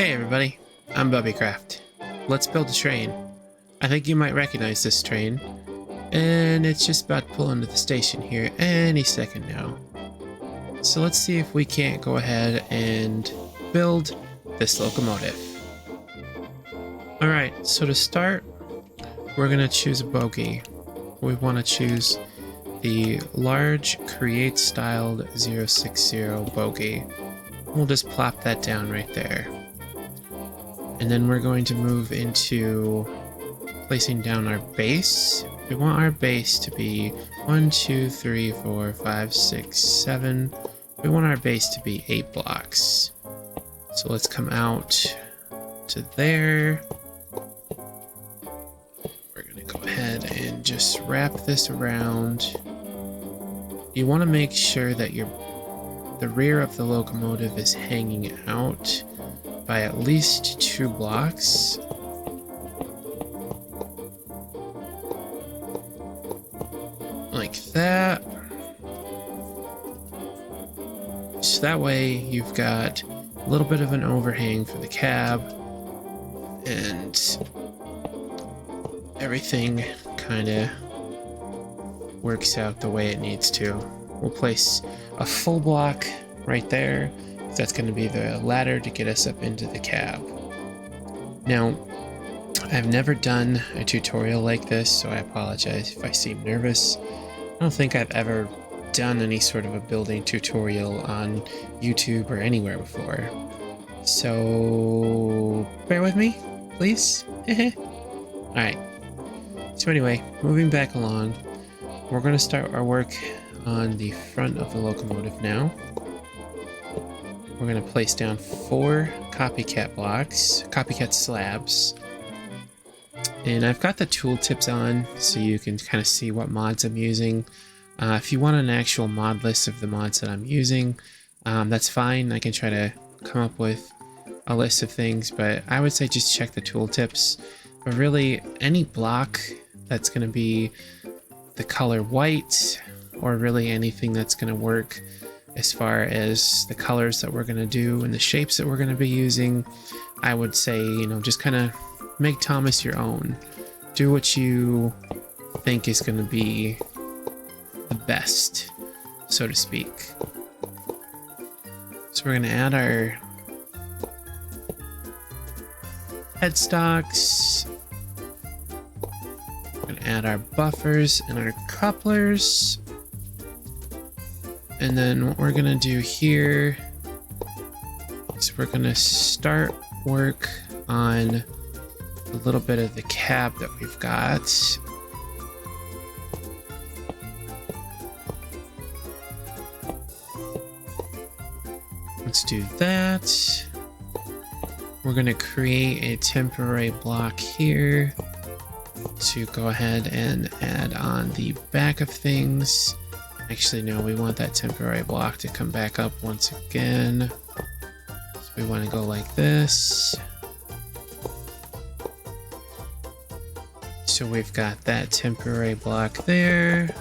Hey everybody, I'm Bubby. Let's build a train. I think you might recognize this train, and it's just about to pull into the station here any second now. So let's see if we can't go ahead and build this locomotive. Alright, so to start, we're going to choose a bogie. We want to choose the large Create Styled 060 bogie. We'll just plop that down right there. And then we're going to move into placing down our base. We want our base to be 1, 2, 3, 4, 5, 6, 7. We want our base to be 8 blocks. So let's come out to there. We're going to go ahead and just wrap this around. You want to make sure that the rear of the locomotive is hanging out by at least 2 blocks. Like that. So that way you've got a little bit of an overhang for the cab and everything kind of works out the way it needs to. We'll place a full block right there. That's going to be the ladder to get us up into the cab. Now, I've never done a tutorial like this, so I apologize if I seem nervous. I don't think I've ever done any sort of a building tutorial on YouTube or anywhere before. So, bear with me, please. Alright. So anyway, moving back along, we're going to start our work on the front of the locomotive now. We're going to place down 4 copycat slabs. And I've got the tooltips on so you can kind of see what mods I'm using. If you want an actual mod list of the mods that I'm using, that's fine. I can try to come up with a list of things, but I would say just check the tooltips. But really, any block that's going to be the color white, or really anything that's going to work as far as the colors that we're going to do and the shapes that we're going to be using, I would say, just kind of make Thomas your own. Do what you think is going to be the best, so to speak. So we're going to add our headstocks. We're going to add our buffers and our couplers. And then what we're going to do here is we're going to start work on a little bit of the cab that we've got. Let's do that. We're going to create a temporary block here to go ahead and add on the back of things. Actually, no, we want that temporary block to come back up once again. So we want to go like this. So we've got that temporary block there.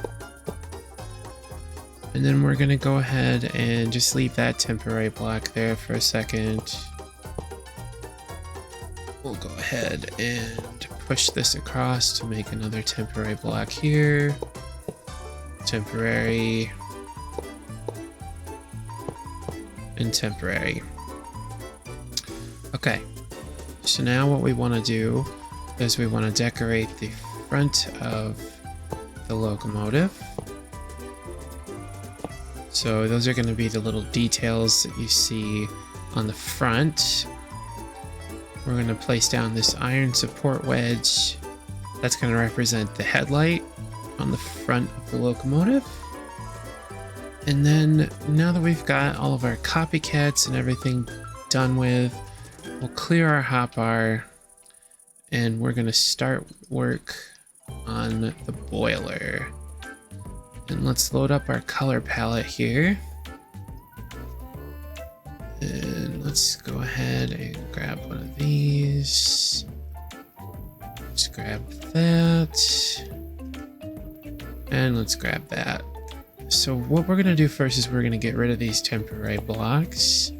And then we're going to go ahead and just leave that temporary block there for a second. We'll go ahead and push this across to make another temporary block here. Temporary and temporary. Okay, so now what we want to do is we want to decorate the front of the locomotive. So those are going to be the little details that you see on the front. We're going to place down this iron support wedge. That's going to represent the headlight on the front of the locomotive. And then now that we've got all of our copycats and everything done with, we'll clear our hotbar and we're going to start work on the boiler. And let's load up our color palette here. And let's go ahead and grab one of these. Let's grab that. And let's grab that. So what we're going to do first is we're going to get rid of these temporary blocks.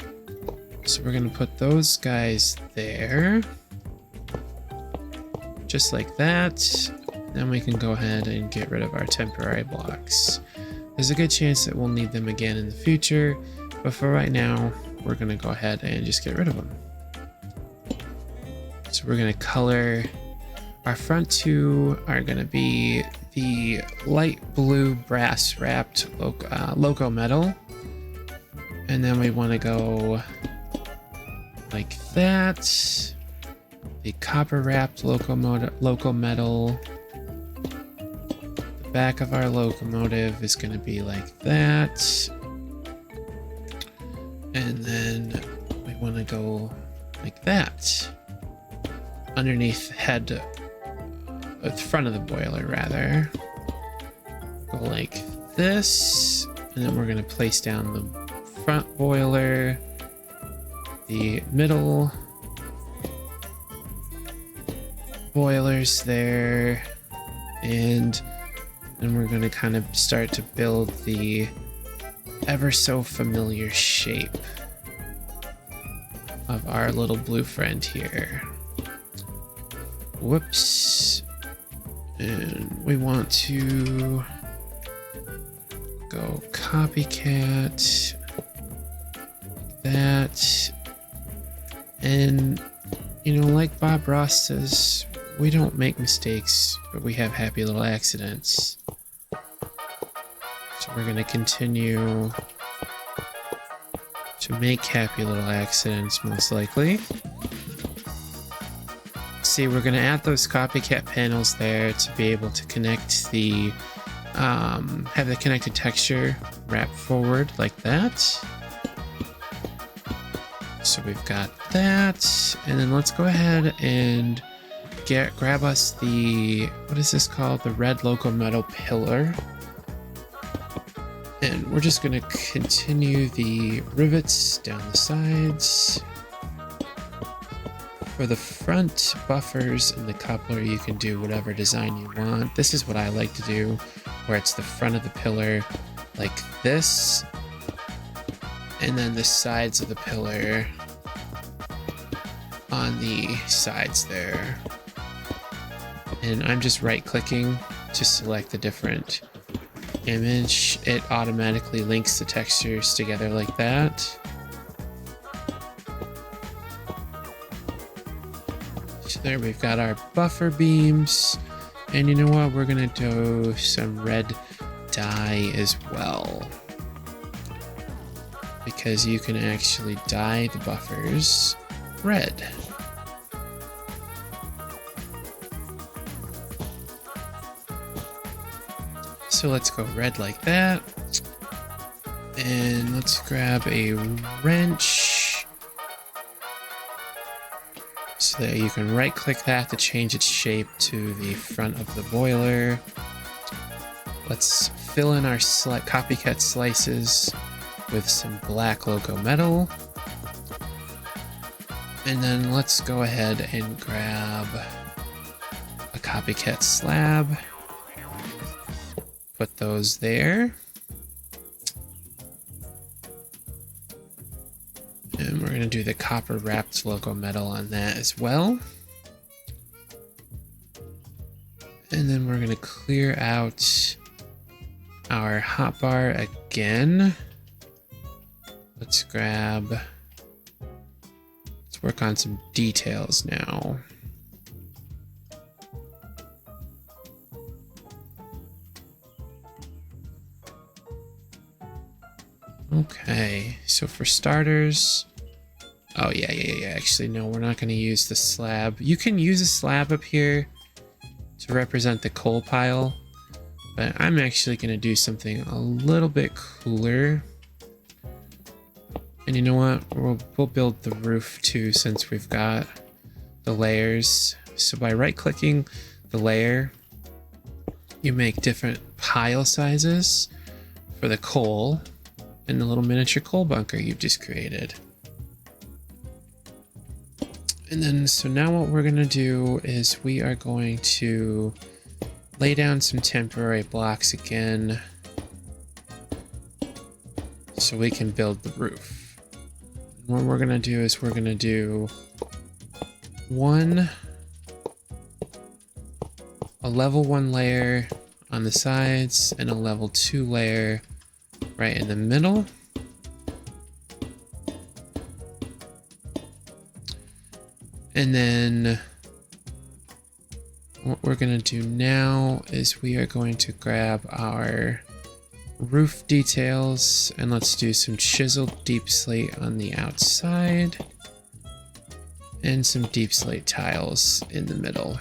So we're going to put those guys there. Just like that. Then we can go ahead and get rid of our temporary blocks. There's a good chance that we'll need them again in the future, but for right now, we're going to go ahead and just get rid of them. So we're going to color, our front two are going to be the light blue brass wrapped loco metal. And then we want to go like that. The copper wrapped loco metal. The back of our locomotive is going to be like that. And then we want to go like that. Underneath head, the front of the boiler rather. Go like this. And then we're going to place down the front boiler, the middle boilers there, and then we're going to kind of start to build the ever so familiar shape of our little blue friend here. Whoops. And we want to go copycat that. And you know, like Bob Ross says, we don't make mistakes, but we have happy little accidents. So we're going to continue to make happy little accidents, most likely. See, we're going to add those copycat panels there to be able to connect the, have the connected texture wrap forward like that. So we've got that, and then let's go ahead and grab us the, what is this called? The red loco metal pillar. And we're just going to continue the rivets down the sides. For the front buffers and the coupler, you can do whatever design you want. This is what I like to do, where it's the front of the pillar like this, and then the sides of the pillar on the sides there. And I'm just right clicking to select a different image. It automatically links the textures together like that. So there we've got our buffer beams. And you know what? We're gonna do some red dye as well, because you can actually dye the buffers red. So let's go red like that. And let's grab a wrench so that you can right click that to change its shape to the front of the boiler. Let's fill in our copycat slices with some black loco metal. And then let's go ahead and grab a copycat slab. Put those there. And we're going to do the copper wrapped loco metal on that as well. And then we're going to clear out our hotbar again. Let's work on some details now. Okay, so for starters, oh yeah, actually no, we're not going to use the slab. You can use a slab up here to represent the coal pile, but I'm actually going to do something a little bit cooler. And you know what, we'll build the roof too, since we've got the layers. So by right clicking the layer, you make different pile sizes for the coal in the little miniature coal bunker you've just created. And then, so now what we're going to do is we are going to lay down some temporary blocks again so we can build the roof. what we're gonna do is we're gonna do a level 1 layer on the sides and a level 2 layer right in the middle. And then what we're going to do now is we are going to grab our roof details and let's do some chiseled deep slate on the outside and some deep slate tiles in the middle.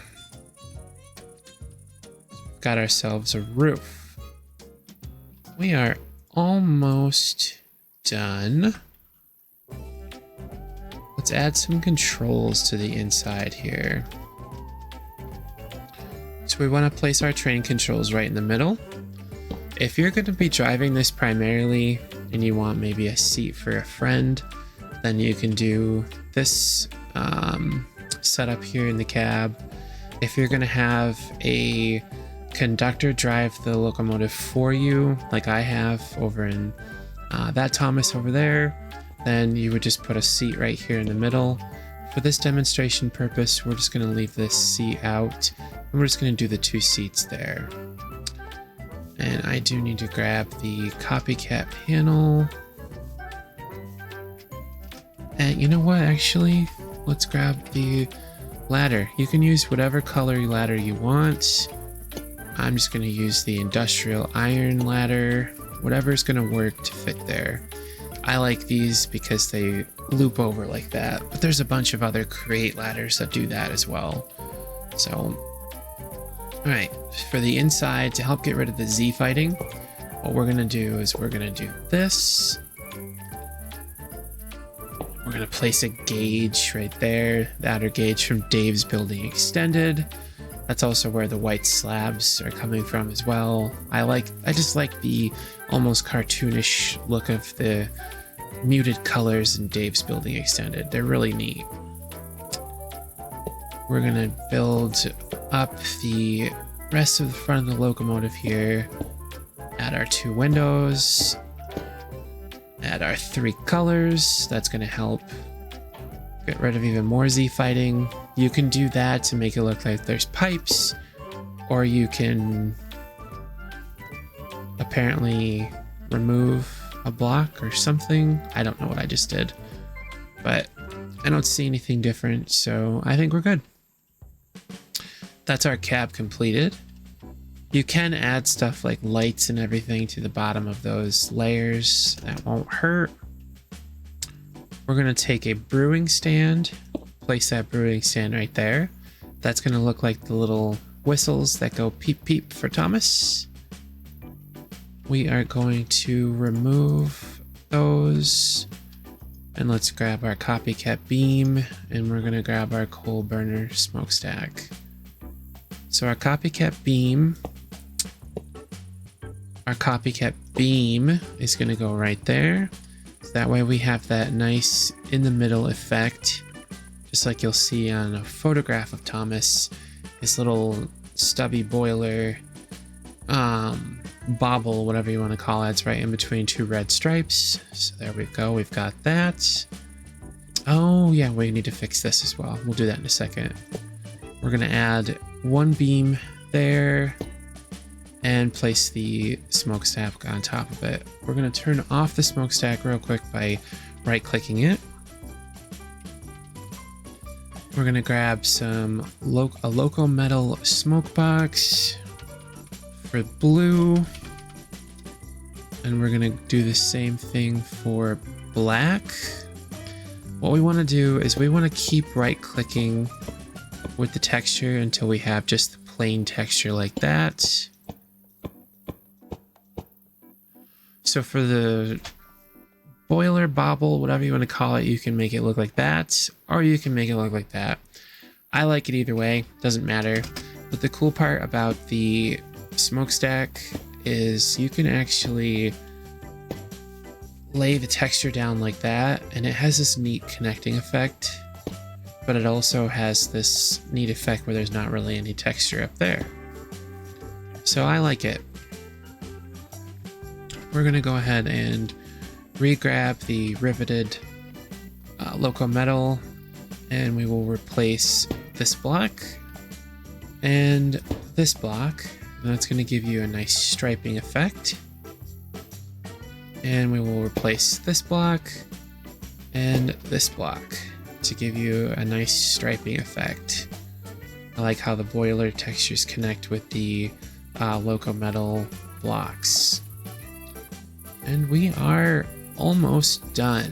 Got ourselves a roof. We are almost done. Let's add some controls to the inside here. So we want to place our train controls right in the middle. If you're going to be driving this primarily and you want maybe a seat for a friend, then you can do this setup here in the cab. If you're going to have a conductor drive the locomotive for you, like I have over in that Thomas over there, then you would just put a seat right here in the middle. For this demonstration purpose, we're just going to leave this seat out and we're just going to do the 2 seats there. And I do need to grab the copycat panel. And you know what, actually, let's grab the ladder. You can use whatever color ladder you want. I'm just going to use the industrial iron ladder, whatever's going to work to fit there. I like these because they loop over like that, but there's a bunch of other create ladders that do that as well. So, all right, for the inside, to help get rid of the Z fighting, what we're going to do is we're going to do this. We're going to place a gauge right there, the outer gauge from Dave's Building Extended. That's also where the white slabs are coming from as well. I just like the almost cartoonish look of the muted colors in Dave's Building Extended. They're really neat. We're gonna build up the rest of the front of the locomotive here. Add our 2 windows. Add our 3 colors. That's gonna help get rid of even more Z fighting. You can do that to make it look like there's pipes, or you can apparently remove a block or something. I don't know what I just did, but I don't see anything different, so I think we're good. That's our cab completed. You can add stuff like lights and everything to the bottom of those layers. That won't hurt. We're going to take a brewing stand, place that brewing stand right there. That's going to look like the little whistles that go peep peep for Thomas. We are going to remove those, and let's grab our copycat beam, and we're going to grab our coal burner smokestack. So our copycat beam is going to go right there. So that way we have that nice in the middle effect, just like you'll see on a photograph of Thomas. His little stubby boiler, bobble, whatever you want to call it. It's right in between 2 red stripes. So there we go. We've got that. Oh yeah, we need to fix this as well. We'll do that in a second. We're going to add 1 beam there and place the smokestack on top of it. We're going to turn off the smokestack real quick by right-clicking it. We're going to grab a loco metal smoke box for blue, and we're going to do the same thing for black. What we want to do is we want to keep right-clicking with the texture until we have just the plain texture like that. So for the boiler, bobble, whatever you want to call it, you can make it look like that, or you can make it look like that. I like it either way, doesn't matter. But the cool part about the smokestack is you can actually lay the texture down like that, and it has this neat connecting effect, but it also has this neat effect where there's not really any texture up there. So I like it. We're going to go ahead and re-grab the riveted loco metal, and we will replace this block and this block, and that's going to give you a nice striping effect. And we will replace this block and this block to give you a nice striping effect. I like how the boiler textures connect with the loco metal blocks. And we are almost done.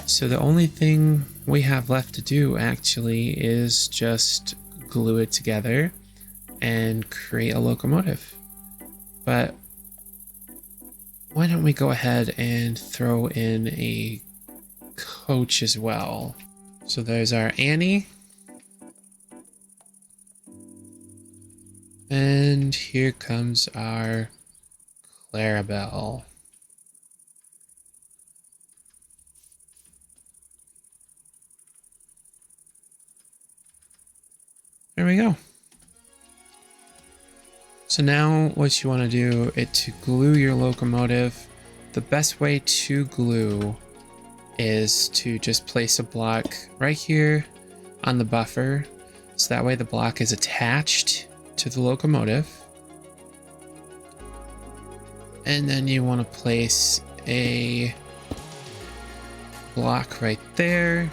So the only thing we have left to do actually is just glue it together and create a locomotive. But why don't we go ahead and throw in a coach as well. So there's our Annie. And here comes our Clarabelle. There we go. So now what you want to do is to glue your locomotive. The best way to glue is to just place a block right here on the buffer, so that way the block is attached to the locomotive. And then you want to place a block right there,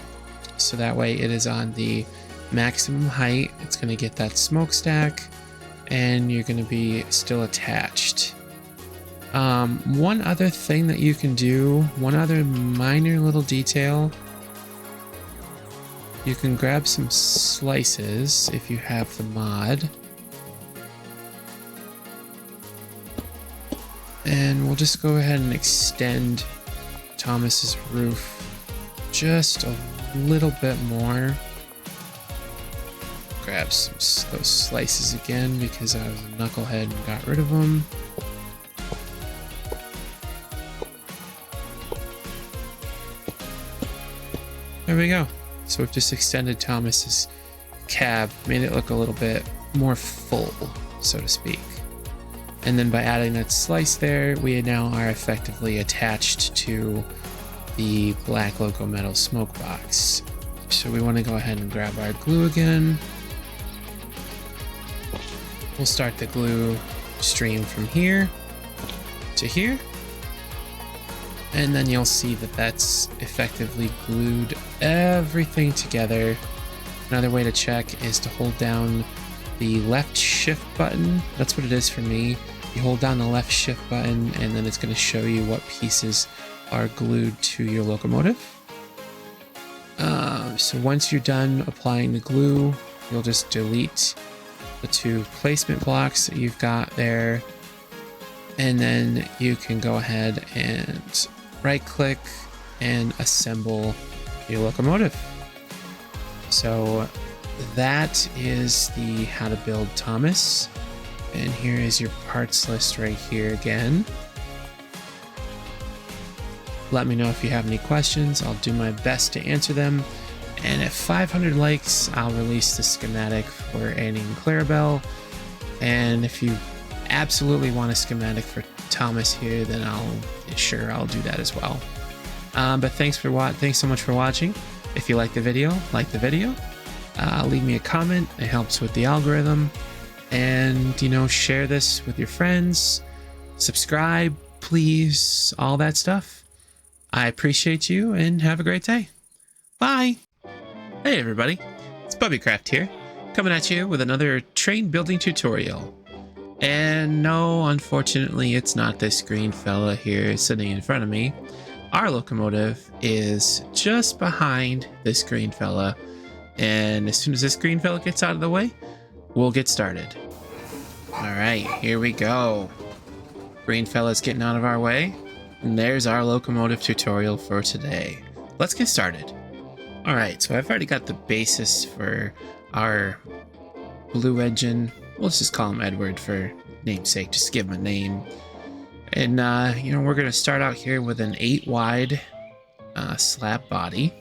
so that way it is on the maximum height. It's going to get that smokestack, and you're going to be still attached. One other thing that you can do, one other minor little detail, you can grab some slices if you have the mod. And we'll just go ahead and extend Thomas's roof just a little bit more. Grab those slices again because I was a knucklehead and got rid of them. There we go. So we've just extended Thomas's cab, made it look a little bit more full, so to speak. And then by adding that slice there, we now are effectively attached to the black loco metal smoke box. So we want to go ahead and grab our glue again. We'll start the glue stream from here to here. And then you'll see that that's effectively glued everything together. Another way to check is to hold down the left shift button. That's what it is for me. You hold down the left shift button and then it's going to show you what pieces are glued to your locomotive. So once you're done applying the glue, you'll just delete the two placement blocks that you've got there. And then you can go ahead and right click and assemble your locomotive. So that is the how to build Thomas. And here is your parts list right here again. Let me know if you have any questions. I'll do my best to answer them. And at 500 likes, I'll release the schematic for Annie and Clarabelle. And if you absolutely want a schematic for Thomas here, then I'll do that as well. But thanks so much for watching. If you like the video, leave me a comment. It helps with the algorithm. And share this with your friends. Subscribe, please, all that stuff. I appreciate you and have a great day. Bye. Hey everybody, it's Bubbycraft here, coming at you with another train building tutorial. And no, unfortunately, it's not this green fella here sitting in front of me. Our locomotive is just behind this green fella. And as soon as this green fella gets out of the way, we'll get started. Alright, here we go. Green fella's getting out of our way. And there's our locomotive tutorial for today. Let's get started. Alright, so I've already got the basis for our blue engine. We'll just call him Edward for namesake, just give him a name. And, we're going to start out here with an 8 wide slab body.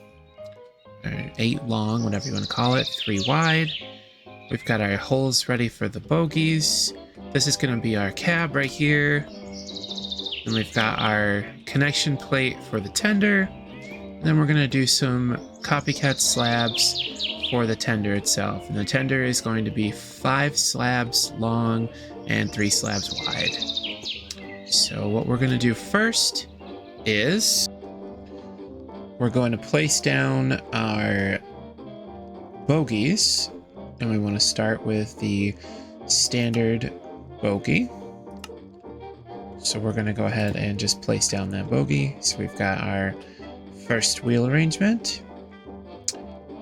Or 8 long, whatever you want to call it, 3 wide. We've got our holes ready for the bogies. This is going to be our cab right here. And we've got our connection plate for the tender. Then we're going to do some copycat slabs for the tender itself. And the tender is going to be 5 slabs long and 3 slabs wide. So what we're going to do first is we're going to place down our bogies. And we want to start with the standard bogey. So we're going to go ahead and just place down that bogey. So we've got our first wheel arrangement.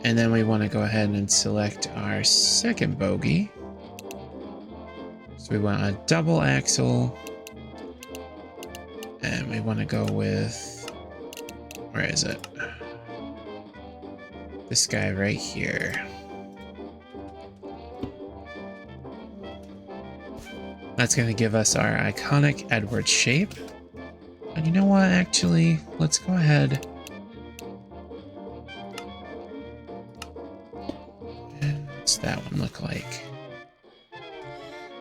And then we want to go ahead and select our second bogey. So we want a double axle. And we want to go with, where is it? This guy right here. That's going to give us our iconic Edward shape. And you know what, actually, let's go ahead. And what's that one look like?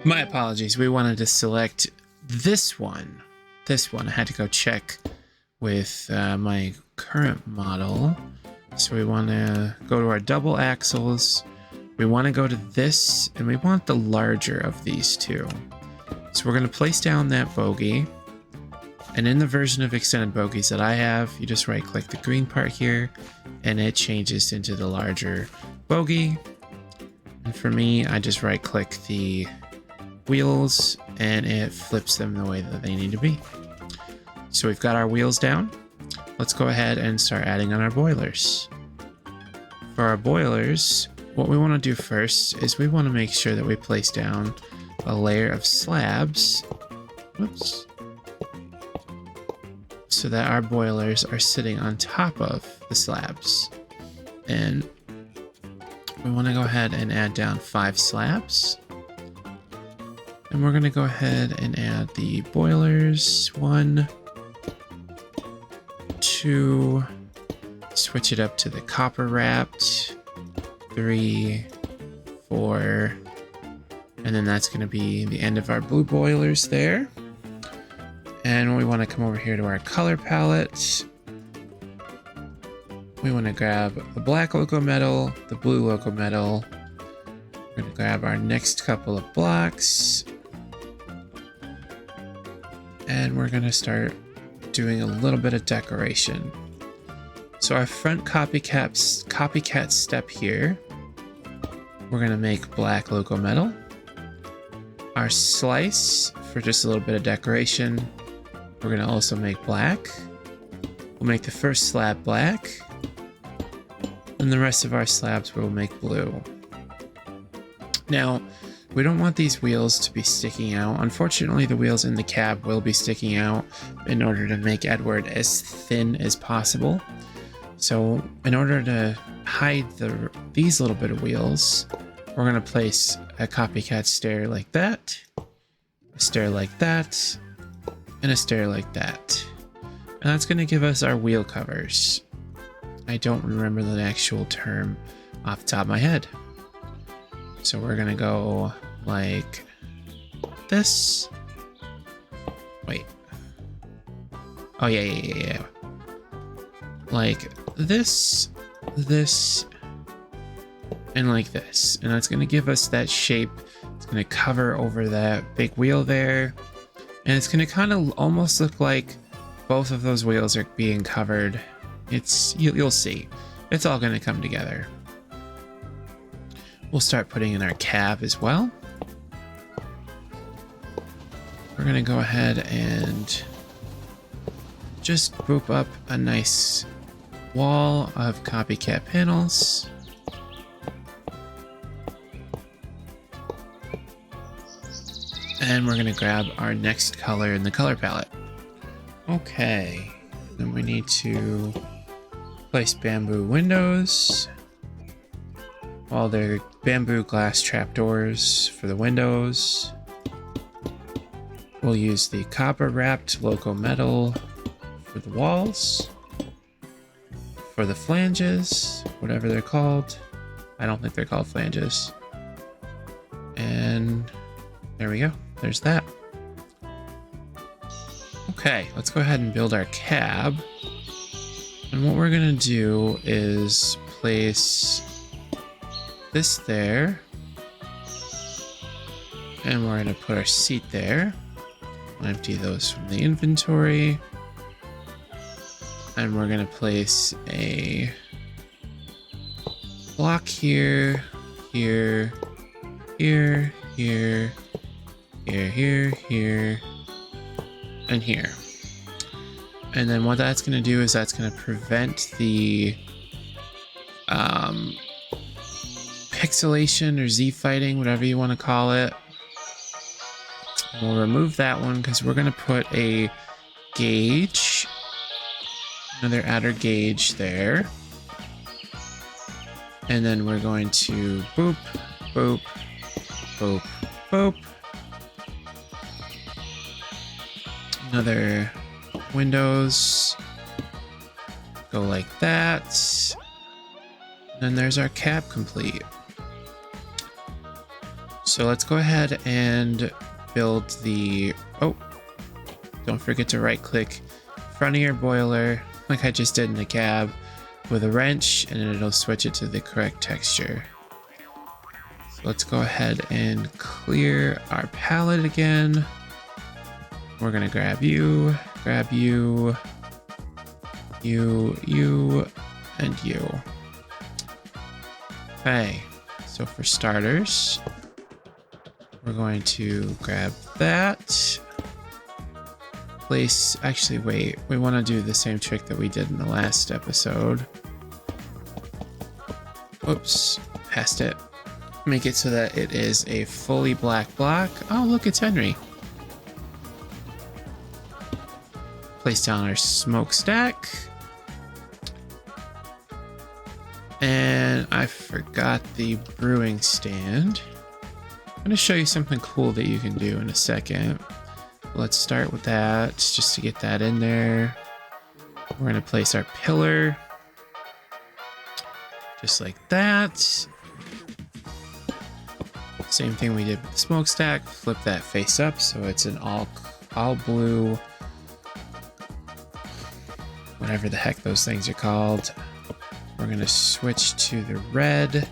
My apologies, we wanted to select this one. This one, I had to go check with my current model. So we want to go to our double axles. We want to go to this, and we want the larger of these two. So we're going to place down that bogey. And in the version of extended bogies that I have, you just right click the green part here and it changes into the larger bogey. And for me, I just right click the wheels and it flips them the way that they need to be. So we've got our wheels down. Let's go ahead and start adding on our boilers. For our boilers, what we want to do first is we want to make sure that we place down a layer of slabs. Whoops. So that our boilers are sitting on top of the slabs. And we want to go ahead and add down 5 slabs. And we're going to go ahead and add the boilers. 1, 2, switch it up to the copper wrapped. 3, 4, and then that's going to be the end of our blue boilers there. And we want to come over here to our color palette. We want to grab the black loco metal, the blue loco metal. We're going to grab our next couple of blocks. And we're going to start doing a little bit of decoration. So our front copycat step here, we're going to make black loco metal. Our slice, for just a little bit of decoration, we're going to also make black. We'll make the first slab black, and the rest of our slabs we'll make blue. Now, we don't want these wheels to be sticking out. Unfortunately, the wheels in the cab will be sticking out in order to make Edward as thin as possible. So in order to hide these little bit of wheels, we're going to place a copycat stair like that, a stair like that, and a stair like that. And that's going to give us our wheel covers. I don't remember the actual term off the top of my head. So we're going to go like this. Wait. Oh, yeah. Like this, and like this. And that's going to give us that shape. It's going to cover over that big wheel there. And it's going to kind of almost look like both of those wheels are being covered. You'll see. It's all going to come together. We'll start putting in our cab as well. We're going to go ahead and just boop up a nice wall of copycat panels. And we're going to grab our next color in the color palette. Okay, then we need to place bamboo windows. Well, they're bamboo glass trapdoors for the windows. We'll use the copper wrapped loco metal for the walls. For the flanges, whatever they're called. I don't think they're called flanges. And there we go. There's that. Okay, let's go ahead and build our cab. And what we're gonna do is place this there. And we're gonna put our seat there. Empty those from the inventory. And we're gonna place a block here, here, here, here, here, here, and here. And then what that's going to do is that's going to prevent the pixelation or Z fighting, whatever you want to call it. We'll remove that one because we're going to put a gauge, another outer gauge there. And then we're going to boop, boop, boop, boop. Another windows. Go like that. And then there's our cab complete. So let's go ahead and build the... Oh, don't forget to right click front of your boiler like I just did in the cab with a wrench, and it'll switch it to the correct texture. So let's go ahead and clear our palette again. We're gonna grab you, you, and you. Okay, so for starters, we're going to grab that. Place, actually wait, we want to do the same trick that we did in the last episode. Oops, passed it. Make it so that it is a fully black block. Oh, look, it's Henry. Place down our smokestack. And I forgot the brewing stand. I'm going to show you something cool that you can do in a second. Let's start with that, just to get that in there. We're going to place our pillar. Just like that. Same thing we did with the smokestack. Flip that face up so it's an all blue, whatever the heck those things are called. We're going to switch to the red.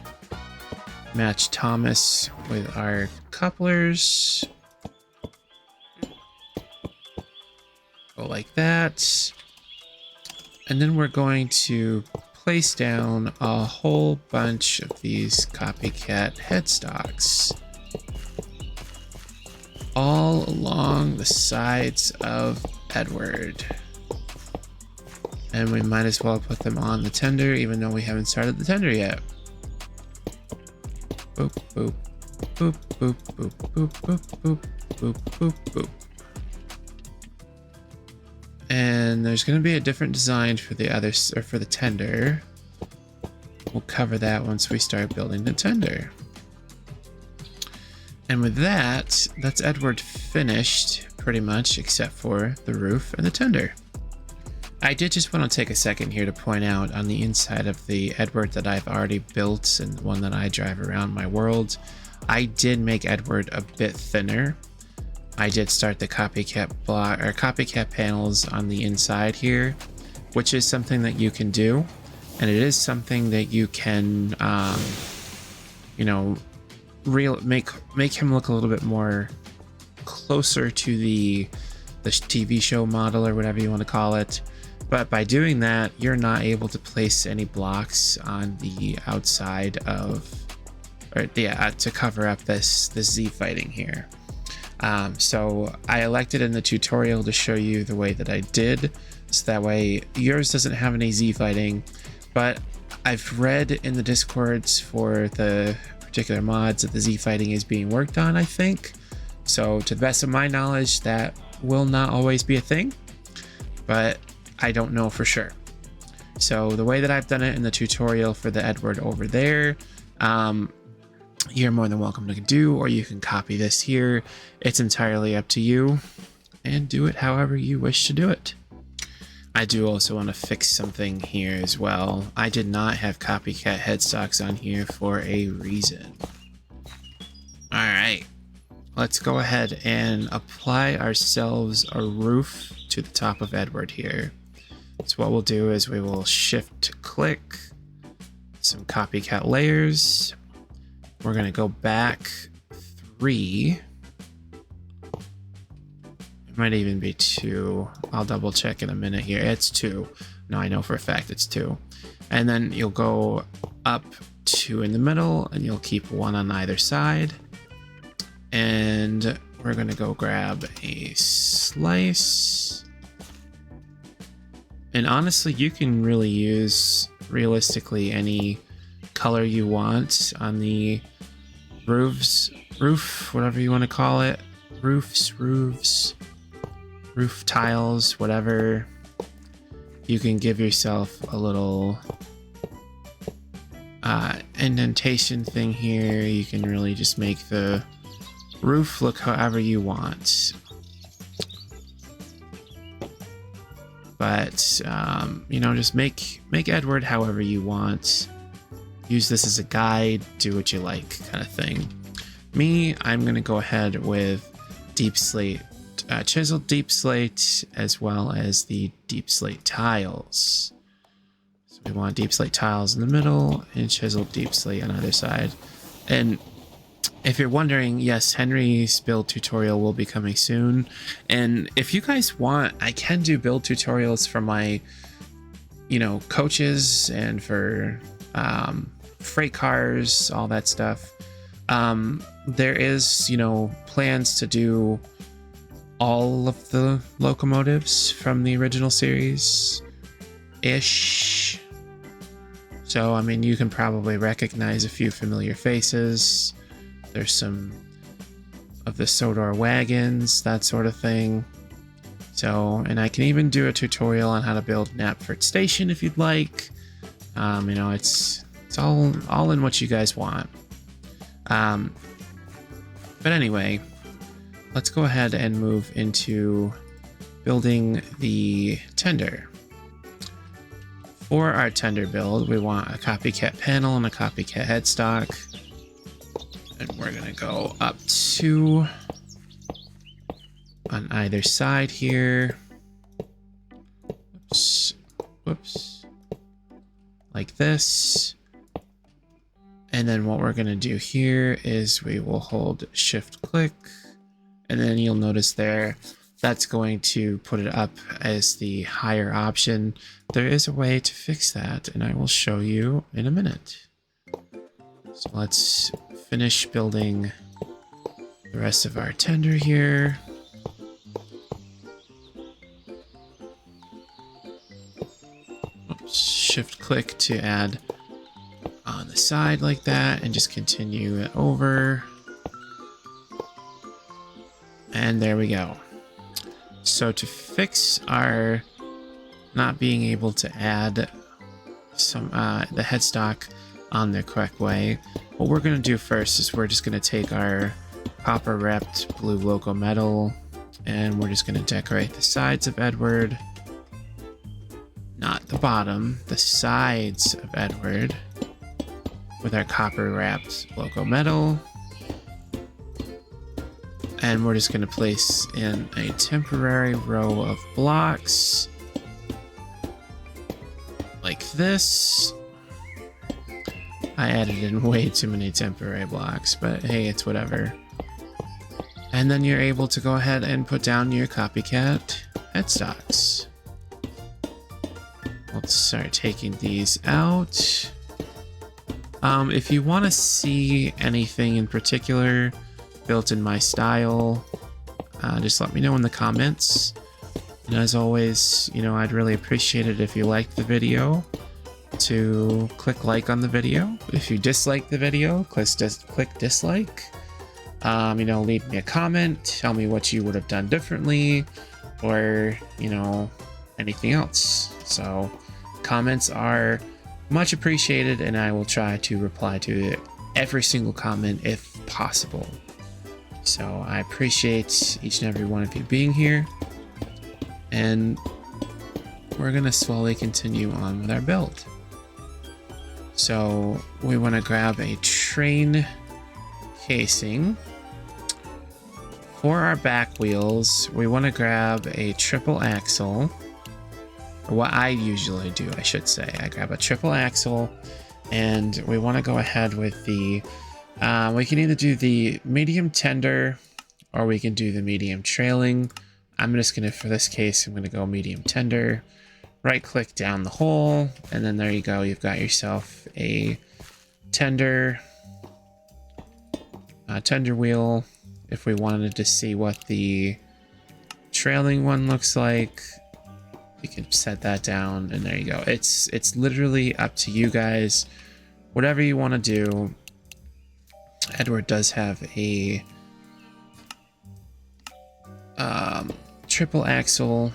Match Thomas with our couplers. Go like that. And then we're going to place down a whole bunch of these copycat headstocks all along the sides of Edward. And we might as well put them on the tender, even though we haven't started the tender yet. Boop, boop, boop, boop, boop, boop, boop, boop, boop, boop, boop. And there's going to be a different design for the others, or for the tender. We'll cover that once we start building the tender. And with that, that's Edward finished pretty much, except for the roof and the tender. I did just want to take a second here to point out on the inside of the Edward that I've already built and the one that I drive around my world, I did make Edward a bit thinner. I did start the copycat block or copycat panels on the inside here, which is something that you can do, and it is something that you can, you know, make him look a little bit more closer to the TV show model or whatever you want to call it. But by doing that, you're not able to place any blocks on the outside of, or yeah, to cover up this Z fighting here. So I elected in the tutorial to show you the way that I did, so that way yours doesn't have any Z fighting. But I've read in the discords for the particular mods that the Z fighting is being worked on, I think. So to the best of my knowledge, that will not always be a thing, but I don't know for sure. So the way that I've done it in the tutorial for the Edward over there, you're more than welcome to do, or you can copy this here. It's entirely up to you, and do it however you wish to do it. I do also want to fix something here as well. I did not have copycat headstocks on here for a reason. Alright, let's go ahead and apply ourselves a roof to the top of Edward here. So what we'll do is we will shift click some copycat layers. We're going to go back 3. It might even be 2. I'll double check in a minute here. It's 2. No, I know for a fact it's 2. And then you'll go up 2 in the middle, and you'll keep 1 on either side. And we're going to go grab a slice. And honestly, you can really use realistically any color you want on the roof, whatever you want to call it. Roofs, roof tiles, whatever. You can give yourself a little indentation thing here. You can really just make the roof look however you want. But you know, just make Edward however you want. Use this as a guide, do what you like, kind of thing. Me, I'm gonna go ahead with deep slate, chiseled deep slate, as well as the deep slate tiles. So we want deep slate tiles in the middle and chiseled deep slate on either side. And if you're wondering, yes, Henry's build tutorial will be coming soon. And if you guys want, I can do build tutorials for my, you know, coaches and for freight cars, all that stuff. There is, you know, plans to do all of the locomotives from the original series ish. So, I mean, you can probably recognize a few familiar faces. There's some of the Sodor wagons, that sort of thing. So, and I can even do a tutorial on how to build Knapford Station if you'd like. You know, it's all in what you guys want. But anyway, let's go ahead and move into building the tender. For our tender build, we want a copycat panel and a copycat headstock. And we're gonna go up 2 on either side here. Whoops. Like this. And then what we're gonna do here is we will hold shift click, and then you'll notice there that's going to put it up as the higher option. There is a way to fix that, and I will show you in a minute. So let's finish building the rest of our tender here. Oops, shift click to add on the side like that, and just continue it over. And there we go. So to fix our not being able to add some the headstock on the correct way, what we're going to do first is we're just going to take our copper wrapped blue logo metal, and we're just going to decorate the sides of Edward. Not the bottom, the sides of Edward with our copper wrapped logo metal. And we're just going to place in a temporary row of blocks like this. I added in way too many temporary blocks, but hey, it's whatever. And then you're able to go ahead and put down your copycat headstocks. Let's start taking these out. If you want to see anything in particular built in my style, just let me know in the comments. And as always, you know, I'd really appreciate it if you liked the video to click like on the video. If you dislike the video, click dislike. You know, leave me a comment, tell me what you would have done differently, or, you know, anything else. So comments are much appreciated, and I will try to reply to every single comment if possible. So I appreciate each and every one of you being here, and we're gonna slowly continue on with our build. So we want to grab a train casing. For our back wheels, we want to grab a triple axle. or what I usually do, I should say. I grab a triple axle, and we want to go ahead with the, we can either do the medium tender, or we can do the medium trailing. I'm just going to, for this case, I'm going to go medium tender. Right click down the hole, and then there you go. You've got yourself a tender wheel. If we wanted to see what the trailing one looks like, you can set that down, and there you go. It's literally up to you guys. Whatever you want to do. Edward does have a triple axle.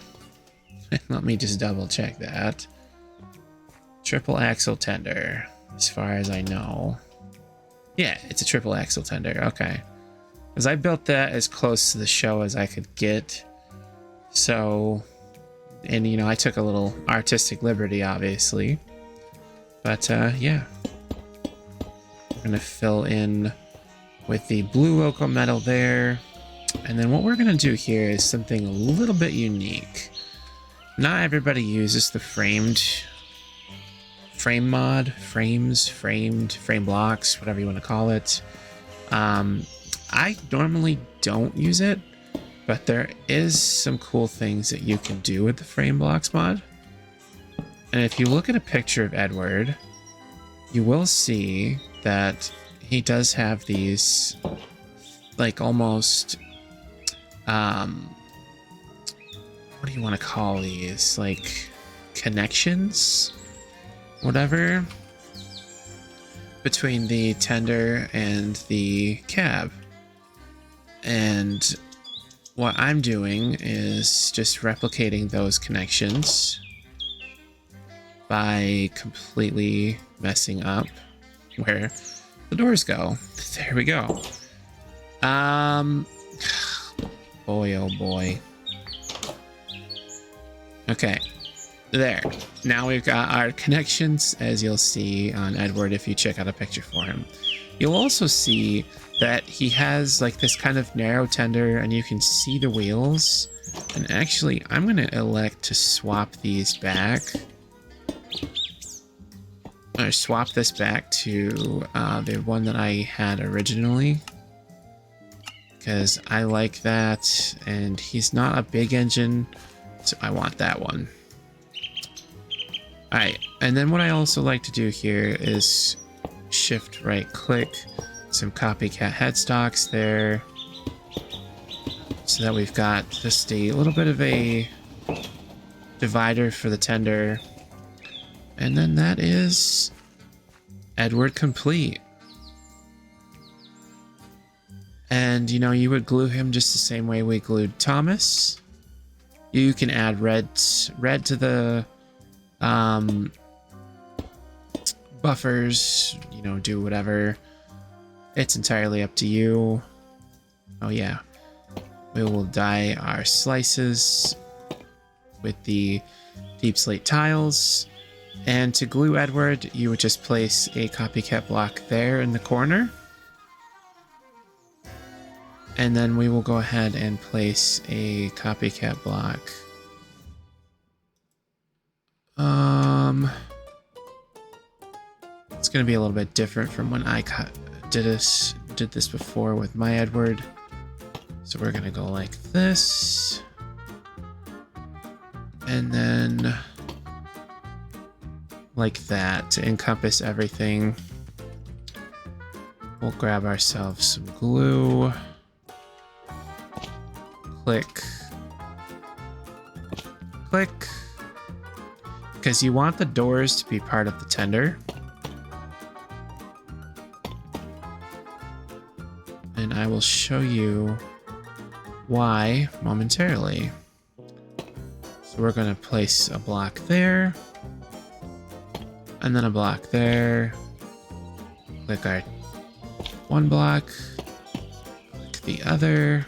Let me just double check that. Triple axle tender, as far as I know. Yeah, it's a triple axle tender. Okay. Because I built that as close to the show as I could get. So, and you know, I took a little artistic liberty, obviously. But yeah. We're going to fill in with the blue loco metal there. And then what we're going to do here is something a little bit unique. Not everybody uses the frame mod, frame blocks, whatever you want to call it. I normally don't use it, but there is some cool things that you can do with the frame blocks mod. And if you look at a picture of Edward, you will see that he does have these, like, almost, what do you want to call these? Like, connections? Whatever. Between the tender and the cab. And what I'm doing is just replicating those connections by completely messing up where the doors go. There we go. Boy, oh boy. Okay, there. Now we've got our connections, as you'll see on Edward if you check out a picture for him. You'll also see that he has like this kind of narrow tender, and you can see the wheels. And actually, I'm going to elect to swap these back. Or swap this back to the one that I had originally. Because I like that, and he's not a big engine. So I want that one. Alright, and then what I also like to do here is shift right click, some copycat headstocks there, so that we've got just a little bit of a divider for the tender. And then that is Edward complete. And you know, you would glue him just the same way we glued Thomas. You can add red to the buffers, you know, do whatever. It's entirely up to you. Oh yeah. We will dye our slices with the deep slate tiles. And to glue Edward, you would just place a copycat block there in the corner. And then we will go ahead and place a copycat block. It's going to be a little bit different from when I did this before with my Edward. So we're going to go like this. And then like that to encompass everything. We'll grab ourselves some glue. Click. Click. Because you want the doors to be part of the tender. And I will show you why momentarily. So we're going to place a block there. And then a block there. Click our one block. Click the other.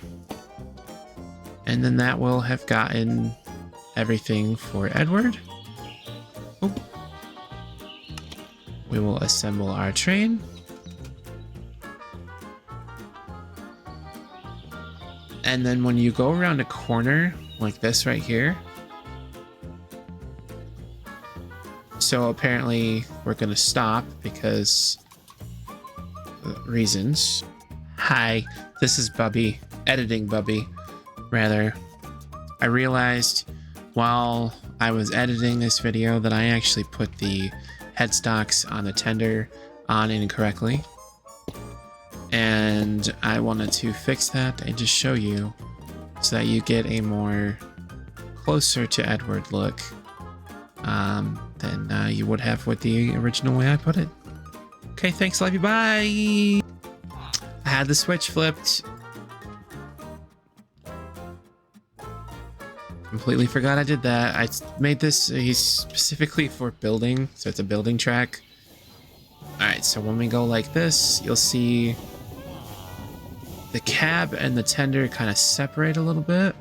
And then that will have gotten everything for Edward. Oh. We will assemble our train. And then when you go around a corner like this right here, So apparently we're going to stop because reasons. Hi, this is Bubby, editing Bubby, rather. I realized while I was editing this video that I actually put the headstocks on the tender on incorrectly. And I wanted to fix that and just show you so that you get a more closer to Edward look than you would have with the original way I put it. Okay, thanks, love you, bye! I had the switch flipped. Completely forgot I did that. I made this specifically for building, so it's a building track. Alright, so when we go like this, you'll see the cab and the tender kind of separate a little bit.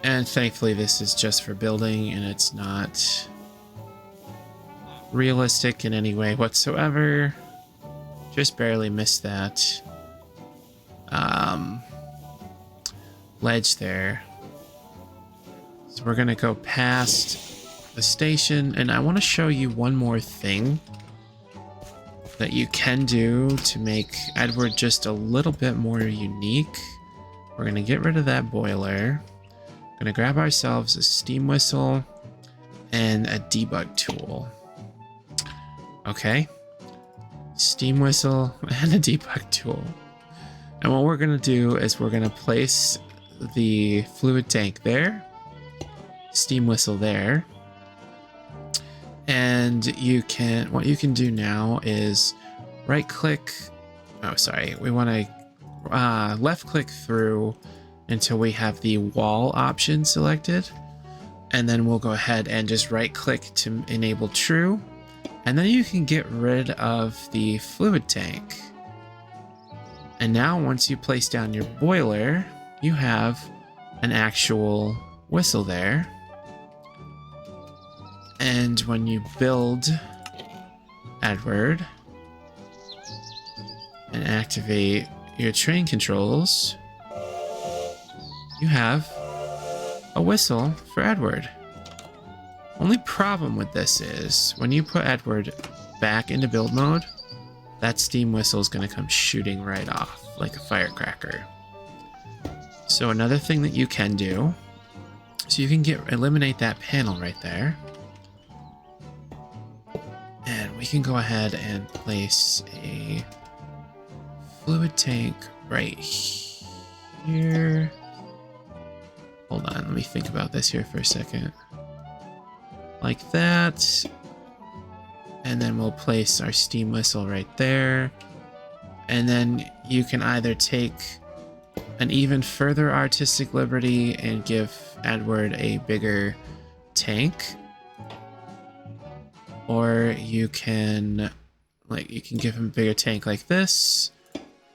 And thankfully this is just for building and it's not realistic in any way whatsoever. Just barely missed that ledge there. So we're gonna go past the station, and I want to show you one more thing that you can do to make Edward just a little bit more unique. We're gonna get rid of that boiler. Gonna grab ourselves a steam whistle and a debug tool. Okay, steam whistle and a debug tool. And what we're gonna do is we're gonna place the fluid tank there, steam whistle there, and what you can do now is right click. Oh, sorry, we want to left click through until we have the wall option selected, and then we'll go ahead and just right click to enable true, and then you can get rid of the fluid tank. And now once you place down your boiler, you have an actual whistle there. And when you build Edward and activate your train controls, you have a whistle for Edward. Only problem with this is when you put Edward back into build mode, that steam whistle is going to come shooting right off like a firecracker. So another thing that you can do, so you can eliminate that panel right there. And we can go ahead and place a fluid tank right here. Hold on, let me think about this here for a second. Like that. And then we'll place our steam whistle right there. And then you can either take an even further artistic liberty and give Edward a bigger tank, or you can give him a bigger tank like this,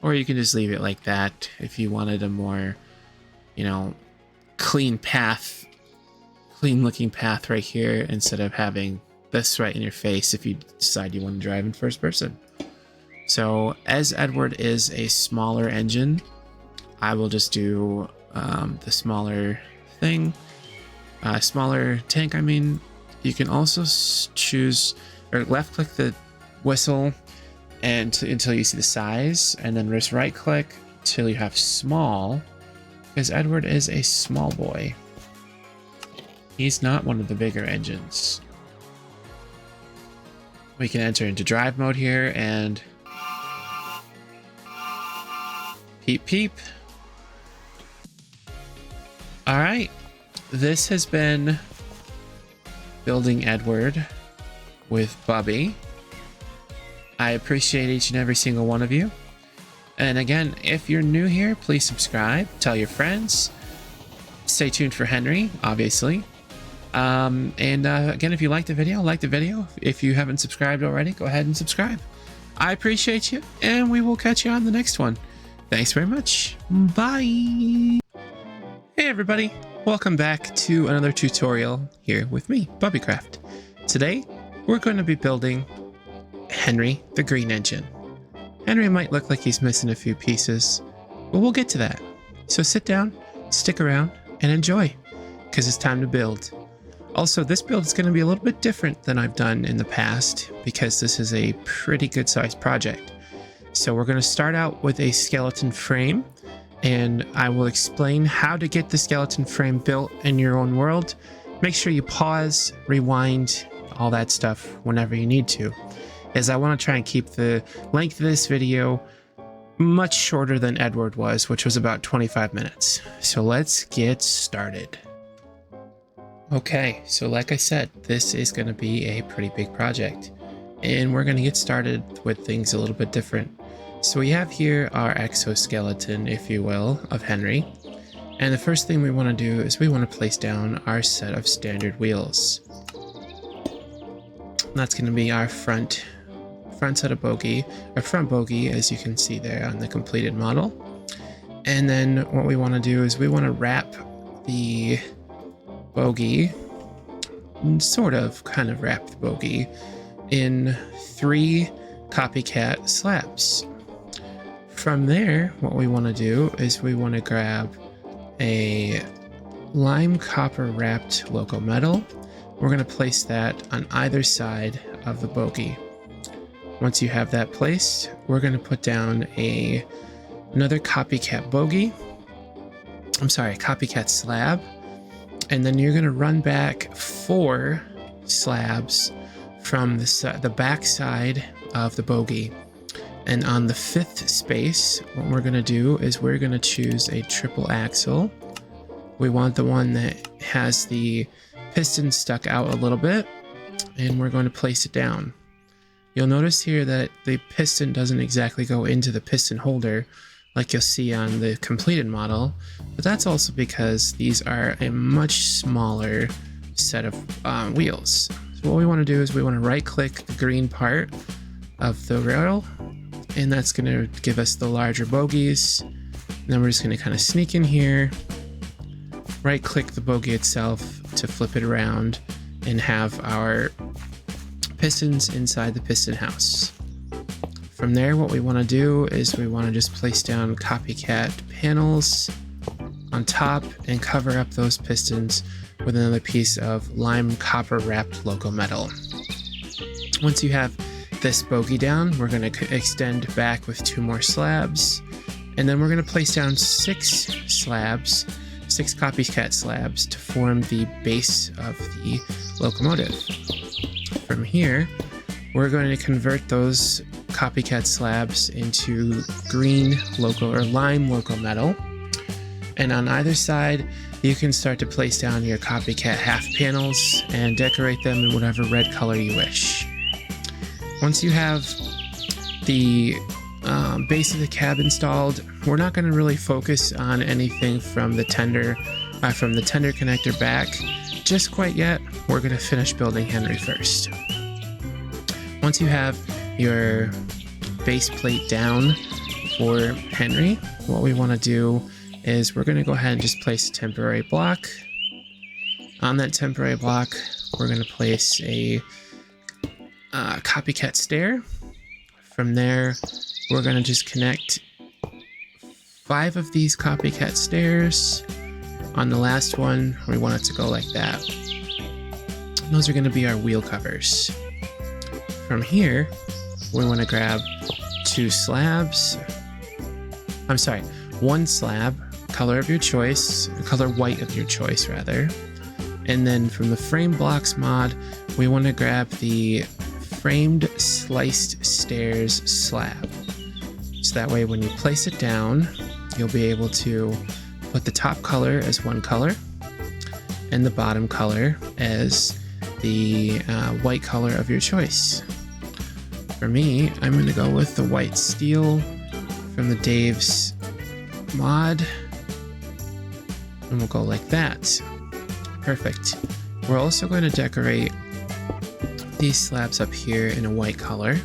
or you can just leave it like that if you wanted a more, clean looking path right here instead of having this right in your face if you decide you want to drive in first person. So as Edward is a smaller engine, I will just do the smaller tank. I mean, you can also choose or left click the whistle until you see the size, and then just right click till you have small, because Edward is a small boy. He's not one of the bigger engines. We can enter into drive mode here and peep peep. Alright, this has been building Edward with Bubby. I appreciate each and every single one of you. And again, if you're new here, please subscribe, tell your friends. Stay tuned for Henry, obviously. Again, if you like the video, If you haven't subscribed already, go ahead and subscribe. I appreciate you, and we will catch you on the next one. Thanks very much. Bye. Hey everybody, welcome back to another tutorial here with me, Bubbycraft. Today, we're going to be building Henry the Green Engine. Henry might look like he's missing a few pieces, but we'll get to that. So sit down, stick around, and enjoy, because it's time to build. Also, this build is going to be a little bit different than I've done in the past because this is a pretty good sized project. So we're going to start out with a skeleton frame, and I will explain how to get the skeleton frame built in your own world. Make sure you pause, rewind, all that stuff whenever you need to, as I want to try and keep the length of this video much shorter than Edward was, which was about 25 minutes. So let's get started. Okay, so like I said, this is going to be a pretty big project, and we're going to get started with things a little bit different. So we have here our exoskeleton, if you will, of Henry. And the first thing we want to do is we want to place down our set of standard wheels. That's going to be our front set of bogie, our front bogie, as you can see there on the completed model. And then what we want to do is we want to wrap the bogie, kind of wrap the bogie in 3 copycat slabs. From there, what we want to do is we want to grab a lime copper wrapped loco metal. We're going to place that on either side of the bogie. Once you have that placed, we're going to put down another copycat copycat slab. And then you're going to run back 4 slabs from the back side of the bogie. And on the 5th space, what we're going to do is we're going to choose a triple axle. We want the one that has the piston stuck out a little bit, and we're going to place it down. You'll notice here that the piston doesn't exactly go into the piston holder like you'll see on the completed model, but that's also because these are a much smaller set of wheels. So what we want to do is we want to right click the green part of the rail, and that's going to give us the larger bogies. And then we're just going to kind of sneak in here, right click the bogie itself to flip it around and have our pistons inside the piston house. From there, what we want to do is we want to just place down copycat panels on top and cover up those pistons with another piece of lime copper wrapped loco metal. Once you have this bogie down, we're going to extend back with 2 more slabs, and then we're going to place down 6 copycat slabs to form the base of the locomotive. From here, we're going to convert those copycat slabs into green lime loco metal, and on either side you can start to place down your copycat half panels and decorate them in whatever red color you wish. Once you have the base of the cab installed, we're not going to really focus on anything from the tender connector back just quite yet. We're going to finish building Henry first. Once you have your base plate down for Henry, what we want to do is we're going to go ahead and just place a temporary block. On that temporary block, we're going to place a copycat stair. From there, we're going to just connect 5 of these copycat stairs. On the last one, we want it to go like that. And those are going to be our wheel covers. From here, we want to grab 1 slab, color of your choice, color white of your choice rather. And then from the frame blocks mod, we want to grab the framed sliced stairs slab. So that way when you place it down, you'll be able to put the top color as one color and the bottom color as the white color of your choice. For me, I'm going to go with the white steel from the Dave's mod, and we'll go like that. Perfect. We're also going to decorate these slabs up here in a white color,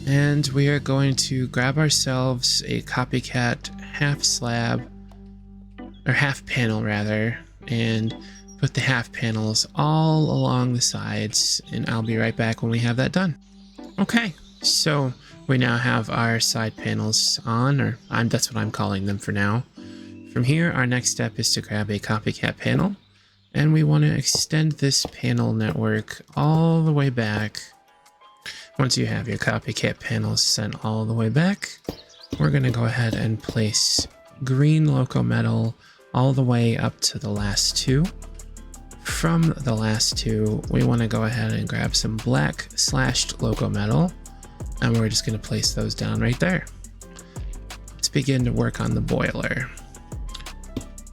and we are going to grab ourselves a copycat half panel rather, and put the half panels all along the sides, and I'll be right back when we have that done. Okay, so we now have our side panels on, or that's what I'm calling them for now. From here, our next step is to grab a copycat panel, And we want to extend this panel network all the way back. Once you have your copycat panels sent all the way back, we're going to go ahead and place green loco metal all the way up to the last two. From the last two, we want to go ahead and grab some black slashed loco metal, and we're just going to place those down right there. Let's begin to work on the boiler.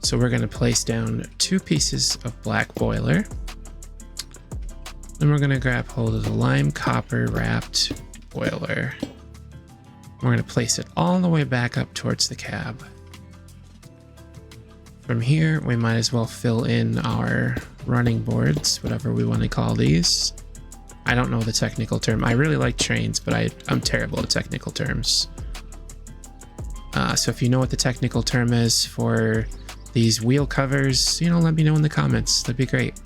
So we're going to place down 2 pieces of black boiler. Then we're going to grab hold of the lime copper wrapped boiler. We're going to place it all the way back up towards the cab. From here, we might as well fill in our running boards, whatever we want to call these. I don't know the technical term. I really like trains, but I'm terrible at technical terms. So if you know what the technical term is for these wheel covers, let me know in the comments. That'd be great.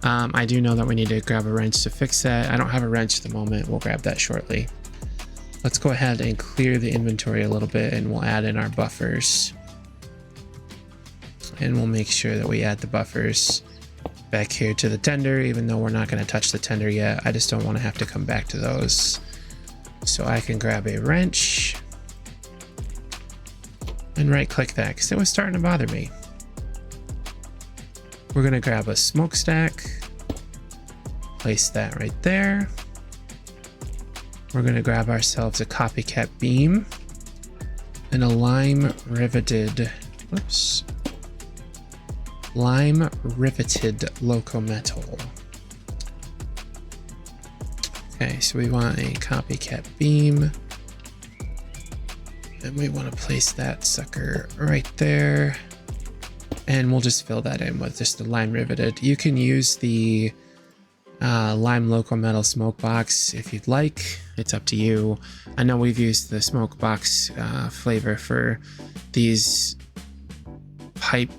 I do know that we need to grab a wrench to fix that. I don't have a wrench at the moment. We'll grab that shortly. Let's go ahead and clear the inventory a little bit, and we'll add in our buffers. And we'll make sure that we add the buffers back here to the tender, even though we're not going to touch the tender yet. I just don't want to have to come back to those. So I can grab a wrench and right click that because it was starting to bother me. We're going to grab a smokestack, place that right there. We're going to grab ourselves a copycat beam and a lime riveted loco metal. Okay, so we want a copycat beam, and we want to place that sucker right there, and we'll just fill that in with just the lime riveted. You can use the lime loco metal smoke box if you'd like. It's up to you. I know we've used the smoke box flavor for these pipe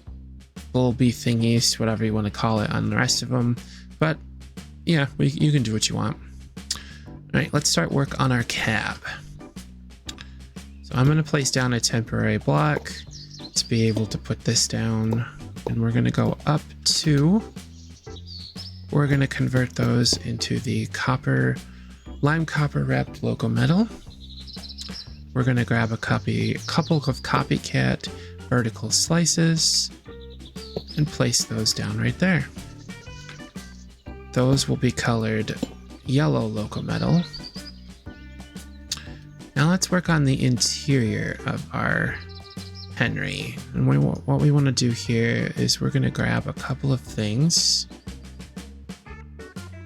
bulby thingies, whatever you want to call it, on the rest of them, but yeah, you can do what you want. All right, let's start work on our cab. So I'm going to place down a temporary block to be able to put this down, and we're going to go up to, we're going to convert those into the lime copper wrapped loco metal. We're going to grab a couple of copycat vertical slices and place those down right there. Those will be colored yellow loco metal. Now let's work on the interior of our Henry. And what we want to do here is we're going to grab a couple of things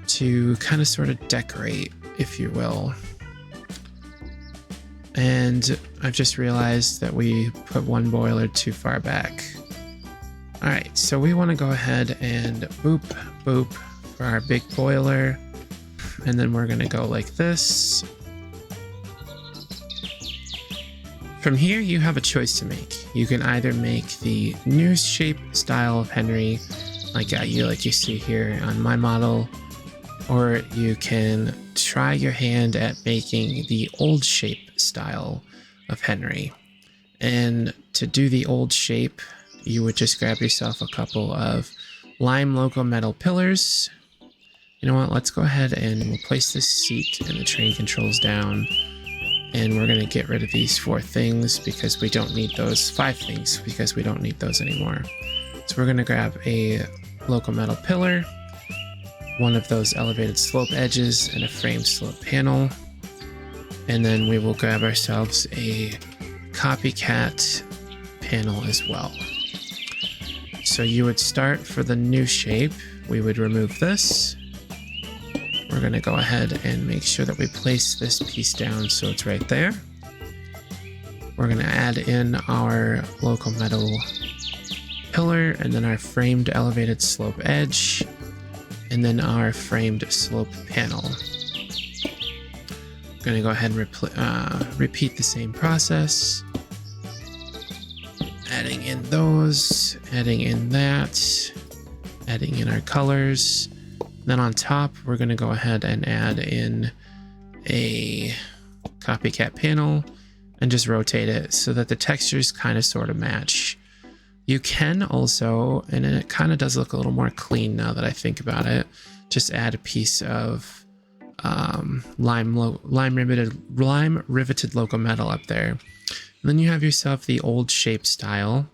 to kind of sort of decorate, if you will. And I've just realized that we put one boiler too far back. All right, so we want to go ahead and boop, boop for our big boiler. And then we're going to go like this. From here, you have a choice to make. You can either make the new shape style of Henry, like you see here on my model, or you can try your hand at making the old shape style of Henry. And to do the old shape, you would just grab yourself a couple of lime loco metal pillars. You know what, let's go ahead and we'll place this seat and the train controls down. And we're going to get rid of these 4 things because we don't need those, 5 things because we don't need those anymore. So we're going to grab a loco metal pillar, one of those elevated slope edges, and a frame slope panel. And then we will grab ourselves a copycat panel as well. So you would start for the new shape. We would remove this. We're going to go ahead and make sure that we place this piece down so it's right there. We're going to add in our loco metal pillar, and then our framed elevated slope edge, and then our framed slope panel. I'm going to go ahead and repeat the same process. Adding in those, adding in that, adding in our colors. Then on top, we're going to go ahead and add in a copycat panel and just rotate it so that the textures kind of sort of match. You can also, and it kind of does look a little more clean now that I think about it, just add a piece of lime riveted locometal up there. And then you have yourself the old shape style.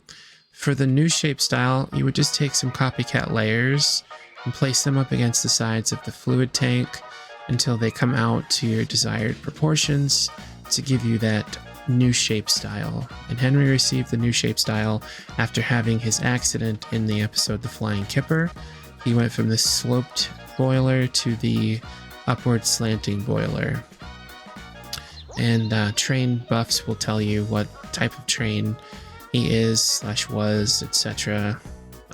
For the new shape style, you would just take some copycat layers and place them up against the sides of the fluid tank until they come out to your desired proportions to give you that new shape style. And Henry received the new shape style after having his accident in the episode The Flying Kipper. He went from the sloped boiler to the upward slanting boiler. And train buffs will tell you what type of train he is / was, etc.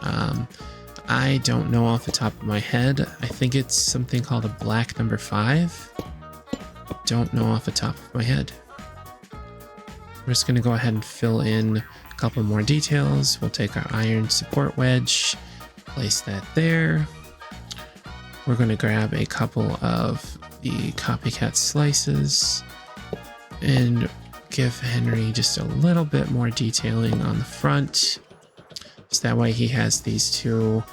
I don't know off the top of my head. I think it's something called a black number 5. Don't know off the top of my head. We're just going to go ahead and fill in a couple more details. We'll take our iron support wedge, place that there. We're going to grab a couple of the copycat slices and give Henry just a little bit more detailing on the front. So that way he has these two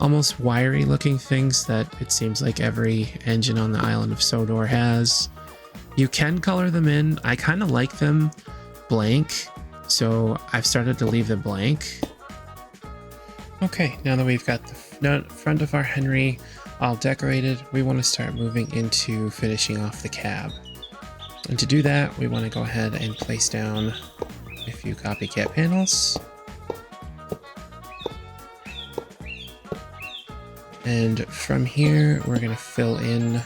almost wiry looking things that it seems like every engine on the island of Sodor has. You can color them in. I kind of like them blank, so I've started to leave them blank. Okay, now that we've got the front of our Henry all decorated, we want to start moving into finishing off the cab. And to do that, we want to go ahead and place down a few copycat panels. And from here, we're going to fill in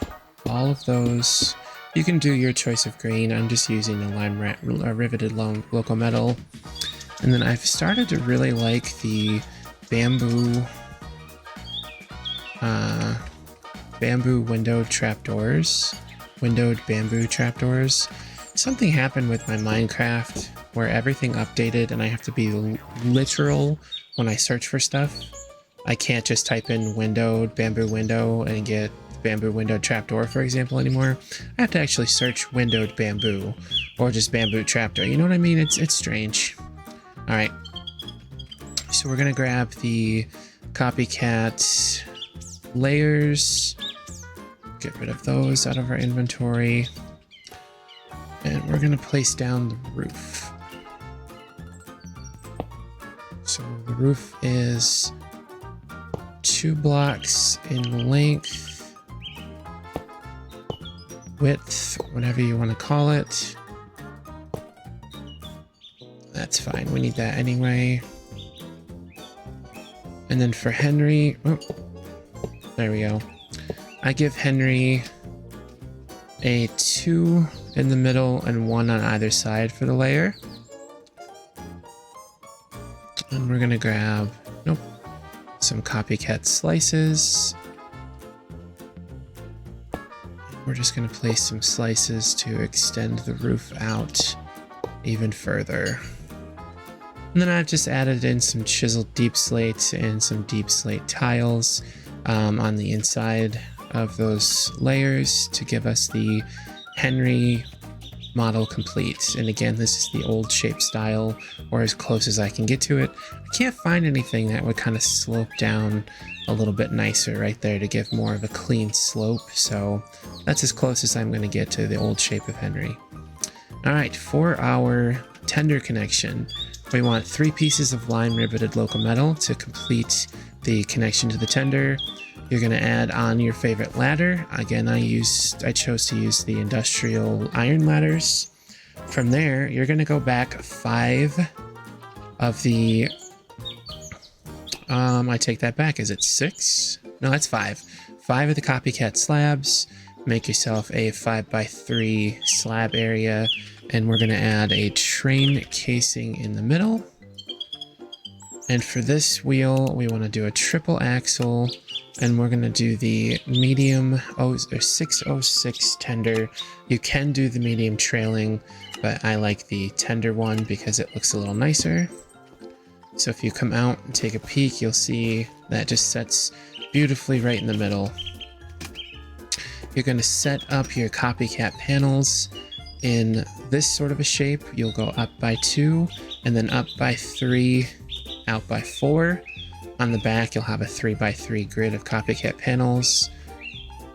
all of those. You can do your choice of green. I'm just using a riveted locometal. And then I've started to really like the bamboo windowed trapdoors. Windowed bamboo trapdoors. Something happened with my Minecraft where everything updated and I have to be literal when I search for stuff. I can't just type in windowed bamboo window and get bamboo windowed trapdoor, for example, anymore. I have to actually search windowed bamboo or just bamboo trapdoor. You know what I mean? It's strange. All right. So we're going to grab the copycat layers, get rid of those out of our inventory, and we're going to place down the roof. So the roof is 2 blocks in length, width, whatever you want to call it. That's fine, we need that anyway. And then for Henry, oh, there we go. I give Henry a 2 in the middle and 1 on either side for the layer. And we're gonna grab, some copycat slices. We're just gonna place some slices to extend the roof out even further. And then I've just added in some chiseled deep slate and some deep slate tiles on the inside of those layers to give us the Henry model complete. And again, this is the old shape style, or as close as I can get to it. I can't find anything that would kind of slope down a little bit nicer right there to give more of a clean slope. So that's as close as I'm going to get to the old shape of Henry. All right, for our tender connection, we want 3 pieces of lime riveted locometal to complete the connection to the tender. You're going to add on your favorite ladder. Again, I chose to use the industrial iron ladders. From there, you're going to go back 5 of the... I take that back. Is it 6? No, that's 5. 5 of the copycat slabs. Make yourself a 5x3 slab area. And we're going to add a train casing in the middle. And for this wheel, we want to do a triple axle. And we're going to do the medium 606 tender. You can do the medium trailing, but I like the tender one because it looks a little nicer. So if you come out and take a peek, you'll see that just sets beautifully right in the middle. You're going to set up your copycat panels in this sort of a shape. You'll go up by 2 and then up by 3 out by 4. On the back, you'll have a 3x3 grid of copycat panels.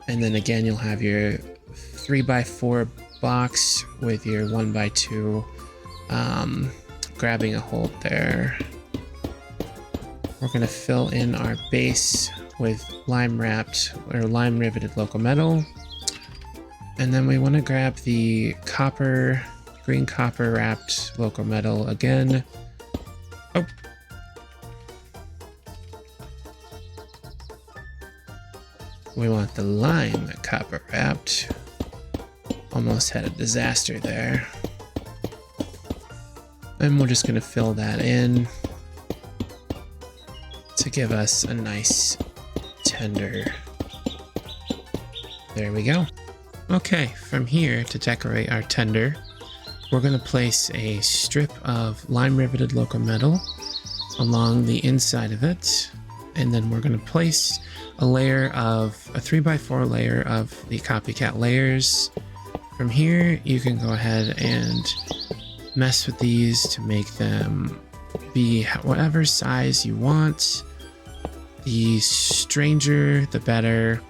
And then again, you'll have your 3x4 box with your 1x2 grabbing a hold there. We're going to fill in our base with lime wrapped or lime riveted locometal. And then we want to grab the green copper wrapped locometal again. Oh. We want the lime copper wrapped. Almost had a disaster there. And we're just going to fill that in to give us a nice tender. There we go. Okay, from here to decorate our tender, we're going to place a strip of lime riveted locometal along the inside of it, and then we're going to place a 3x4 layer of the copycat layers. From here, you can go ahead and mess with these to make them be whatever size you want. The stranger, the better,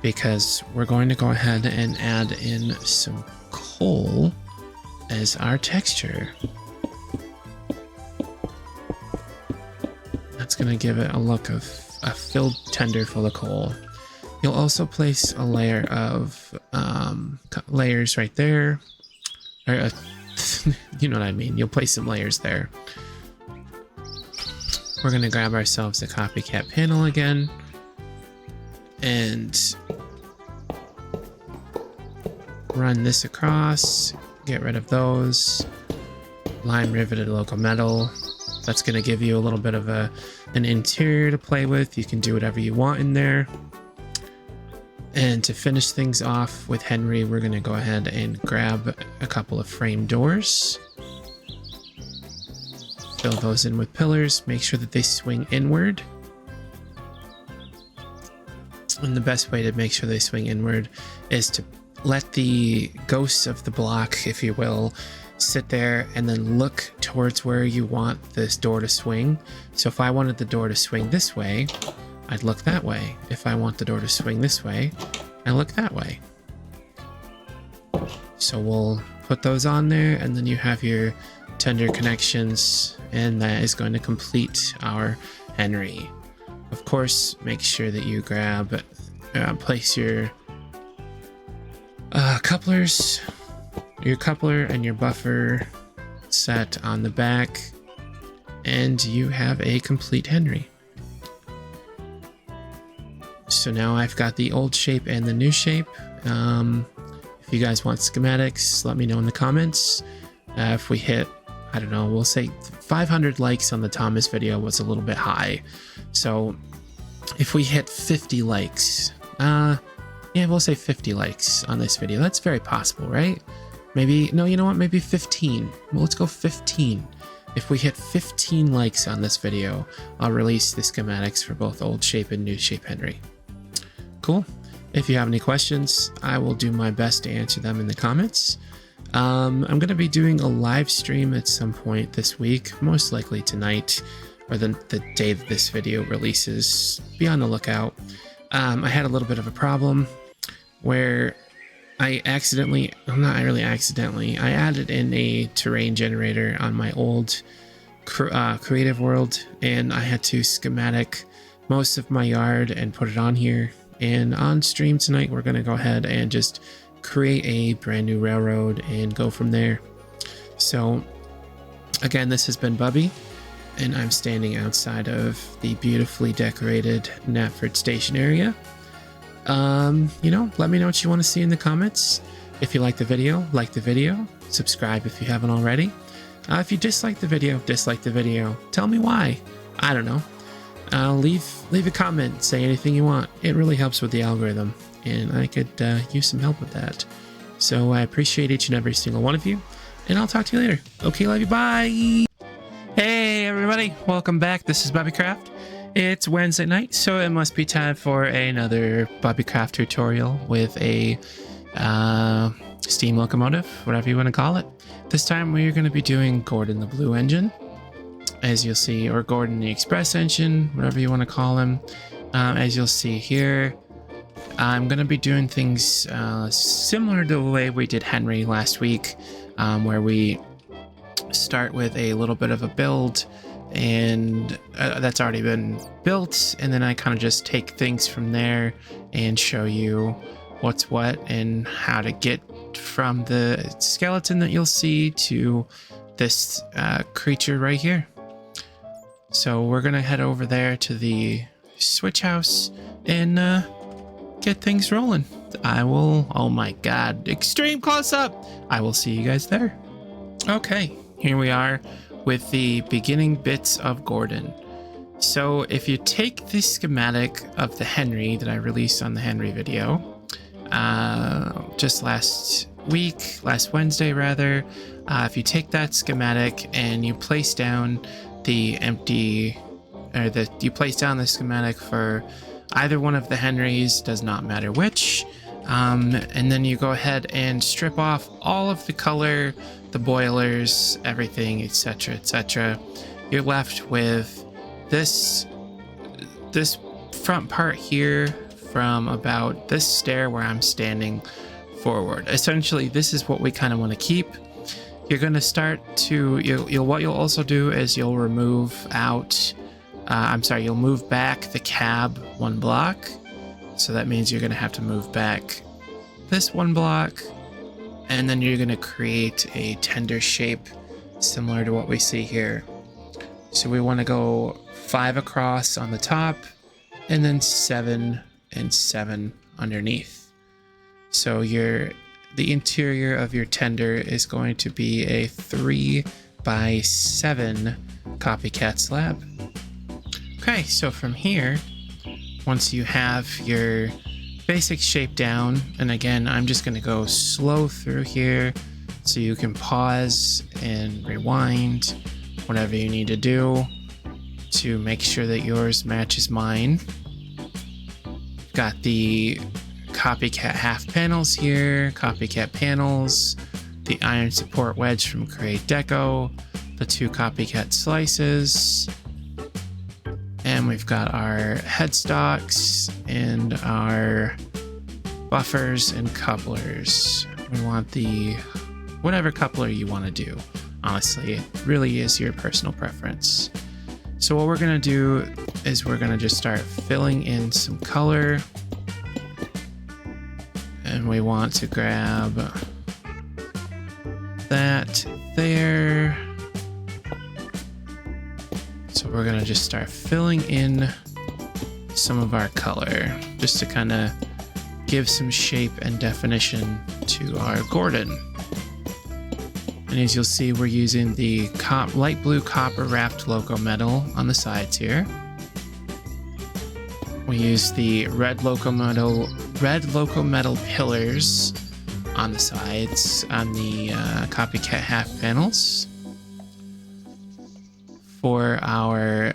because we're going to go ahead and add in some coal as our texture. That's going to give it a look of a filled tender full of coal. You'll also place a layer of layers right there. Or you know what I mean. You'll place some layers there. We're going to grab ourselves a copycat panel again. And run this across. Get rid of those. Lime riveted locometal. That's going to give you a little bit of an interior to play with. You can do whatever you want in there. And to finish things off with Henry, we're going to go ahead and grab a couple of frame doors. Fill those in with pillars. Make sure that they swing inward. And the best way to make sure they swing inward is to let the ghosts of the block, if you will, sit there and then look towards where you want this door to swing. So if I wanted the door to swing this way, I'd look that way. If I want the door to swing this way, I look that way. So we'll put those on there, and then you have your tender connections, and that is going to complete our Henry. Of course, make sure that you place your couplers, your coupler and your buffer set on the back, and you have a complete Henry. So now I've got the old shape and the new shape. If you guys want schematics, let me know in the comments. If we hit, I don't know, we'll say 500 likes on the Thomas video was a little bit high. So if we hit 50 likes, yeah, we'll say 50 likes on this video. That's very possible, right? Maybe, no, you know what? Maybe 15. Well, let's go 15. If we hit 15 likes on this video, I'll release the schematics for both old shape and new shape Henry. Cool. If you have any questions, I will do my best to answer them in the comments. I'm going to be doing a live stream at some point this week, most likely tonight, or the day that this video releases. Be on the lookout. I had a little bit of a problem where I not really accidentally, I added in a terrain generator on my old creative world, and I had to schematic most of my yard and put it on here. And on stream tonight, we're going to go ahead and just create a brand new railroad and go from there. So again, this has been Bubby, and I'm standing outside of the beautifully decorated Knapford station area. You know, let me know what you want to see in the comments. If you like the video, subscribe if you haven't already. If you dislike the video, tell me why. I don't know. Leave a comment, say anything you want. It really helps with the algorithm, and I could use some help with that. So I appreciate each and every single one of you, and I'll talk to you later. Okay, love you, bye! Hey everybody, welcome back. This is Bobbycraft. It's Wednesday night, so it must be time for another Bobbycraft tutorial with a steam locomotive, whatever you want to call it. This time we're going to be doing Gordon the Blue Engine. as you'll see, or Gordon the Express engine, whatever you want to call him. As you'll see here, I'm going to be doing things similar to the way we did Henry last week, where we start with a little bit of a build, and that's already been built, and then I kind of just take things from there and show you what's what and how to get from the skeleton that you'll see to this creature right here. So we're gonna head over there to the switch house and get things rolling. Oh my god, extreme close up. I will see you guys there. Okay, here we are with the beginning bits of Gordon. So if you take the schematic of the Henry that I released on the Henry video, just last Wednesday rather, if you take that schematic and you place down the schematic for either one of the Henrys, does not matter which, and then you go ahead and strip off all of the color, the boilers, everything, etc., etc. You're left with this front part here from about this stair where I'm standing forward. Essentially, this is what we kind of want to keep. You're going to start to, what you'll also do is you'll remove out, you'll move back the cab 1 block. So that means you're going to have to move back this 1 block, and then you're going to create a tender shape similar to what we see here. So we want to go 5 across on the top, and then 7 and 7 underneath. So the interior of your tender is going to be a 3 by 7 copycat slab. Okay, so from here, once you have your basic shape down, and again, I'm just going to go slow through here so you can pause and rewind, whatever you need to do to make sure that yours matches mine. Got the copycat half panels here, copycat panels, the iron support wedge from Create Deco, the 2 copycat slices, and we've got our headstocks and our buffers and couplers. We want the whatever coupler you want to do. Honestly, it really is your personal preference. So what we're going to do is we're going to just start filling in some color. And we want to grab that there. So we're going to just start filling in some of our color just to kind of give some shape and definition to our Gordon. And as you'll see, we're using the light blue copper wrapped loco metal on the sides here. We use the red loco metal pillars on the sides on the copycat half panels. For our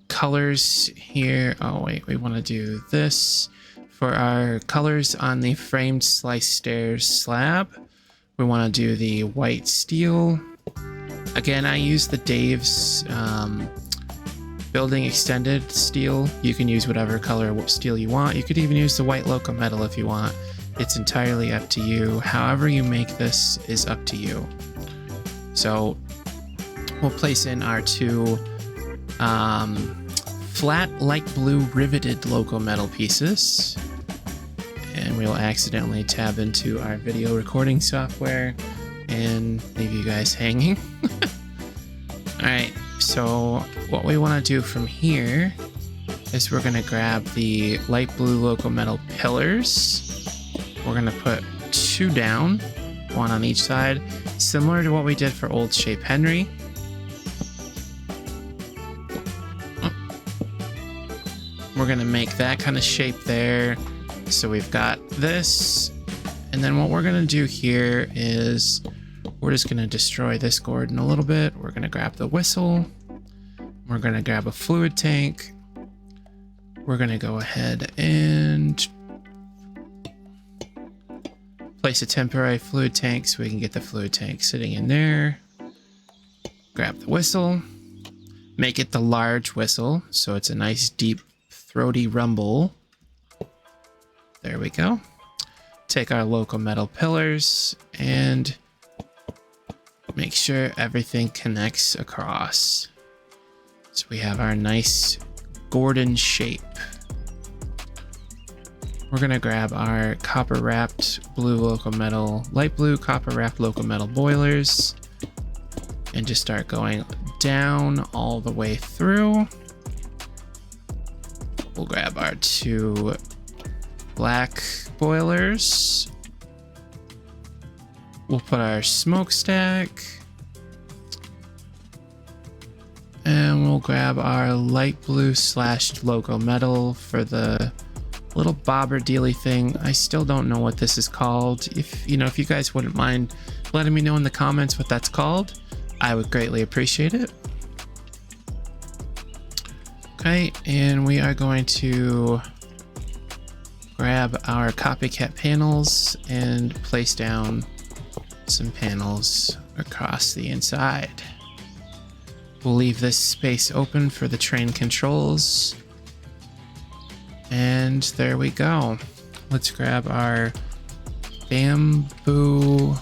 colors here, we want to do this. For our colors on the framed slice stairs slab, we want to do the white steel. Again, I use the Dave's building extended steel. You can use whatever color steel you want. You could even use the white loco metal if you want. It's entirely up to you. However you make this is up to you. So we'll place in our 2 flat light blue riveted loco metal pieces, and we'll accidentally tab into our video recording software and leave you guys hanging. Alright, so what we want to do from here is we're going to grab the light blue loco metal pillars. We're going to put 2 down, 1 on each side, similar to what we did for Old Shape Henry. We're going to make that kind of shape there. So we've got this, and then what we're going to do here is we're just going to destroy this Gordon a little bit. We're going to grab the whistle. We're going to grab a fluid tank. We're going to go ahead and place a temporary fluid tank so we can get the fluid tank sitting in there. Grab the whistle. make it the large whistle, so it's a nice deep throaty rumble. There we go. Take our local metal pillars and make sure everything connects across. So we have our nice Gordon shape. We're gonna grab our copper wrapped blue local metal, light blue copper wrapped local metal boilers and just start going down all the way through. We'll grab our 2 black boilers. We'll put our smokestack. And we'll grab our light blue slashed logo metal for the little bobber dealy thing. I still don't know what this is called. If you guys wouldn't mind letting me know in the comments what that's called, I would greatly appreciate it. Okay, and we are going to grab our copycat panels and place down some panels across the inside. We'll leave this space open for the train controls. And there we go. Let's grab our bamboo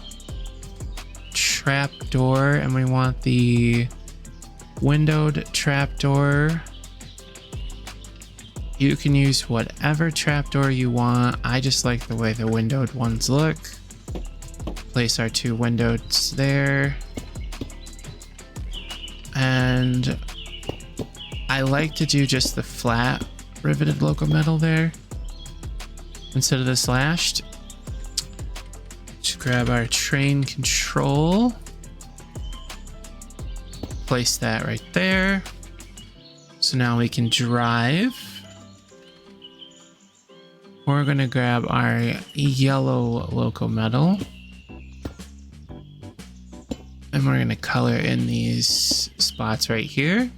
trapdoor, and we want the windowed trapdoor. You can use whatever trapdoor you want. I just like the way the windowed ones look. Place our 2 windows there. And I like to do just the flat riveted local metal there instead of the slashed. Just grab our train control. Place that right there. So now we can drive. We're gonna grab our yellow local metal. And we're gonna color in these spots right here.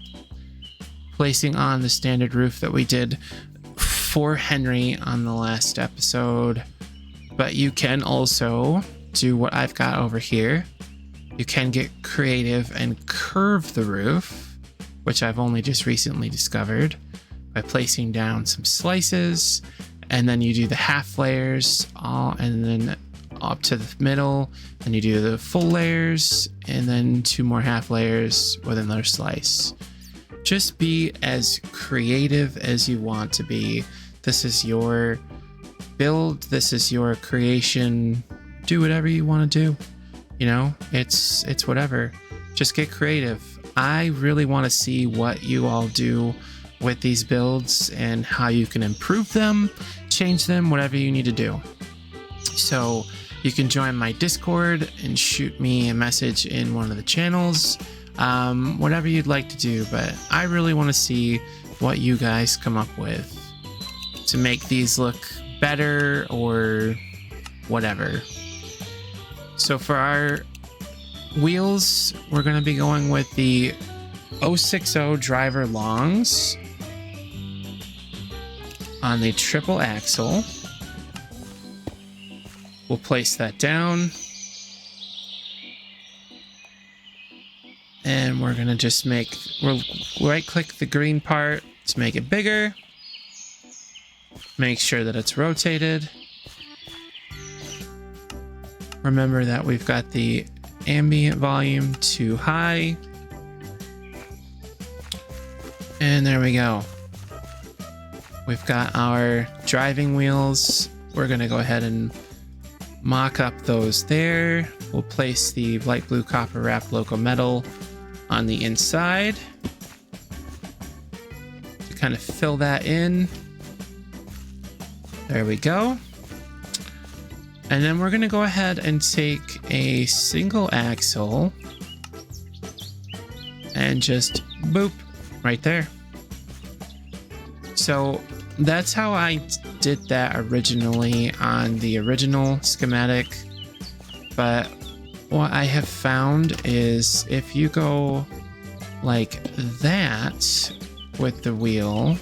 Placing on the standard roof that we did for Henry on the last episode. But you can also do what I've got over here. You can get creative and curve the roof, which I've only just recently discovered, by placing down some slices, and then you do the half layers, and then up to the middle, and you do the full layers, and then 2 more half layers with another slice. Just be as creative as you want to be. This is your build, this is your creation. Do whatever you want to do. It's whatever. Just get creative. I really want to see what you all do with these builds and how you can improve them, change them, whatever you need to do. So you can join my Discord and shoot me a message in one of the channels. Whatever you'd like to do, but I really want to see what you guys come up with to make these look better or whatever. So for our wheels, we're going to be going with the 060 driver longs on the triple axle. We'll place that down. And we're going to just we'll right click the green part to make it bigger. Make sure that it's rotated. Remember that we've got the ambient volume too high. And there we go. We've got our driving wheels. We're going to go ahead and mock up those there. We'll place the light blue copper wrapped local metal on the inside to kind of fill that in. There we go. And then we're going to go ahead and take a single axle and just boop right there. So that's how I did that originally on the original schematic. But what I have found is if you go like that with the wheel,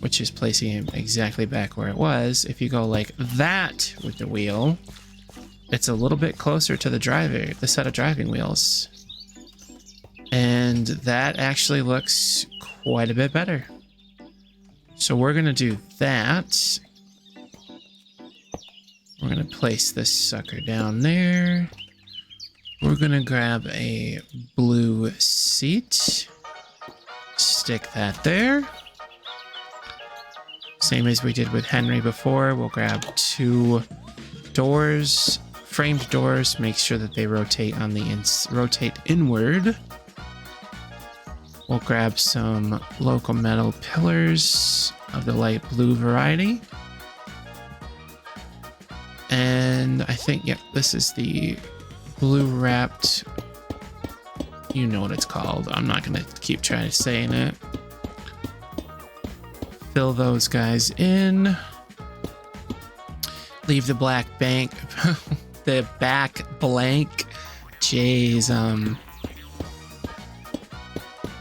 which is placing it exactly back where it was, if you go like that with the wheel, it's a little bit closer to the set of driving wheels. And And that actually looks quite a bit better. So we're going to do that. We're going to place this sucker down there. We're going to grab a blue seat. Stick that there. Same as we did with Henry before. We'll grab 2 doors, framed doors. Make sure that they rotate on the rotate inward. We'll grab some local metal pillars of the light blue variety. And I think, yep, this is the blue wrapped. You know what it's called. I'm not going to keep trying to saying it. Fill those guys in. Leave the black bank, the back blank. Jeez,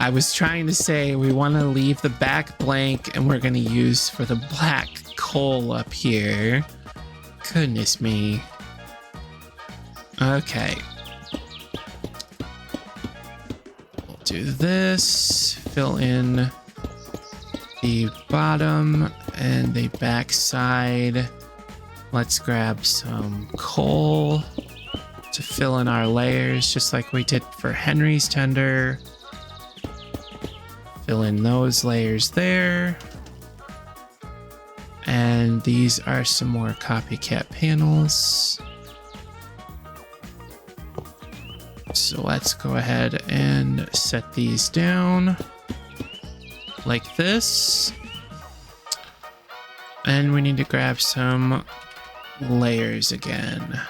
I was trying to say we want to leave the back blank and we're going to use for the black coal up here. Goodness me. Okay. We'll do this. Fill in the bottom and the back side. Let's grab some coal to fill in our layers, just like we did for Henry's tender. Fill in those layers there. And these are some more copycat panels. So let's go ahead and set these down like this. And we need to grab some layers again.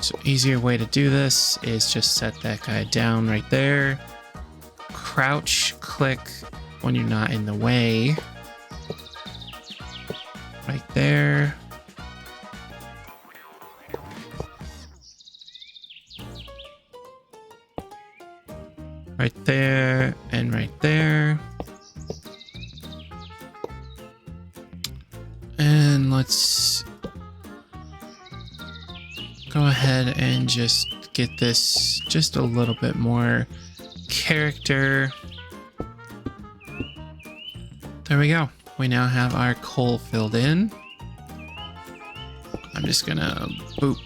So easier way to do this is just set that guy down right there. Crouch click when you're not in the way. Right there. Right there and right there. And let's go ahead and just get this just a little bit more character. There we go. We now have our coal filled in. I'm just gonna boop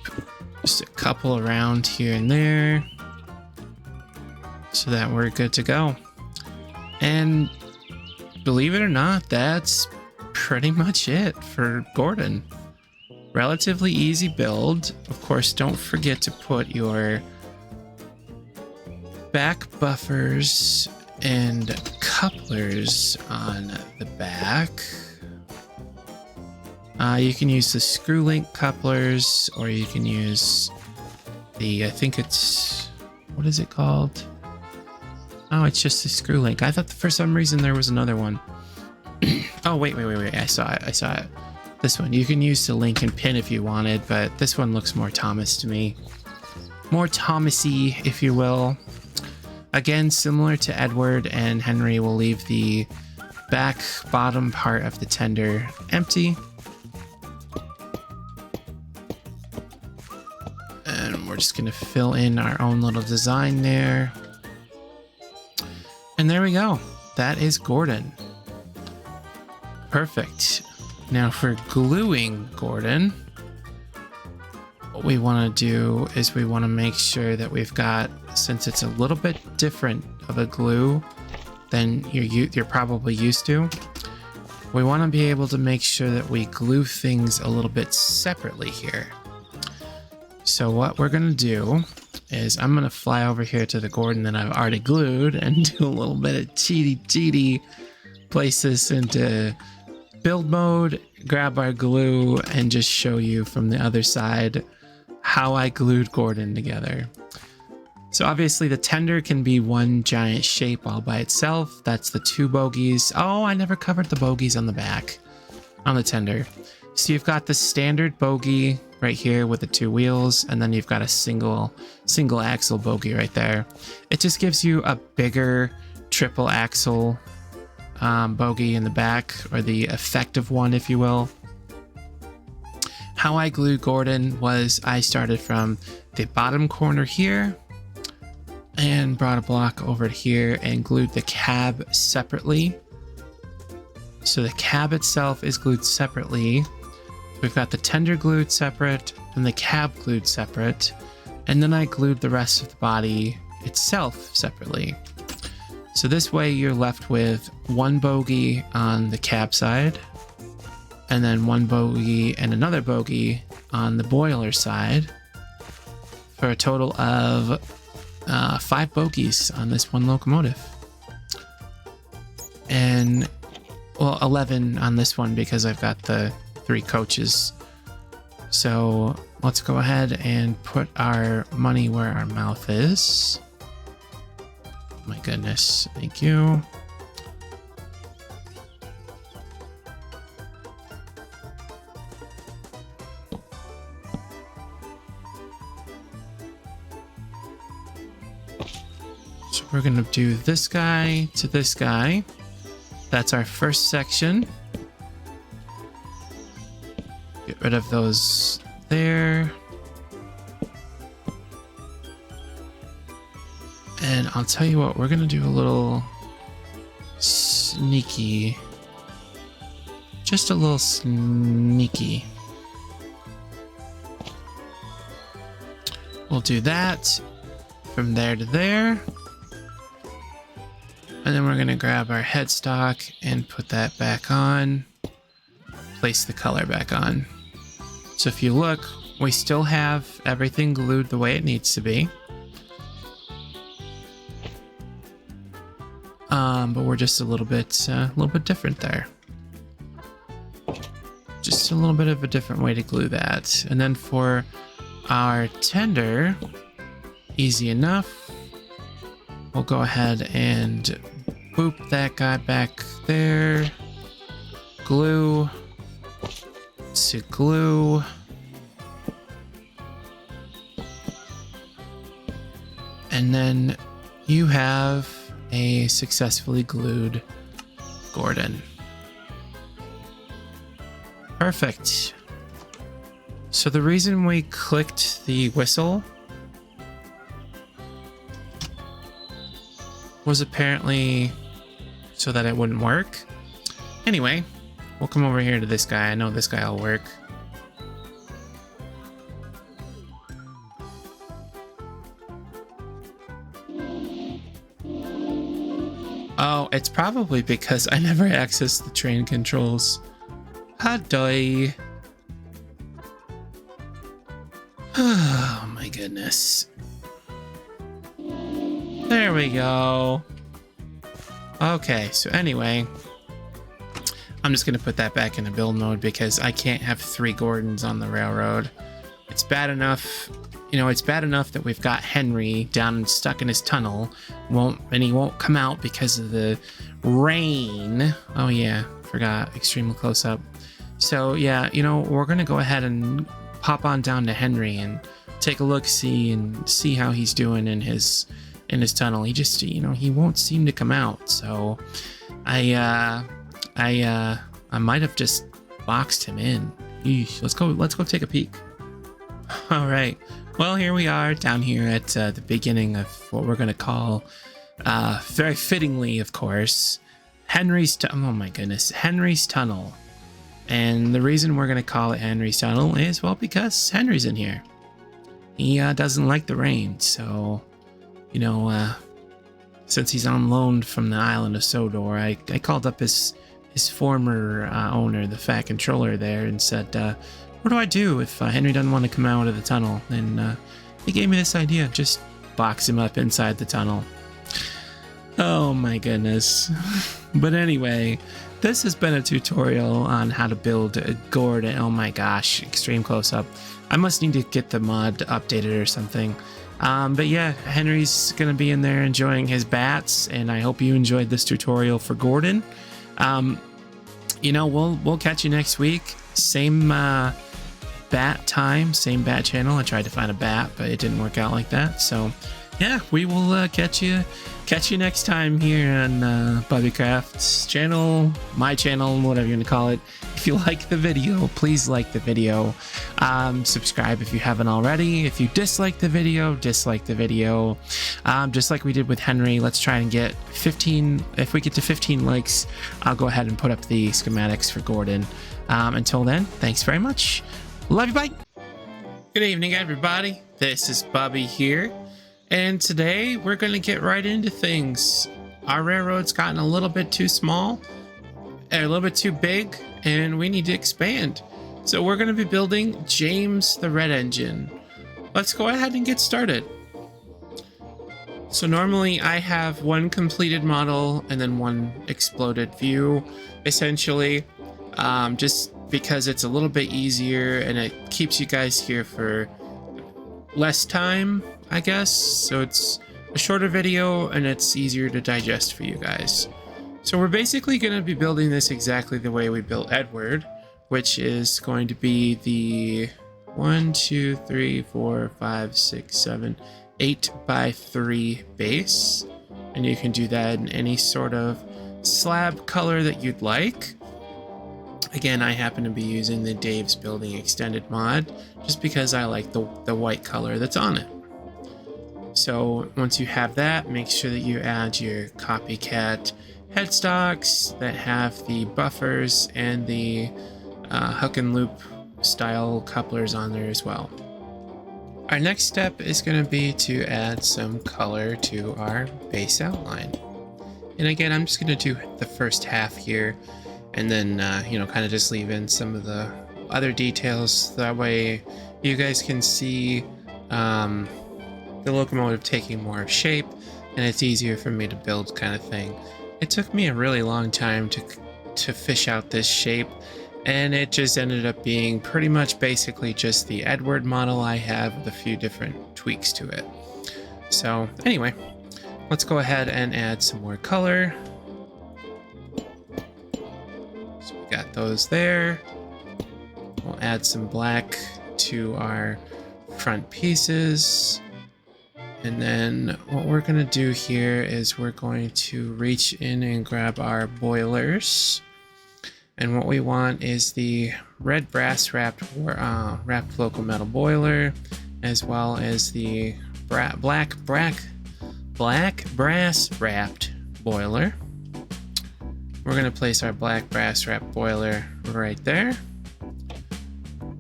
just a couple around here and there so that we're good to go. And believe it or not, that's pretty much it for Gordon. Relatively easy build. Of course, don't forget to put your back buffers and couplers on the back. You can use the screw link couplers, or you can use the, I think it's, what is it called? Oh, it's just the screw link. I thought for some reason there was another one. Oh, wait. I saw it. This one. You can use the link and pin if you wanted, but this one looks more Thomas to me. More Thomasy, if you will. Again, similar to Edward and Henry, will leave the back bottom part of the tender empty. And we're just going to fill in our own little design there. And there we go. That is Gordon. Perfect. Now for gluing Gordon, what we want to do is we want to make sure that we've got, since it's a little bit different of a glue than you're probably used to, we want to be able to make sure that we glue things a little bit separately here. So what we're going to do is I'm going to fly over here to the Gordon that I've already glued and do a little bit of cheaty, place this into build mode, grab our glue, and just show you from the other side how I glued Gordon together. So obviously the tender can be one giant shape all by itself. That's the 2 bogies. Oh, I never covered the bogies on the back on the tender. So you've got the standard bogie right here with the 2 wheels, and then you've got a single axle bogie right there. It just gives you a bigger triple axle bogie in the back, or the effective one, if you will. how I glued Gordon was I started from the bottom corner here and brought a block over to here and glued the cab separately. So the cab itself is glued separately. We've got the tender glued separate and the cab glued separate. And then I glued the rest of the body itself separately. So this way you're left with one bogey on the cab side, and then one bogey and another bogey on the boiler side, for a total of 5 bogeys on this one locomotive. And, well, 11 on this one because I've got the 3 coaches. So let's go ahead and put our money where our mouth is. My goodness, thank you. So we're gonna do this guy to this guy. That's our first section. Get rid of those there. And I'll tell you what, we're gonna do a little sneaky. Just a little sneaky. We'll do that from there to there. And then we're gonna grab our headstock and put that back on. Place the color back on. So if you look, we still have everything glued the way it needs to be. But we're just a little bit different there. Just a little bit of a different way to glue that. And then for our tender, easy enough. We'll go ahead and boop that guy back there. Glue to glue. And then you have a successfully glued Gordon. Perfect. So the reason we clicked the whistle was apparently so that it wouldn't work. Anyway, we'll come over here to this guy. I know this guy will work. Oh, it's probably because I never accessed the train controls. Hadoy. Oh my goodness. There we go. Okay, so anyway, I'm just gonna put that back into build mode because I can't have 3 Gordons on the railroad. It's bad enough, you know, it's bad enough that we've got Henry down and stuck in his tunnel, and he won't come out because of the rain. Oh yeah, forgot, extremely close up. So yeah, you know, we're gonna go ahead and pop on down to Henry and take a look, see how he's doing in his tunnel. He just, you know, he won't seem to come out. So I might have just boxed him in. Eesh, let's go take a peek. All right. Well, here we are down here at the beginning of what we're going to call, very fittingly, of course, Henry's Tunnel. And the reason we're going to call it Henry's Tunnel is, well, because Henry's in here. He doesn't like the rain, so, you know, since he's on loan from the island of Sodor, I called up his former owner, the Fat Controller there, and said, what do I do if Henry doesn't want to come out of the tunnel? And he gave me this idea, just box him up inside the tunnel. Oh my goodness. But anyway, this has been a tutorial on how to build a Gordon. Oh my gosh, extreme close-up. I must need to get the mod updated or something. But yeah, Henry's gonna be in there enjoying his bats, and I hope you enjoyed this tutorial for Gordon. You know, we'll catch you next week. Same bat time, same bat channel. I tried to find a bat, but it didn't work out like that. So yeah, we will catch you catch you next time here on Bubbycraft's channel, my channel, whatever you want to call it. If you like the video, please like the video. Subscribe if you haven't already. If you dislike the video, dislike the video. Just like we did with Henry, let's try and get 15. If we get to 15 likes, I'll go ahead and put up the schematics for Gordon. Until then, thanks very much. Love you, bye. Good evening, everybody. This is Bubby here. And today we're going to get right into things. Our railroad's gotten a little bit too small, a little bit too big, and we need to expand. So we're going to be building James the Red Engine. Let's go ahead and get started. So normally I have one completed model and then one exploded view, essentially, just because it's a little bit easier and it keeps you guys here for less time, I guess. So it's a shorter video and it's easier to digest for you guys. So we're basically going to be building this exactly the way we built Edward, which is going to be the 1, 2, 3, 4, 5, 6, 7, 8 by 3 base. And you can do that in any sort of slab color that you'd like. Again, I happen to be using the Dave's Building Extended mod just because I like the white color that's on it. So once you have that, make sure that you add your copycat headstocks that have the buffers and the hook and loop style couplers on there as well. Our next step is going to be to add some color to our base outline. And again, I'm just going to do the first half here. And then, kind of just leave in some of the other details. That way you guys can see the locomotive taking more shape, and it's easier for me to build, kind of thing. It took me a really long time to fish out this shape, and it just ended up being pretty much basically just the Edward model I have with a few different tweaks to it. So anyway, let's go ahead and add some more color. Got those there. We'll add some black to our front pieces. And then what we're going to do here is we're going to reach in and grab our boilers. And what we want is the red brass wrapped locometal boiler, as well as the black brass wrapped boiler. We're going to place our black brass wrap boiler right there.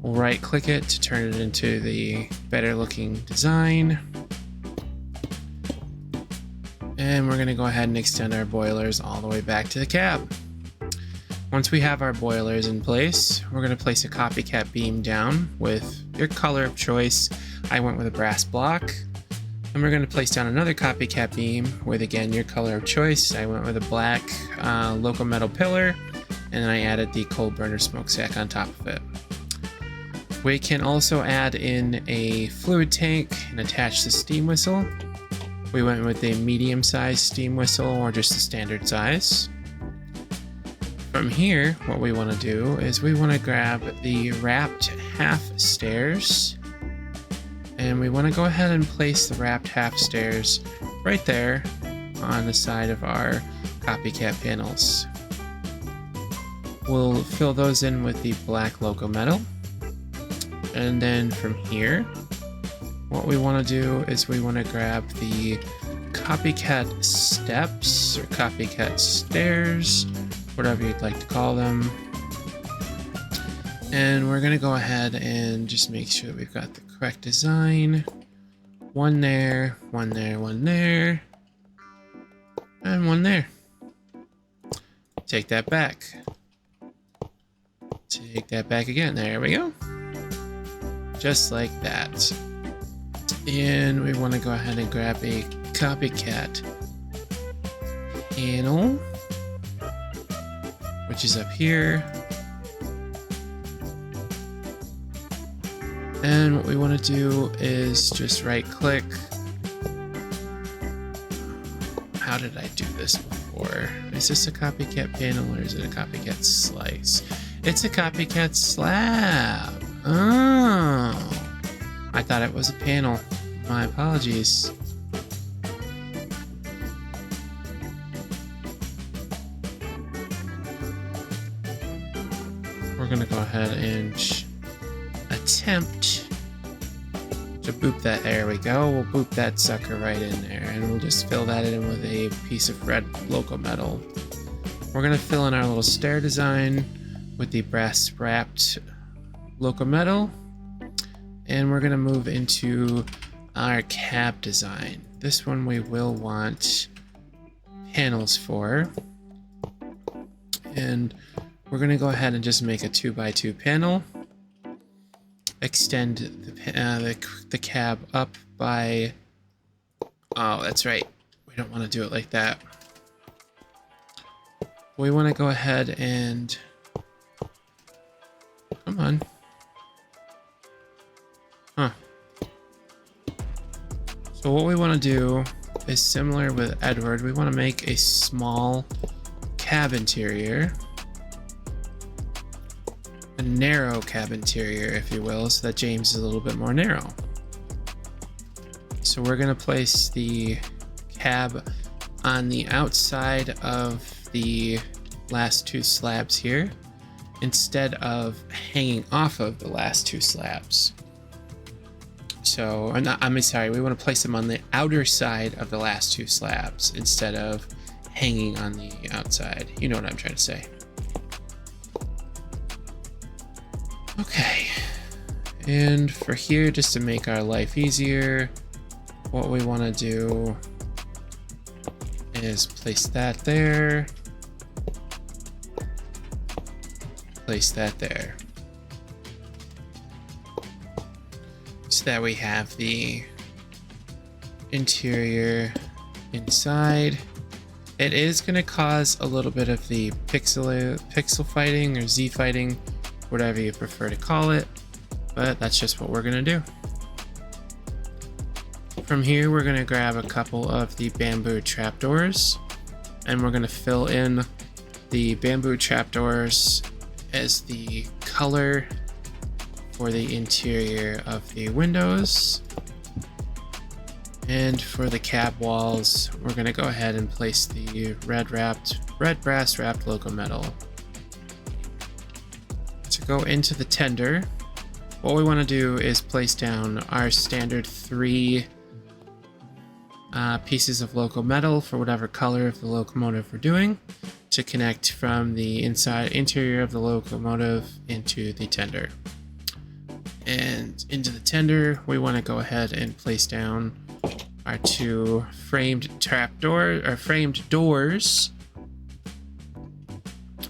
We'll right click it to turn it into the better looking design. And we're going to go ahead and extend our boilers all the way back to the cab. Once we have our boilers in place, we're going to place a copycat beam down with your color of choice. I went with a brass block. And we're going to place down another copycat beam with, again, your color of choice. I went with a black loco metal pillar, and then I added the coal burner smokestack on top of it. We can also add in a fluid tank and attach the steam whistle. We went with a medium-sized steam whistle or just the standard size. From here, what we want to do is we want to grab the wrapped half stairs. And we want to go ahead and place the wrapped half stairs right there on the side of our copycat panels. We'll fill those in with the black loco metal. And then from here, what we want to do is we want to grab the copycat steps or copycat stairs, whatever you'd like to call them. And we're going to go ahead and just make sure we've got the correct design. One there, one there, one there, and one there. Take that back. Take that back again. There we go. Just like that. And we want to go ahead and grab a copycat panel, which is up here. And what we want to do is just right click. How did I do this before? Is this a copycat panel or is it a copycat slice? It's a copycat slab. Oh, I thought it was a panel. My apologies. we're gonna go ahead and attempt to boop that. There we go. We'll boop that sucker right in there, and we'll just fill that in with a piece of red locometal. We're gonna fill in our little stair design with the brass wrapped locometal, and we're gonna move into our cab design. This one we will want panels for, and we're gonna go ahead and just make a 2x2 panel. Extend the cab up by, oh, that's right, we don't want to do it like that. We want to go ahead and, come on. Huh. So what we want to do is similar with Edward. We want to make a small cab interior. A narrow cab interior, if you will, so that James is a little bit more narrow. So we're going to place the cab on the outside of the last two slabs here, instead of hanging off of the last two slabs. So, I'm sorry, we want to place them on the outer side of the last two slabs instead of hanging on the outside. You know what I'm trying to say. Okay, and for here, just to make our life easier, what we want to do is place that there, place that there, so that we have the interior inside. It is going to cause a little bit of the pixel fighting or Z fighting, whatever you prefer to call it, but that's just what we're gonna do. From here, we're gonna grab a couple of the bamboo trapdoors, and we're gonna fill in the bamboo trapdoors as the color for the interior of the windows. And for the cab walls, we're gonna go ahead and place the red brass wrapped locometal. To go into the tender, what we want to do is place down our standard 3 pieces of locometal for whatever color of the locomotive we're doing, to connect from the interior of the locomotive into the tender. And into the tender, we want to go ahead and place down our 2 framed doors.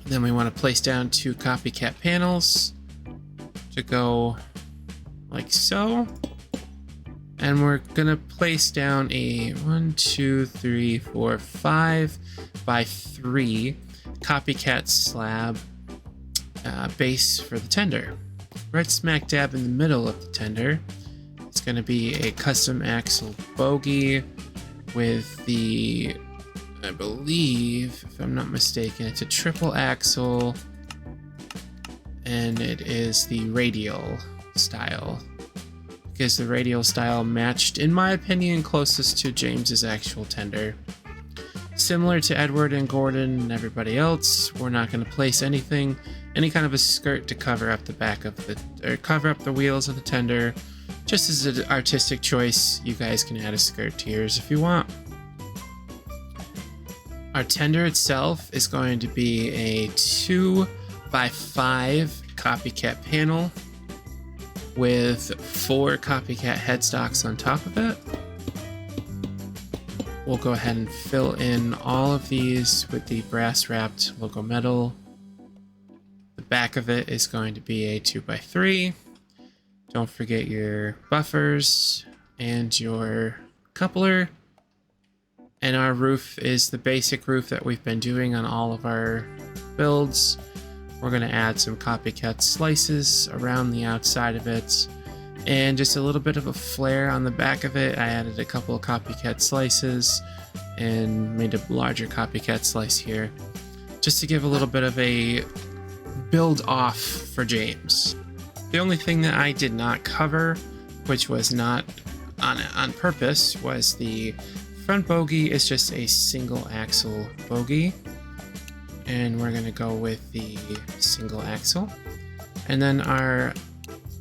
Then we want to place down 2 copycat panels to go like so. And we're going to place down a 1, 2, 3, 4, 5 by 3 copycat slab base for the tender. Right smack dab in the middle of the tender, it's going to be a custom axle bogie with the, I believe, if I'm not mistaken, it's a triple axle, and it is the radial style, because the radial style matched, in my opinion, closest to James's actual tender. Similar to Edward and Gordon and everybody else, we're not going to place any kind of a skirt to cover up the back of cover up the wheels of the tender. Just as an artistic choice, you guys can add a skirt to yours if you want. Our tender itself is going to be a 2 by 5 copycat panel with 4 copycat headstocks on top of it. We'll go ahead and fill in all of these with the brass wrapped locometal. The back of it is going to be a 2 by 3. Don't forget your buffers and your coupler. And our roof is the basic roof that we've been doing on all of our builds. We're going to add some copycat slices around the outside of it, and just a little bit of a flare on the back of it. I added a couple of copycat slices and made a larger copycat slice here, just to give a little bit of a build off for James. The only thing that I did not cover, which was not on purpose, was the front bogie is just a single axle bogie, and we're going to go with the single axle. And then our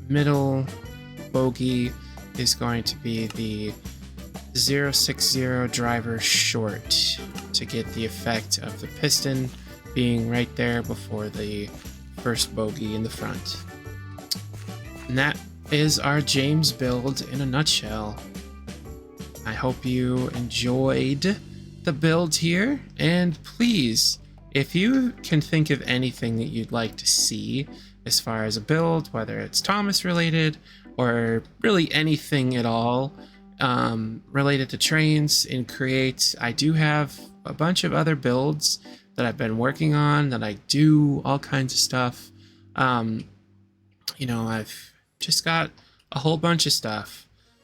middle bogie is going to be the 060 driver short to get the effect of the piston being right there before the first bogie in the front. And that is our James build in a nutshell. I hope you enjoyed the build here, and please, if you can think of anything that you'd like to see as far as a build, whether it's Thomas related or really anything at all related to trains in Create, I do have a bunch of other builds that I've been working on, that I do all kinds of stuff. You know, I've just got a whole bunch of stuff.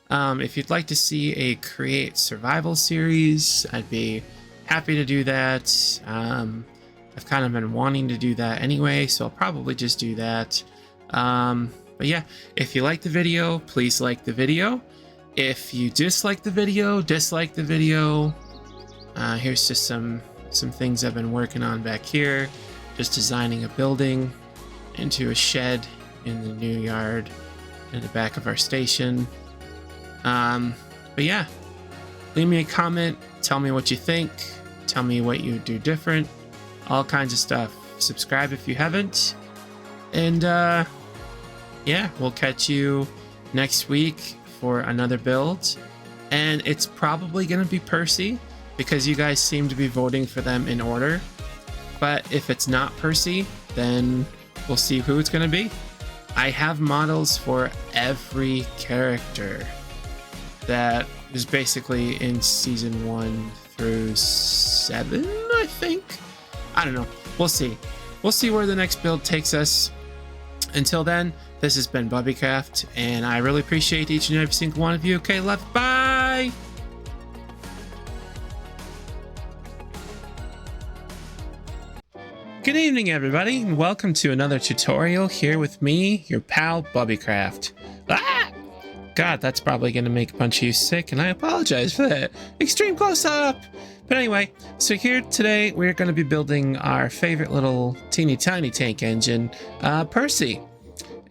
If you'd like to see a Create survival series, I'd be happy to do that. I've kind of been wanting to do that anyway, so I'll probably just do that. But yeah, if you like the video, please like the video. If you dislike the video, dislike the video. Here's just some things I've been working on back here. Just designing a building into a shed in the new yard in the back of our station. But yeah, leave me a comment, tell me what you think, tell me what you do different, all kinds of stuff. Subscribe if you haven't, and yeah, we'll catch you next week for another build, and it's probably gonna be Percy because you guys seem to be voting for them in order. But if it's not Percy, then we'll see who it's gonna be. I have models for every character that is basically in season 1 through 7, I think. I don't know. We'll see. We'll see where the next build takes us. Until then, this has been Bubbycraft, and I really appreciate each and every single one of you. Okay, love. Bye! Good evening, everybody, and welcome to another tutorial here with me, your pal, Bubbycraft. Ah! God, that's probably going to make a bunch of you sick, and I apologize for that. Extreme close-up! But anyway, so here today, we're going to be building our favorite little teeny tiny tank engine, Percy.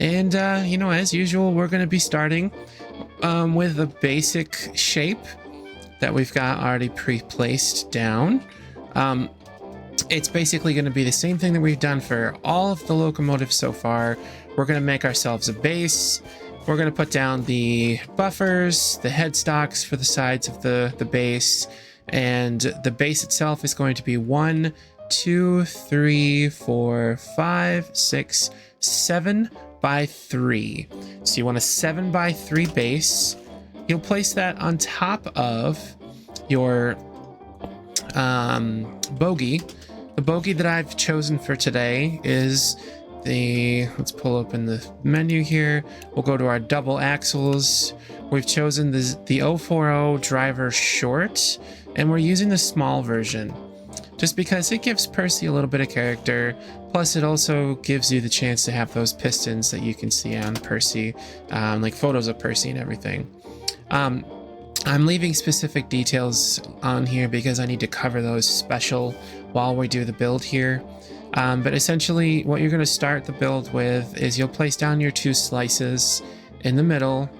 And, you know, as usual, we're going to be starting with a basic shape that we've got already pre-placed down. It's basically going to be the same thing that we've done for all of the locomotives so far. We're going to make ourselves a base. We're going to put down the buffers, the headstocks for the sides of the base, and the base itself is going to be 1, 2, 3, 4, 5, 6, 7 by 3. So you want a 7 by 3 base. You'll place that on top of your bogey. The bogey that I've chosen for today is let's pull open the menu here. We'll go to our double axles. We've chosen the 040 driver short, and we're using the small version just because it gives Percy a little bit of character. Plus it also gives you the chance to have those pistons that you can see on Percy, like photos of Percy and everything. I'm leaving specific details on here because I need to cover those special while we do the build here. But essentially what you're going to start the build with is you'll place down your 2 slices in the middle,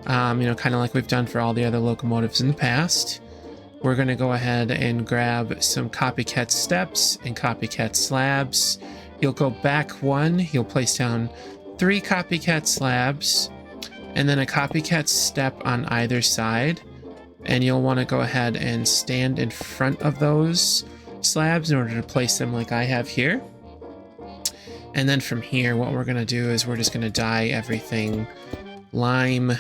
you know, kind of like we've done for all the other locomotives in the past. We're going to go ahead and grab some copycat steps and copycat slabs. You'll go back 1, you'll place down 3 copycat slabs and then a copycat step on either side. And you'll want to go ahead and stand in front of those slabs in order to place them like I have here. And then from here, what we're going to do is we're just going to dye everything lime,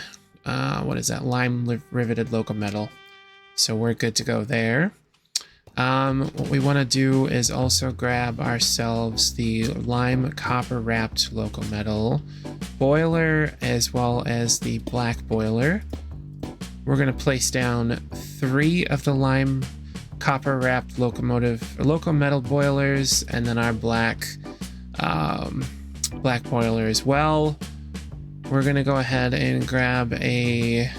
what is that? Lime riveted locometal. So we're good to go there. What we want to do is also grab ourselves the lime copper wrapped locometal boiler as well as the black boiler. We're going to place down 3 of the lime copper wrapped locometal boilers, and then our black boiler as well. We're going to go ahead and grab a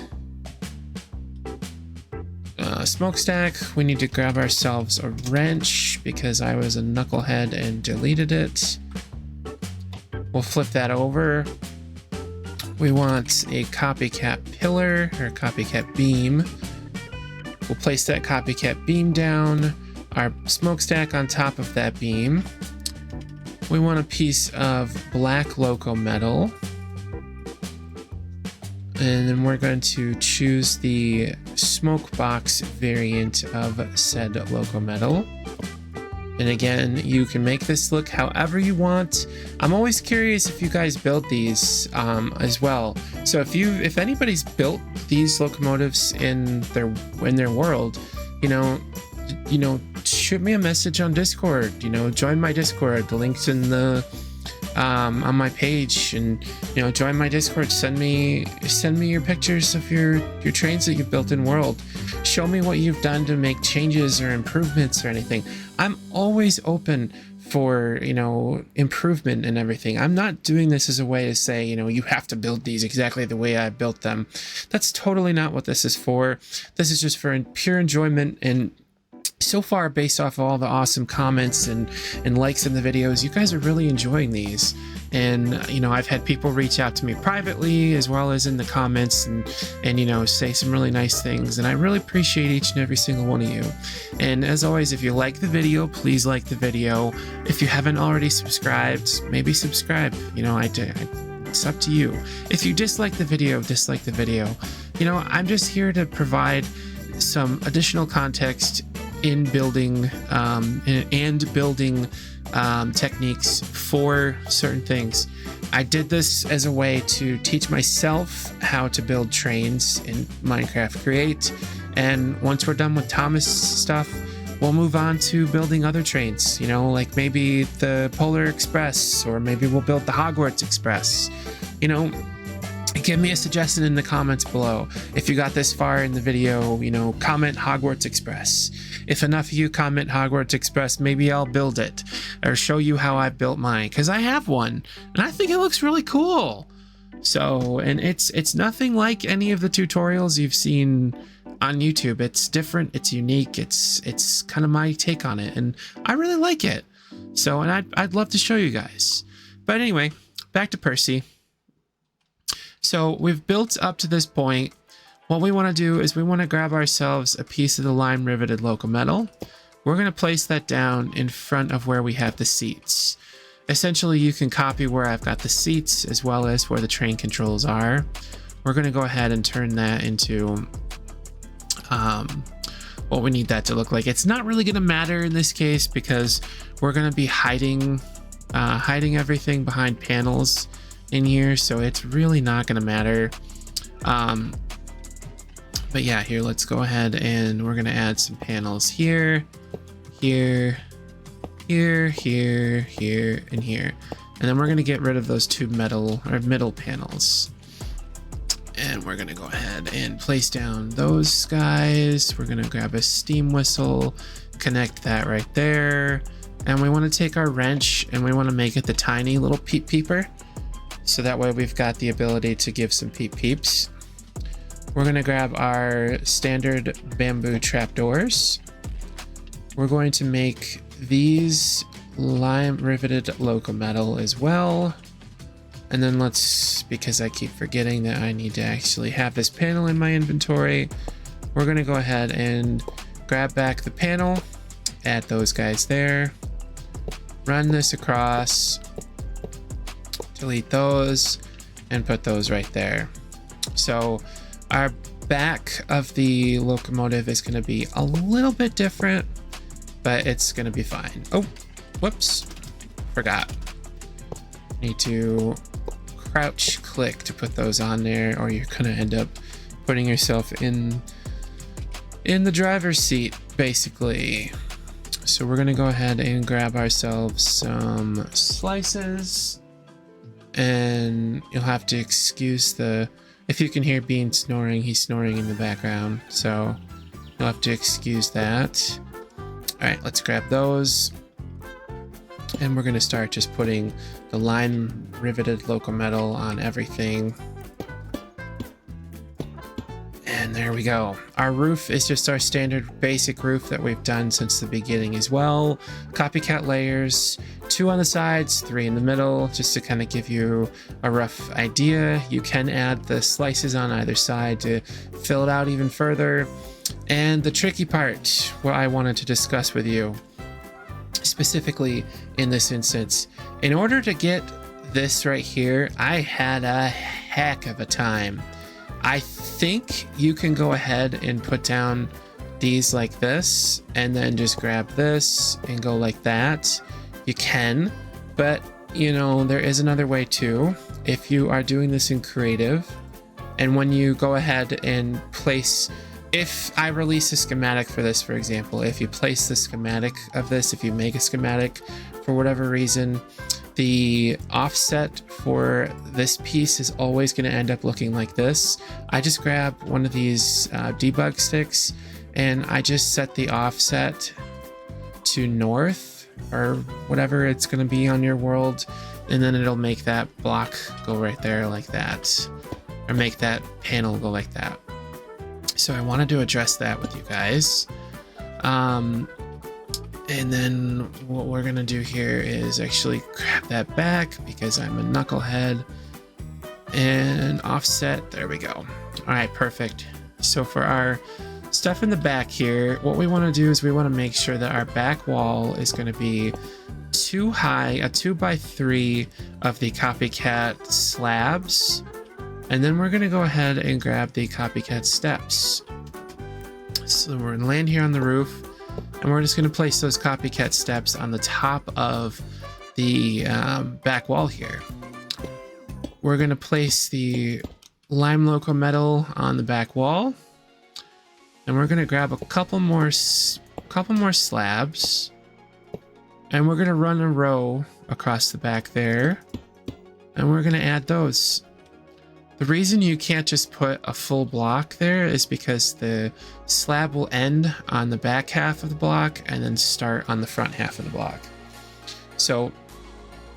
smokestack. We need to grab ourselves a wrench because I was a knucklehead and deleted it. We'll flip that over. We want a copycat pillar or copycat beam. We'll place that copycat beam down, our smokestack on top of that beam. We want a piece of black loco metal. And then we're going to choose the smoke box variant of said loco metal. And again, you can make this look however you want. I'm always curious if you guys build these as well. So if anybody's built these locomotives in their world, you know, shoot me a message on Discord. You know, join my Discord. The link's in the on my page, and you know, join my Discord. Send me your pictures of your trains that you've built in world. Show me what you've done to make changes or improvements or anything. I'm always open for, you know, improvement and everything. I'm not doing this as a way to say, you know, you have to build these exactly the way I built them. That's totally not what this is for. This is just for pure enjoyment. And so far, based off of all the awesome comments and likes in the videos, you guys are really enjoying these. And, you know, I've had people reach out to me privately as well as in the comments and, you know, say some really nice things. And I really appreciate each and every single one of you. And as always, if you like the video, please like the video. If you haven't already subscribed, maybe subscribe. You know, it's up to you. If you dislike the video, dislike the video. You know, I'm just here to provide some additional context in building and building techniques for certain things. I did this as a way to teach myself how to build trains in Minecraft Create, and once we're done with Thomas stuff, we'll move on to building other trains, you know, like maybe the Polar Express, or maybe we'll build the Hogwarts Express. You know, give me a suggestion in the comments below. If you got this far in the video, you know, comment Hogwarts Express. If enough of you comment Hogwarts Express, maybe I'll build it or show you how I built mine, because I have one and I think it looks really cool. So, and it's nothing like any of the tutorials you've seen on YouTube. It's different, it's unique, it's kind of my take on it, and I really like it. So, and I'd love to show you guys. But anyway, back to Percy. So we've built up to this point. What we want to do is we want to grab ourselves a piece of the line riveted loco metal. We're going to place that down in front of where we have the seats. Essentially, you can copy where I've got the seats as well as where the train controls are. We're going to go ahead and turn that into what we need that to look like. It's not really going to matter in this case because we're going to be hiding everything behind panels in here, so it's really not going to matter. But yeah, here, let's go ahead and we're going to add some panels here, here, here, here, here, and here. And then we're going to get rid of those two middle panels. And we're going to go ahead and place down those guys. We're going to grab a steam whistle, connect that right there. And we want to take our wrench and we want to make it the tiny little peep peeper. So that way we've got the ability to give some peep peeps. We're going to grab our standard bamboo trapdoors. We're going to make these lime riveted loco metal as well. And then because I keep forgetting that I need to actually have this panel in my inventory, we're going to go ahead and grab back the panel, add those guys there, run this across, delete those, and put those right there. So our back of the locomotive is going to be a little bit different, but it's going to be fine. Oh, whoops, forgot. Need to crouch click to put those on there, or you're going to end up putting yourself in the driver's seat, basically. So we're going to go ahead and grab ourselves some slices, and you'll have to excuse if you can hear Bean snoring, he's snoring in the background, so you'll have to excuse that. All right, let's grab those. And we're going to start just putting the line riveted loco metal on everything. And there we go. Our roof is just our standard basic roof that we've done since the beginning as well. Copycat layers, 2 on the sides, 3 in the middle, just to kind of give you a rough idea. You can add the slices on either side to fill it out even further. And the tricky part, what I wanted to discuss with you, specifically in this instance, in order to get this right here, I had a heck of a time. I think you can go ahead and put down these like this and then just grab this and go like that. You can, but you know, there is another way too. If you are doing this in creative, and when you go ahead and place, if I release a schematic for this, for example, if you place the schematic of this, if you make a schematic for whatever reason, the offset for this piece is always going to end up looking like this. I just grab one of these debug sticks and I just set the offset to north or whatever it's going to be on your world, and then it'll make that block go right there like that, or make that panel go like that. So I wanted to address that with you guys. And then what we're gonna do here is actually grab that back because I'm a knucklehead, and offset. There we go. All right, perfect. So for our stuff in the back here, what we want to do is we want to make sure that our back wall is going to be too high, a 2x3 of the copycat slabs, and then we're going to go ahead and grab the copycat steps. So we're going to land here on the roof, and we're just going to place those copycat steps on the top of the back wall here. We're going to place the lime loco metal on the back wall, and we're going to grab a couple more slabs, and we're going to run a row across the back there, and we're going to add those. The reason you can't just put a full block there is because the slab will end on the back half of the block and then start on the front half of the block. So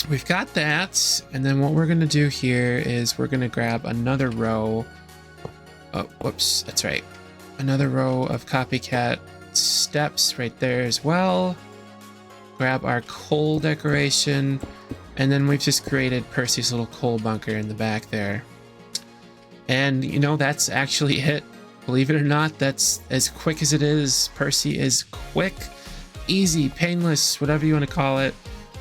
we've got that, and then what we're going to do here is we're going to grab another row. Oh, whoops, that's right. Another row of copycat steps right there as well. Grab our coal decoration, and then we've just created Percy's little coal bunker in the back there. And you know, that's actually it. Believe it or not, that's as quick as it is. Percy is quick, easy, painless, whatever you want to call it,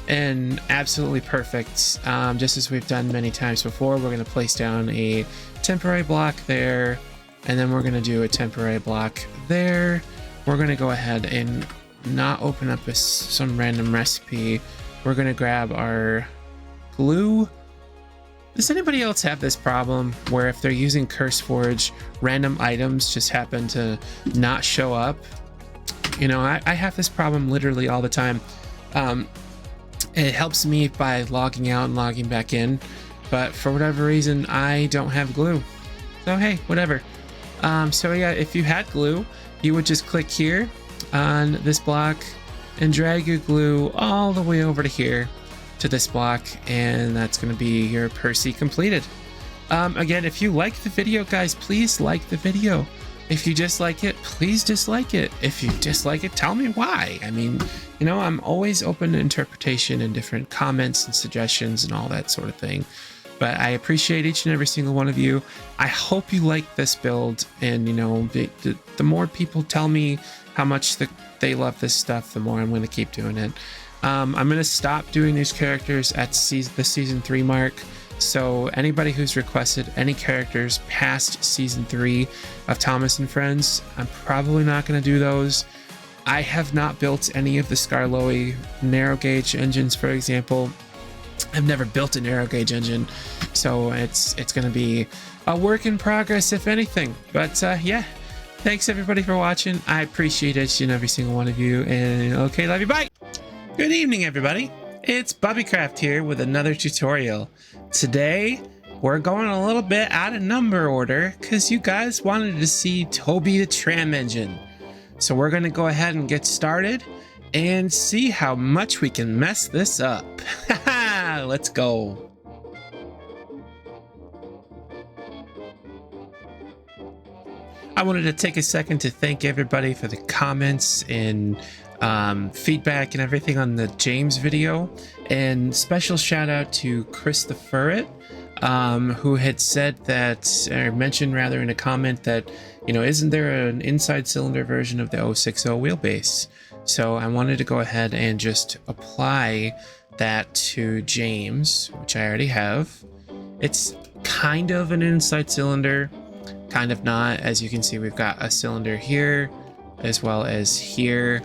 and absolutely perfect. Just as we've done many times before, we're going to place down a temporary block there, and then we're going to do a temporary block there. We're going to go ahead and not open up some random recipe. We're going to grab our glue. Does anybody else have this problem where if they're using CurseForge, random items just happen to not show up? You know, I have this problem literally all the time. It helps me by logging out and logging back in, but for whatever reason, I don't have glue. So hey, whatever. So yeah, if you had glue, you would just click here on this block and drag your glue all the way over to here to this block, and that's going to be your Percy completed. Again, if you like the video, guys, please like the video. If you dislike it, please dislike it. If you dislike it, tell me why. I mean, you know, I'm always open to interpretation and different comments and suggestions and all that sort of thing. But I appreciate each and every single one of you. I hope you like this build, and you know, the more people tell me how much they love this stuff, the more I'm going to keep doing it. I'm going to stop doing these characters at the season 3 mark. So anybody who's requested any characters past season 3 of Thomas and Friends, I'm probably not going to do those. I have not built any of the Skarloey narrow gauge engines, for example. I've never built a narrow gauge engine, so it's going to be a work in progress, if anything. But yeah, thanks everybody for watching. I appreciate each and every single one of you. And okay, love you, bye. Good evening, everybody. It's Bubbycraft here with another tutorial. Today, we're going a little bit out of number order because you guys wanted to see Toby the tram engine. So we're going to go ahead and get started and see how much we can mess this up. Let's go. I wanted to take a second to thank everybody for the comments and feedback and everything on the James video. And special shout out to Chris the Furret, who had said that, or mentioned rather in a comment that, you know, isn't there an inside cylinder version of the 060 wheelbase? So I wanted to go ahead and just apply that to James, which I already have. It's kind of an inside cylinder, kind of not. As you can see, we've got a cylinder here as well as here.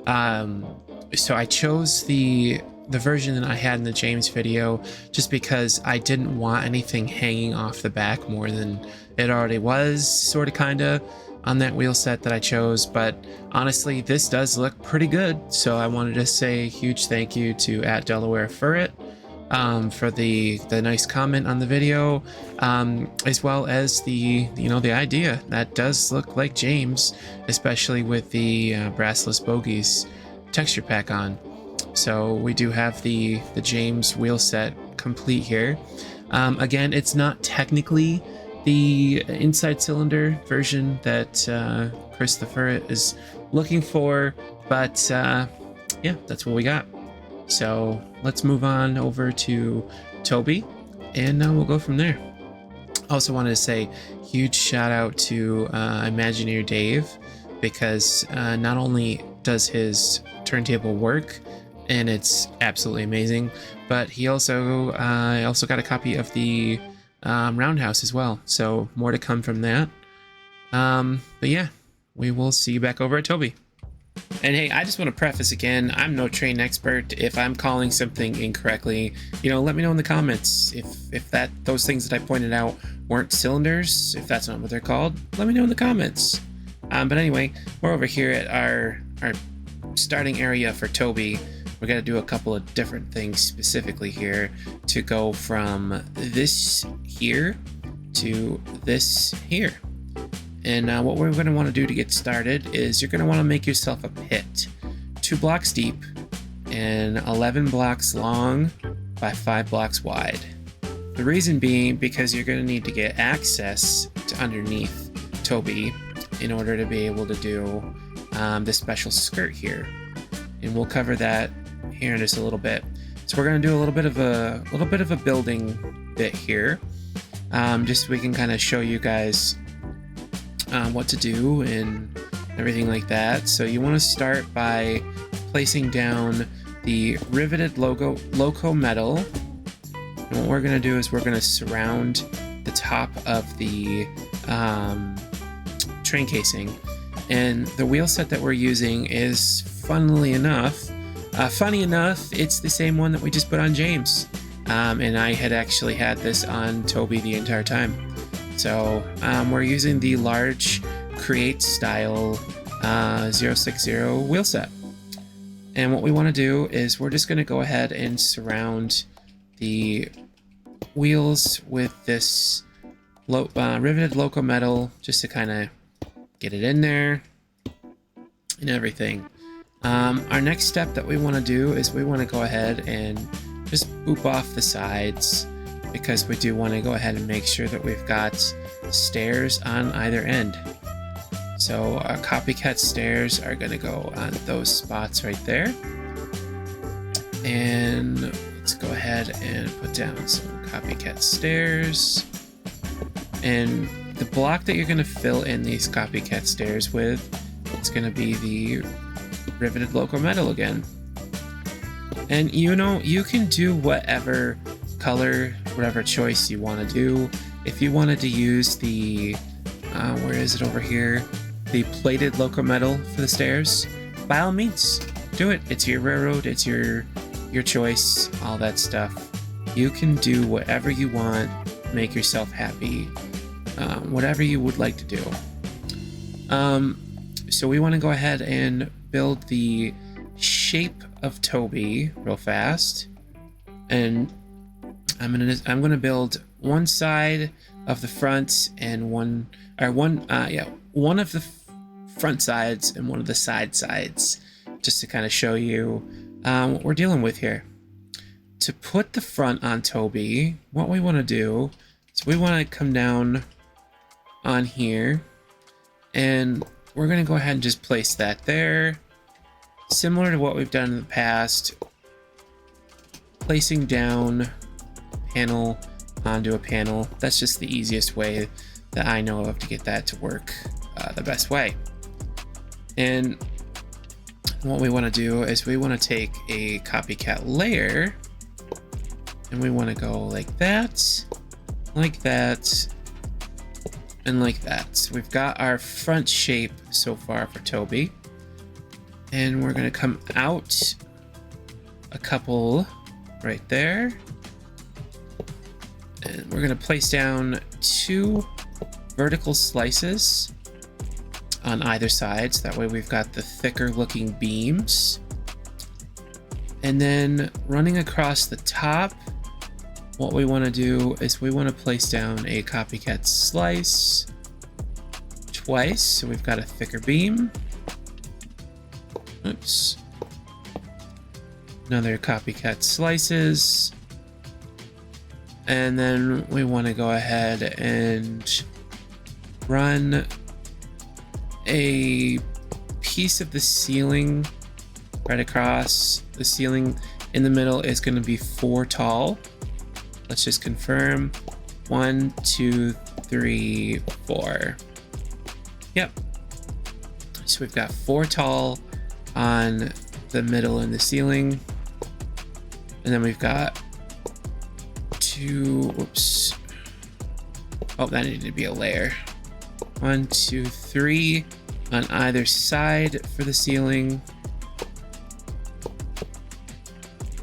So I chose the version that I had in the James video just because I didn't want anything hanging off the back more than it already was, sort of kinda, on that wheel set that I chose. But honestly, this does look pretty good, so I wanted to say a huge thank you to @DelawareFurret for the nice comment on the video, as well as the idea that does look like James, especially with the brassless bogies texture pack on. So we do have the James wheel set complete here. Again, it's not technically the inside cylinder version that Chris the Furret is looking for, but yeah, that's what we got. So let's move on over to Toby, and we'll go from there. Also wanted to say huge shout out to Imagineer Dave, because not only does his turntable work, and it's absolutely amazing, but he also got a copy of the Roundhouse as well. So more to come from that. But yeah, we will see you back over at Toby. And hey, I just want to preface again, I'm no trained expert. If I'm calling something incorrectly, you know, let me know in the comments. If those things that I pointed out weren't cylinders, if that's not what they're called, let me know in the comments. But anyway, we're over here at our starting area for Toby. We're going to do a couple of different things specifically here to go from this here to this here. And what we're going to want to do to get started is you're going to want to make yourself a pit, 2 blocks deep and 11 blocks long by 5 blocks wide. The reason being because you're going to need to get access to underneath Toby in order to be able to do this special skirt here. And we'll cover that here in just a little bit. So we're going to do a little bit of a building bit here, just so we can kind of show you guys what to do and everything like that. So you want to start by placing down the riveted loco metal. And what we're going to do is we're going to surround the top of the train casing. And the wheel set that we're using is, funny enough, it's the same one that we just put on James. And I had actually had this on Toby the entire time. So we're using the large Create style 060 wheel set. And what we want to do is we're just going to go ahead and surround the wheels with this riveted loco metal, just to kind of get it in there and everything. Our next step that we want to do is we want to go ahead and just boop off the sides, because we do want to go ahead and make sure that we've got stairs on either end. So our copycat stairs are going to go on those spots right there. And let's go ahead and put down some copycat stairs. And the block that you're going to fill in these copycat stairs with, it's going to be the riveted loco metal again. And you know, you can do whatever color, whatever choice you want to do. If you wanted to use the where is it over here, the plated loco metal for the stairs, by all means do it. It's your railroad, it's your choice, all that stuff. You can do whatever you want, make yourself happy, whatever you would like to do. So we want to go ahead and build the shape of Toby real fast, and I'm gonna build one side of the front and one of the front sides and one of the side sides, just to kind of show you what we're dealing with here. To put the front on Toby, what we want to do is we want to come down on here And we're going to go ahead and just place that there. Similar to what we've done in the past. Placing down panel onto a panel. That's just the easiest way that I know of to get that to work the best way. And what we want to do is we want to take a copycat layer and we want to go like that, and like that. So we've got our front shape so far for Toby. And we're going to come out a couple right there. And we're going to place down 2 vertical slices on either side, so that way we've got the thicker looking beams. And then running across the top, what we want to do is we want to place down a copycat slice twice, so we've got a thicker beam. Oops. Another copycat slices. And then we want to go ahead and run a piece of the ceiling right across. The ceiling in the middle is going to be 4 tall. Let's just confirm. 1, 2, 3, 4. Yep. So we've got 4 tall on the middle and the ceiling. And then we've got 2, oops. Oh, that needed to be a layer. 1, 2, 3 on either side for the ceiling.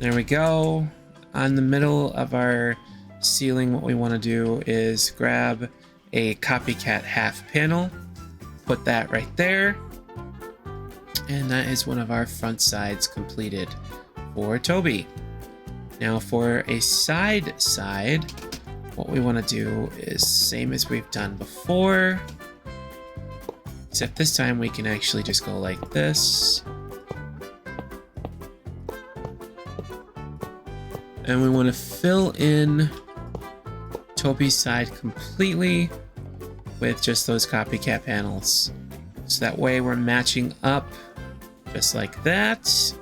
There we go. On the middle of our ceiling, what we want to do is grab a copycat half panel, put that right there, and that is one of our front sides completed for Toby. Now for a side, what we want to do is same as we've done before, except this time we can actually just go like this. And we want to fill in Toby's side completely with just those copycat panels. So that way we're matching up just like that.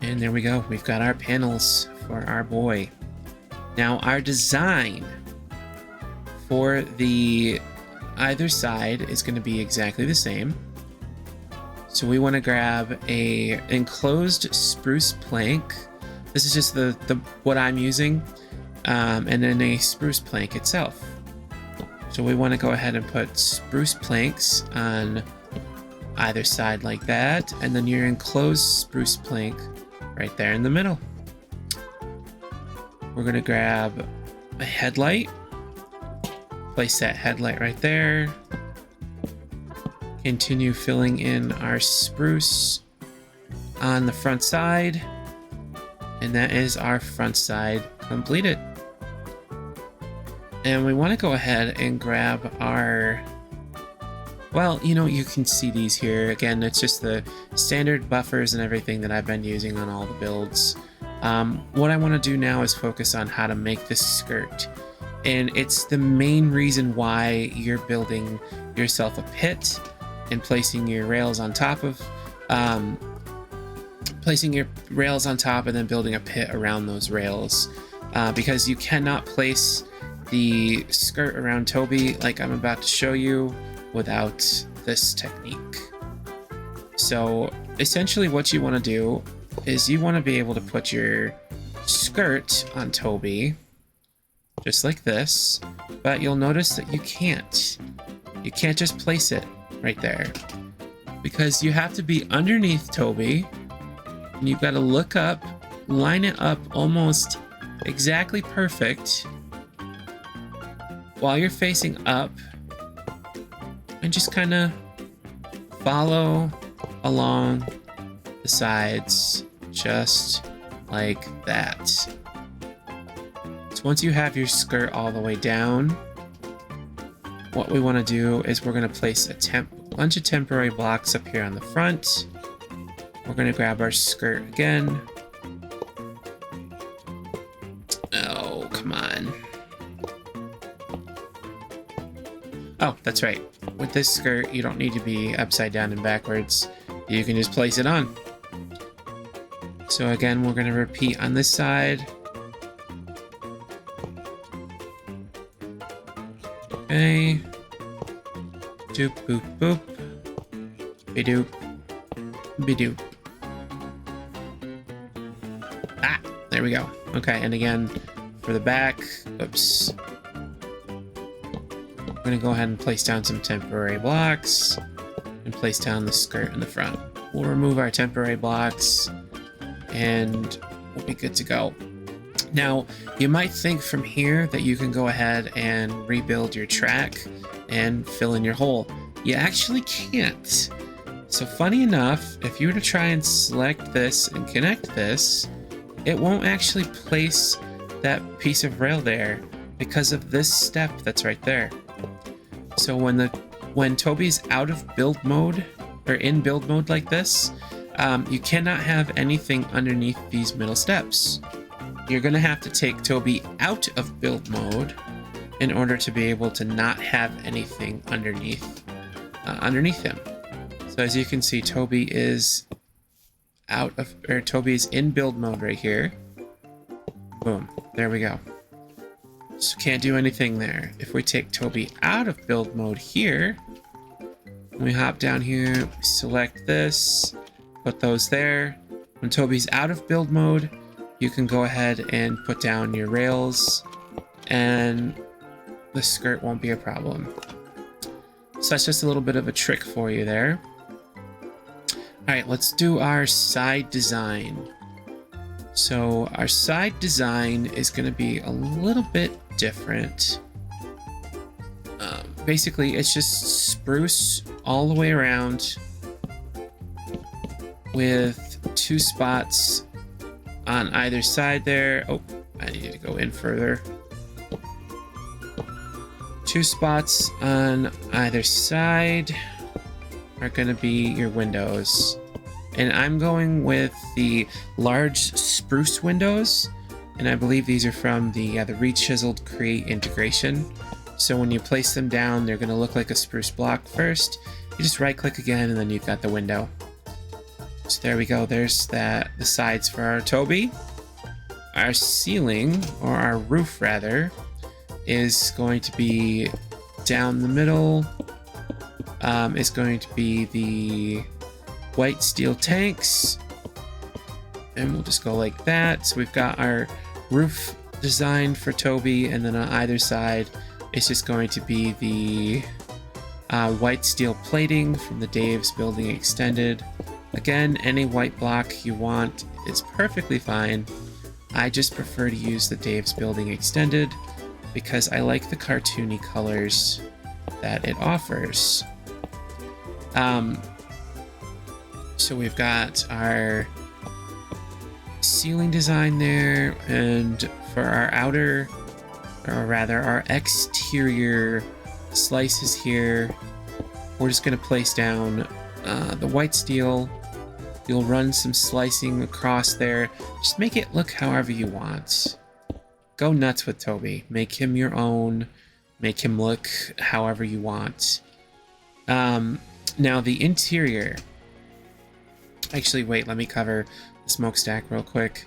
And there we go. We've got our panels for our boy. Now our design for the either side is going to be exactly the same. So we want to grab a enclosed spruce plank. This is just the what I'm using, and then a spruce plank itself. So we want to go ahead and put spruce planks on either side like that, and then your enclosed spruce plank right there in the middle. We're going to grab a headlight, place that headlight right there, continue filling in our spruce on the front side. And that is our front side completed. And we want to go ahead and grab our, well, you can see these here. Again, it's just the standard buffers and everything that I've been using on all the builds. What I want to do now is focus on how to make this skirt. And it's the main reason why you're building yourself a pit and placing your rails on top of, and then building a pit around those rails, because you cannot place the skirt around Toby like I'm about to show you without this technique. So essentially what you want to do is you want to be able to put your skirt on Toby just like this, but you'll notice that you can't just place it right there, because you have to be underneath Toby. And you've got to look up, line it up almost exactly perfect while you're facing up, and just kind of follow along the sides just like that. So once you have your skirt all the way down, what we want to do is we're going to place a bunch of temporary blocks up here on the front. We're going to grab our skirt again. Oh, come on. Oh, that's right. with this skirt, you don't need to be upside down and backwards. You can just place it on. So again, we're going to repeat on this side. Okay. Doop, boop, boop. Be-doop. Be-doop. Ah, there we go. Okay, and again, for the back, oops. I'm going to go ahead and place down some temporary blocks and place down the skirt in the front. We'll remove our temporary blocks and we'll be good to go. Now, you might think from here that you can go ahead and rebuild your track and fill in your hole. You actually can't. So funny enough, if you were to try and select this and connect this, it won't actually place that piece of rail there because of this step that's right there. So when Toby's out of build mode or in build mode like this, you cannot have anything underneath these middle steps. You're going to have to take Toby out of build mode in order to be able to not have anything underneath him. So as you can see, Toby is Toby is in build mode right here. Boom, there we go. So can't do anything there. If we take Toby out of build mode here, we hop down here, select this, put those there. When Toby's out of build mode, you can go ahead and put down your rails and the skirt won't be a problem. So that's just a little bit of a trick for you there. All right, let's do our side design. So our side design is going to be a little bit different. Basically, it's just spruce all the way around with 2 spots on either side there. Oh, I need to go in further. 2 spots on either side are going to be your windows. And I'm going with the large spruce windows. And I believe these are from the Rechiseled Create integration. So when you place them down, they're going to look like a spruce block first. You just right click again and then you've got the window. So there we go. There's the sides for our Toby. Our ceiling, or our roof rather, is going to be down the middle. Is going to be the white steel tanks. And we'll just go like that. So we've got our roof designed for Toby, and then on either side, it's just going to be the white steel plating from the Dave's Building Extended. Again, any white block you want is perfectly fine. I just prefer to use the Dave's Building Extended because I like the cartoony colors that it offers. So we've got our ceiling design there, and for our outer, or rather our exterior slices here, we're just going to place down the white steel. You'll run some slicing across there. Just make it look however you want. Go nuts with Toby. Make him your own. Make him look however you want. Now the interior. Actually, wait, let me cover the smokestack real quick.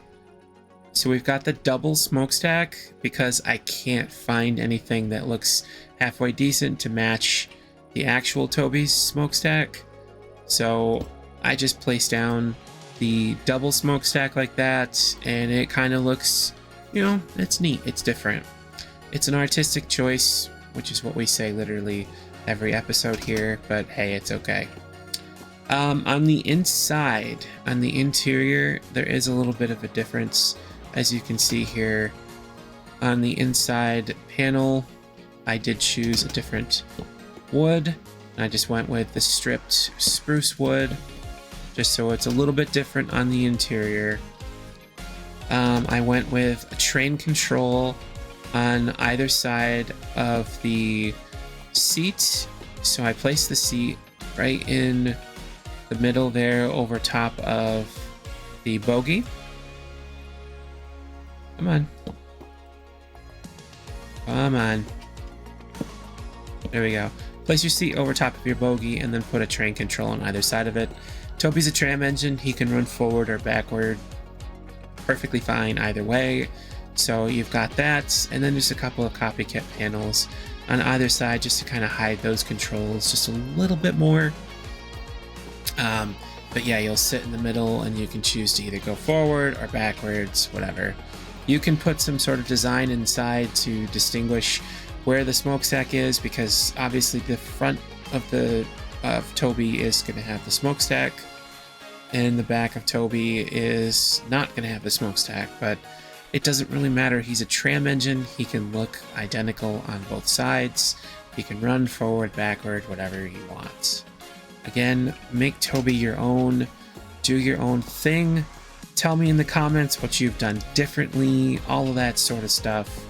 So we've got the double smokestack because I can't find anything that looks halfway decent to match the actual Toby's smokestack. So I just placed down the double smokestack like that, and it kind of looks, you know, it's neat, it's different. It's an artistic choice, which is what we say literally every episode here, but hey, it's okay. On the inside, on the interior, there is a little bit of a difference. As you can see here, on the inside panel, I did choose a different wood. I just went with the stripped spruce wood, just so it's a little bit different on the interior. I went with a train control on either side of the seat. So I placed the seat right in the middle there over top of the bogie. Come on. Come on. There we go. Place your seat over top of your bogie and then put a train control on either side of it. Toby's a tram engine. He can run forward or backward perfectly fine either way. So you've got that, and then there's a couple of copycat panels on either side just to kind of hide those controls just a little bit more. But yeah, you'll sit in the middle and you can choose to either go forward or backwards, whatever. You can put some sort of design inside to distinguish where the smokestack is, because obviously the front of Toby is going to have the smokestack and the back of Toby is not going to have the smokestack, but it doesn't really matter. He's a tram engine. He can look identical on both sides. He can run forward, backward, whatever you want. Again, make Toby your own. Do your own thing. Tell me in the comments what you've done differently, all of that sort of stuff.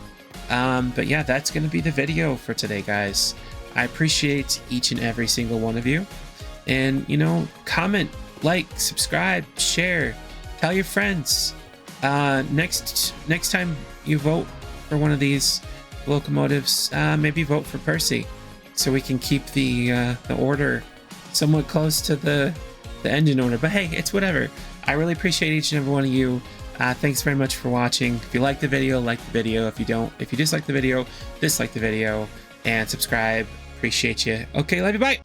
But yeah, that's going to be the video for today, guys. I appreciate each and every single one of you. And, you know, comment, like, subscribe, share, tell your friends. Next time you vote for one of these locomotives, maybe vote for Percy, so we can keep the order somewhat close to the engine order. But hey, it's whatever. I really appreciate each and every one of you. Thanks very much for watching. If you like the video, like the video. If you dislike the video, dislike the video, and subscribe. Appreciate you. Okay, love you, bye.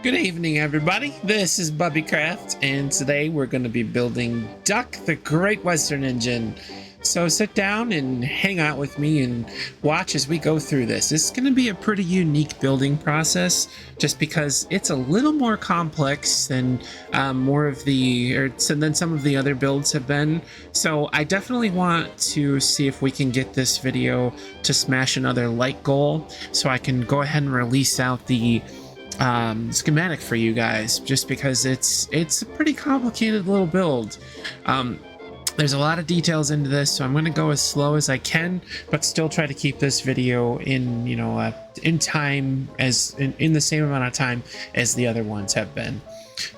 Good evening, everybody. This is Bubby Craft, and today we're going to be building Duck, the Great Western Engine. So sit down and hang out with me and watch as we go through this. This is going to be a pretty unique building process, just because it's a little more complex than than some of the other builds have been. So I definitely want to see if we can get this video to smash another like goal, so I can go ahead and release out the schematic for you guys, just because it's a pretty complicated little build. There's a lot of details into this, so I'm going to go as slow as I can, but still try to keep this video in, you know, in time, as in the same amount of time as the other ones have been.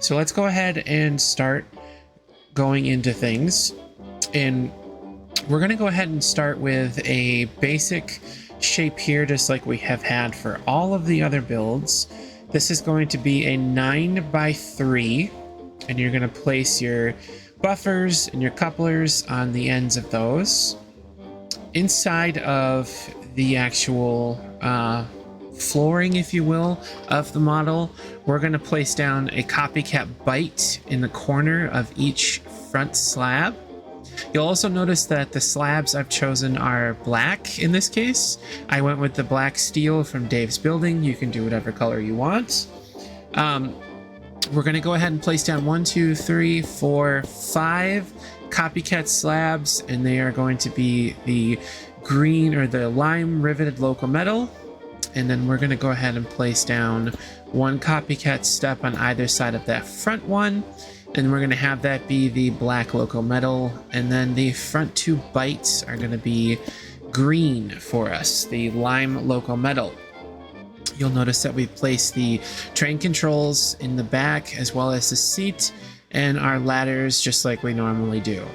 So let's go ahead and start going into things, and we're going to go ahead and start with a basic shape here, just like we have had for all of the other builds. This is going to be a 9x3, and you're going to place your buffers and your couplers on the ends of those. Inside of the actual flooring, if you will, of the model, we're going to place down a copycat bite in the corner of each front slab. You'll also notice that the slabs I've chosen are black in this case. I went with the black steel from Dave's Building. You can do whatever color you want. We're going to go ahead and place down 1, 2, 3, 4, 5 copycat slabs, and they are going to be the green or the lime riveted local metal. And then we're going to go ahead and place down 1 copycat step on either side of that front one. And we're going to have that be the black local metal. And then the front 2 bites are going to be green for us, the lime local metal. You'll notice that we've placed the train controls in the back, as well as the seat and our ladders, just like we normally do.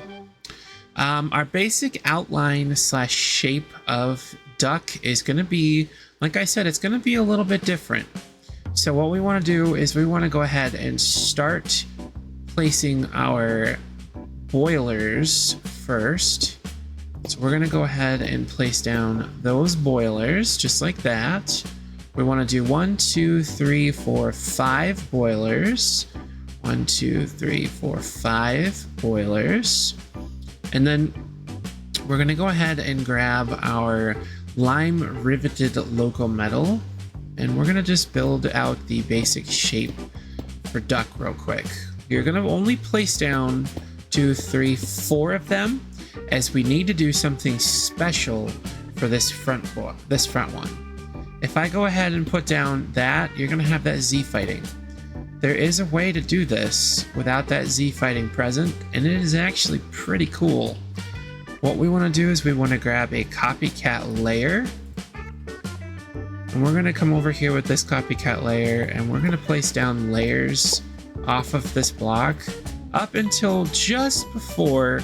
Our basic outline / shape of Duck is going to be, like I said, it's going to be a little bit different. So what we want to do is we want to go ahead and start placing our boilers first. So we're going to go ahead and place down those boilers just like that. We want to do 1, 2, 3, 4, 5 boilers. 1, 2, 3, 4, 5 boilers. And then we're going to go ahead and grab our lime riveted local metal, and we're going to just build out the basic shape for Duck real quick. You're going to only place down 2, 3, 4 of them, as we need to do something special for this front one. If I go ahead and put down that, you're going to have that Z fighting. There is a way to do this without that Z fighting present, and it is actually pretty cool. What we want to do is we want to grab a copycat layer, and we're going to come over here with this copycat layer, and we're going to place down layers off of this block up until just before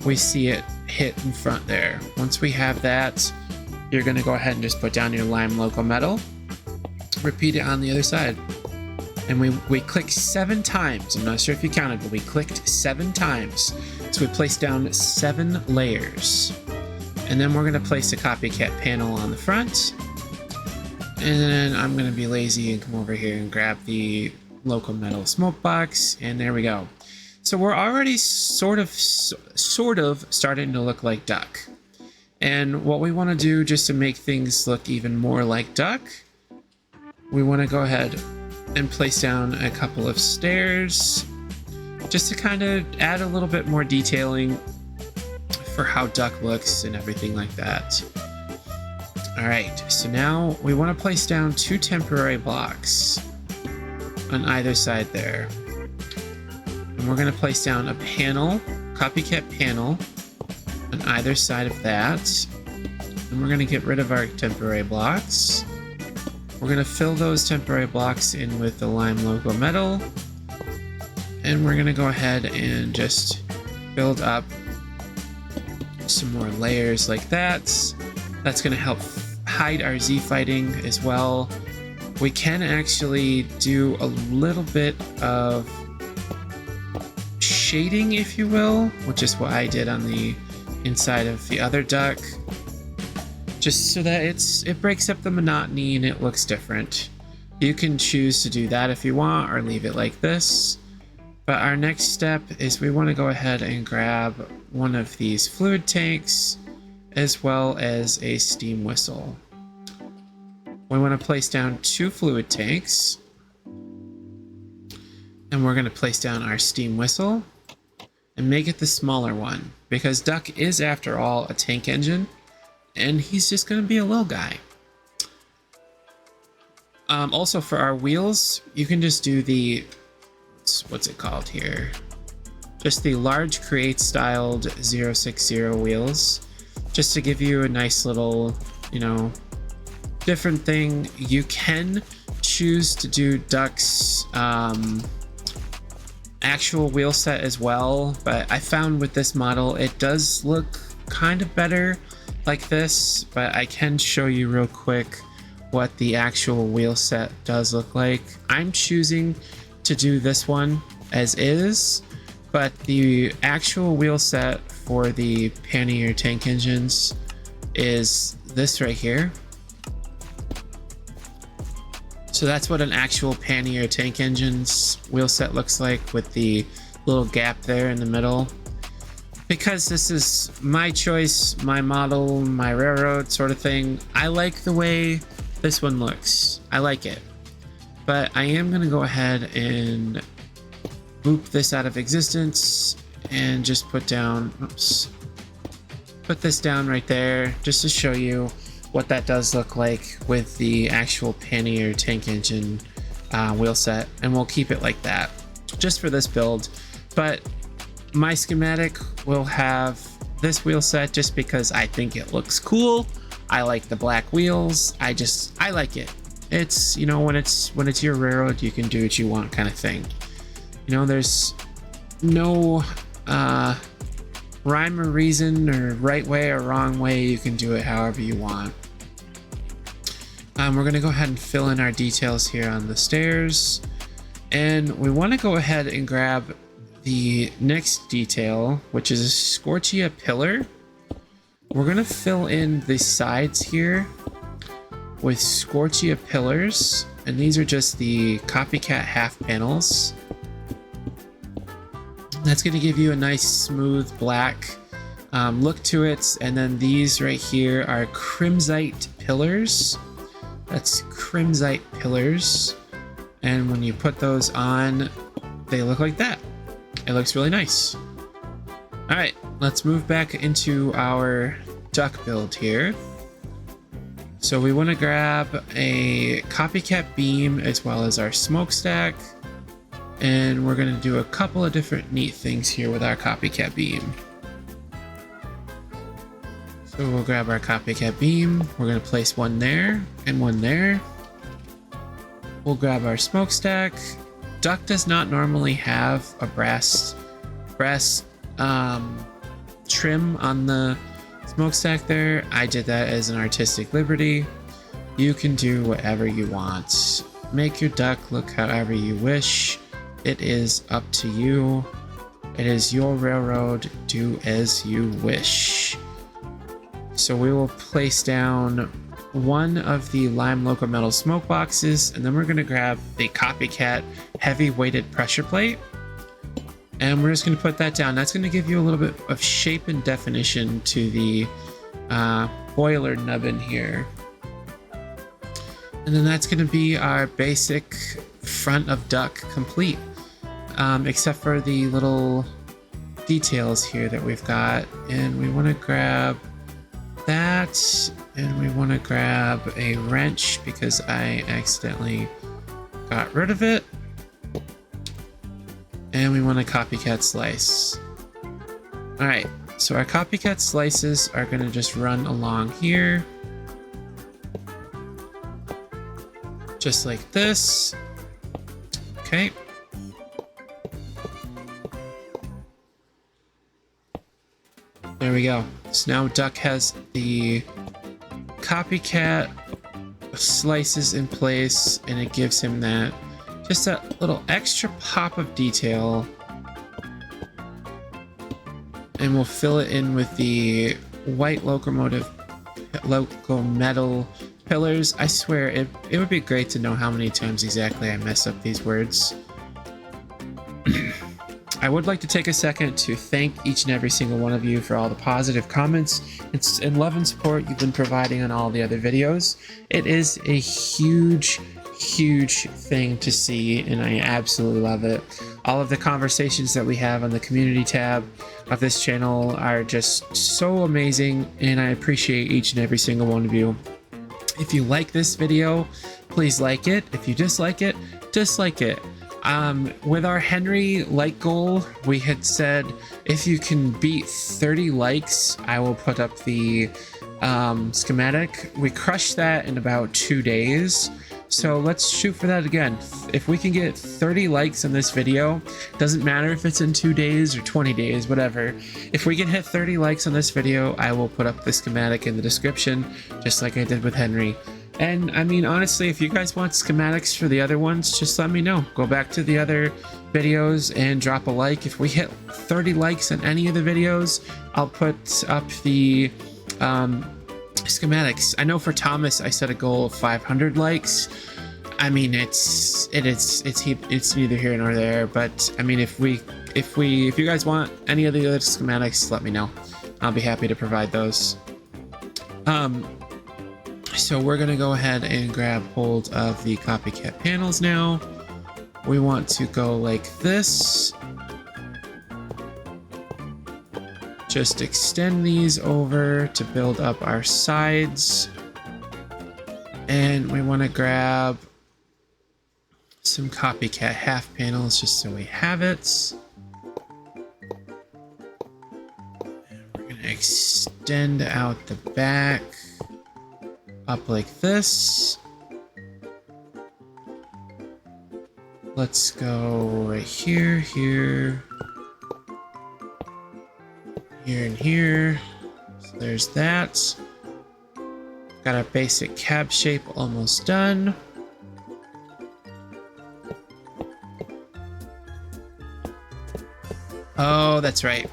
we see it hit in front there. Once we have that, you're going to go ahead and just put down your lime local metal. repeat it on the other side. And we click 7 times. I'm not sure if you counted, but we clicked 7 times. So we placed down 7 layers. And then we're going to place a copycat panel on the front. And then I'm going to be lazy and come over here and grab the local metal smoke box. And there we go. So we're already sort of starting to look like duck. And what we want to do just to make things look even more like duck, we want to go ahead and place down a couple of stairs just to kind of add a little bit more detailing for how duck looks and everything like that. Alright, so now we want to place down 2 temporary blocks on either side there. And we're going to place down a panel, copycat panel, on either side of that. And we're going to get rid of our temporary blocks. We're going to fill those temporary blocks in with the lime logo metal. And we're going to go ahead and just build up some more layers like that. That's going to help hide our Z fighting as well. We can actually do a little bit of shading, if you will, which is what I did on the inside of the other duck, just so that it breaks up the monotony and it looks different. You can choose to do that if you want, or leave it like this. But our next step is we want to go ahead and grab one of these fluid tanks as well as a steam whistle. We want to place down 2 fluid tanks, and we're going to place down our steam whistle and make it the smaller one, because duck is, after all, a tank engine, and he's just going to be a little guy. Also, for our wheels, you can just do the, what's it called here? Just the large create styled 060 wheels, just to give you a nice little, you know, different thing. You can choose to do duck's actual wheel set as well, but I found with this model it does look kind of better like this, but I can show you real quick what the actual wheel set does look like. I'm choosing to do this one as is, but the actual wheel set for the pannier tank engines is this right here. So that's what an actual pannier tank engine's wheel set looks like, with the little gap there in the middle. Because this is my choice, my model, my railroad sort of thing, I like the way this one looks. I like it. But I am going to go ahead and boop this out of existence and just put down, oops, put this down right there just to show you what that does look like with the actual pannier tank engine wheel set, and we'll keep it like that just for this build. But my schematic will have this wheel set just because I think it looks cool. I like the black wheels. I like it. It's, you know, when it's your railroad, you can do what you want kind of thing. You know, there's no rhyme or reason or right way or wrong way. You can do it however you want. We're going to go ahead and fill in our details here on the stairs, and we want to go ahead and grab the next detail, which is a Scorchia pillar. We're going to fill in the sides here with Scorchia pillars, and these are just the copycat half panels. That's going to give you a nice smooth black look to it. And then these right here are crimsite pillars. That's crimsite pillars, and when you put those on, they look like that. It looks really nice. Alright, let's move back into our duck build here. So we want to grab a copycat beam as well as our smokestack, and we're going to do a couple of different neat things here with our copycat beam. So we'll grab our copycat beam, we're going to place one there and one there. We'll grab our smokestack. Duck does not normally have a brass trim on the smokestack there. I did that as an artistic liberty. You can do whatever you want. Make your duck look however you wish. It is up to you. It is your railroad. Do as you wish. So we will place down one of the lime locometal smoke boxes, and then we're going to grab the copycat heavy weighted pressure plate, and we're just going to put that down. That's going to give you a little bit of shape and definition to the boiler nubbin here. And then that's going to be our basic front of duck complete, except for the little details here that we've got. And we want to grab that, and we want to grab a wrench because I accidentally got rid of it. And we want a copycat slice. All right, so our copycat slices are going to just run along here. Just like this. Okay. There we go. So now Duck has the copycat slices in place, and it gives him that, just that little extra pop of detail. And we'll fill it in with the white locomotive metal pillars. I swear it would be great to know how many times exactly I mess up these words. I would like to take a second to thank each and every single one of you for all the positive comments and love and support you've been providing on all the other videos. It is a huge thing to see, and I absolutely love it. All of the conversations that we have on the community tab of this channel are just so amazing, and I appreciate each and every single one of you. If you like this video, please like it. If you dislike it, dislike it. With our Henry like goal, we had said if you can beat 30 likes, I will put up the schematic. We crushed that in about 2 days. So let's shoot for that again. If we can get 30 likes on this video, doesn't matter if it's in 2 days or 20 days, whatever. If we can hit 30 likes on this video, I will put up the schematic in the description, just like I did with Henry. And I mean, honestly, if you guys want schematics for the other ones, just let me know. Go back to the other videos and drop a like. If we hit 30 likes on any of the videos, I'll put up the schematics. I know for Thomas I set a goal of 500 likes. I mean, it's neither here nor there, but I mean, if you guys want any of the other schematics, let me know. I'll be happy to provide those. So we're gonna go ahead and grab hold of the copycat panels now. We want to go like this. Just extend these over to build up our sides. And we want to grab some copycat half panels just so we have it. And we're going to extend out the back up like this. Let's go right here, here, and here. So there's that. Got our basic cab shape almost done. Oh, that's right.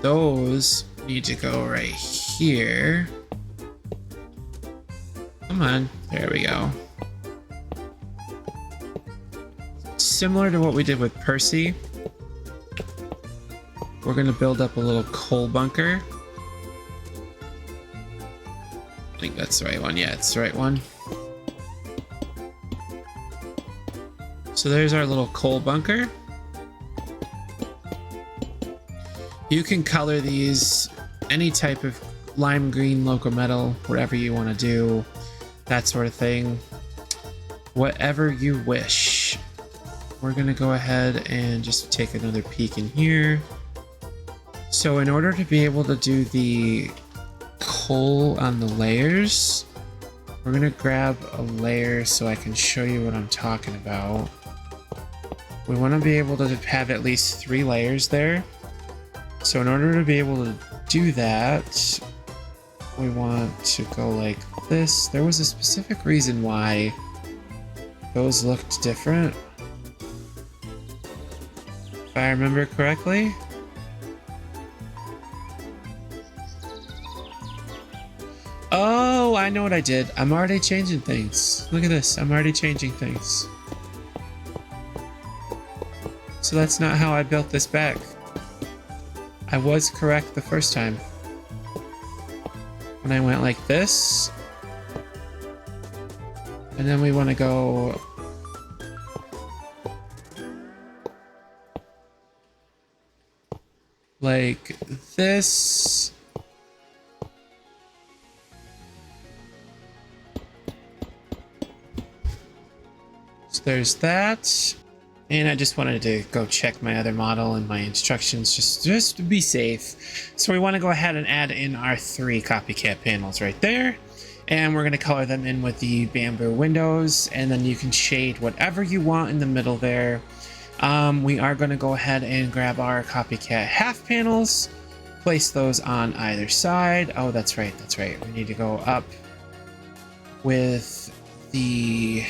Those need to go right here. Come on, there we go. Similar to what we did with Percy, we're going to build up a little coal bunker. I think that's the right one. Yeah, it's the right one. So there's our little coal bunker. You can color these any type of lime green, locometal, whatever you want to do, that sort of thing. Whatever you wish. We're going to go ahead and just take another peek in here. So in order to be able to do the coal on the layers, we're going to grab a layer so I can show you what I'm talking about. We want to be able to have at least 3 layers there. So in order to be able to do that, we want to go like this. There was a specific reason why those looked different, if I remember correctly. Oh, I know what I did. I'm already changing things. Look at this. I'm already changing things. So that's not how I built this back. I was correct the first time. When I went like this. And then we want to go... like this. So there's that. And I just wanted to go check my other model and my instructions just to be safe. So we want to go ahead and add in our 3 copycat panels right there. And we're going to color them in with the bamboo windows. And then you can shade whatever you want in the middle there. We are going to go ahead and grab our copycat half panels. Place those on either side. Oh, that's right. That's right. We need to go up with the...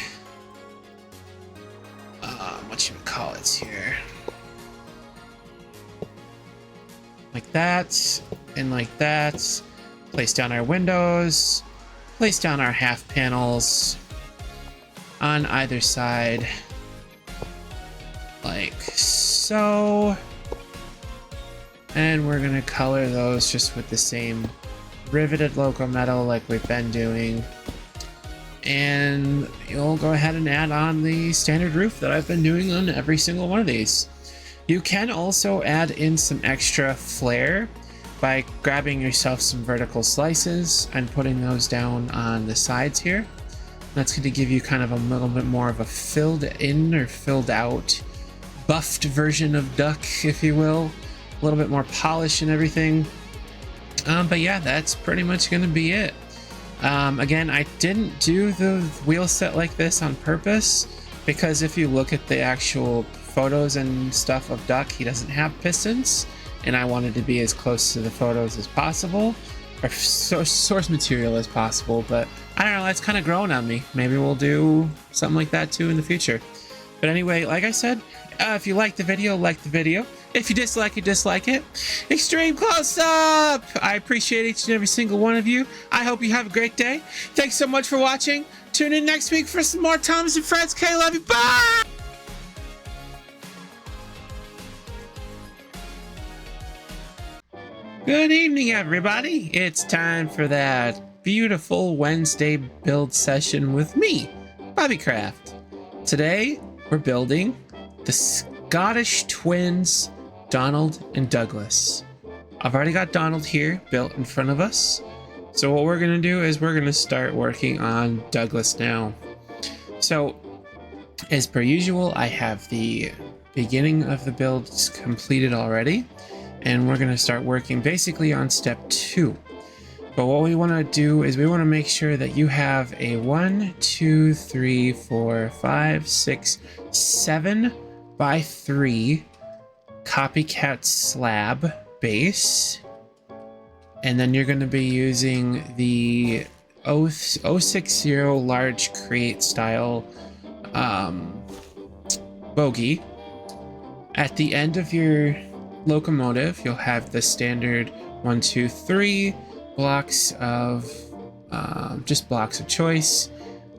whatchamacallits here. Like that, and like that. Place down our windows. Place down our half panels on either side. Like so. And we're gonna color those just with the same riveted logo metal like we've been doing. And you'll go ahead and add on the standard roof that I've been doing on every single one of these. You can also add in some extra flair by grabbing yourself some vertical slices and putting those down on the sides here. That's going to give you kind of a little bit more of a filled in or filled out buffed version of Duck, if you will. A little bit more polish and everything. But yeah, that's pretty much going to be it. Again, I didn't do the wheel set like this on purpose, because if you look at the actual photos and stuff of Duck, he doesn't have pistons, and I wanted to be as close to the photos as possible, or source material as possible, but I don't know, that's kind of growing on me. Maybe we'll do something like that too in the future. But anyway, like I said, if you like the video, like the video. If you dislike it, dislike it. Extreme close up! I appreciate each and every single one of you. I hope you have a great day. Thanks so much for watching. Tune in next week for some more Thomas and Friends. K, love you. Bye! Good evening, everybody. It's time for that beautiful Wednesday build session with me, Bubby Craft. Today, we're building the Scottish twins, Donald and Douglas. I've already got Donald here built in front of us. So what we're going to do is we're going to start working on Douglas now. So as per usual, I have the beginning of the build completed already. And we're going to start working basically on step 2. But what we want to do is we want to make sure that you have a 1, 2, 3, 4, 5, 6, 7 by 3 copycat slab base, and then you're going to be using the 060 large create style bogey. At the end of your locomotive, you'll have the standard 1, 2, 3 blocks of just blocks of choice.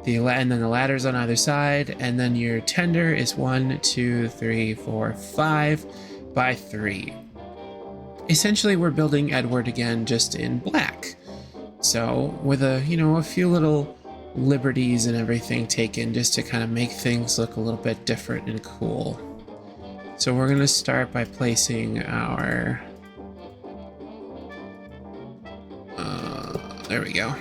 And then the ladders on either side, and then your tender is 1, 2, 3, 4, 5 by 3. Essentially, we're building Edward again, just in black. So with a few little liberties and everything taken, just to kind of make things look a little bit different and cool. So we're gonna start by placing our there we go.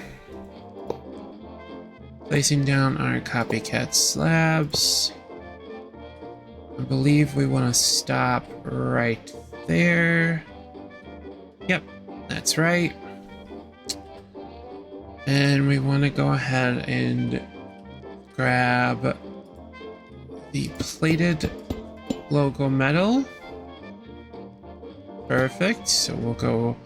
Placing down our copycat slabs. I believe we want to stop right there. Yep, that's right. And we want to go ahead and grab the plated logo metal. Perfect. So we'll go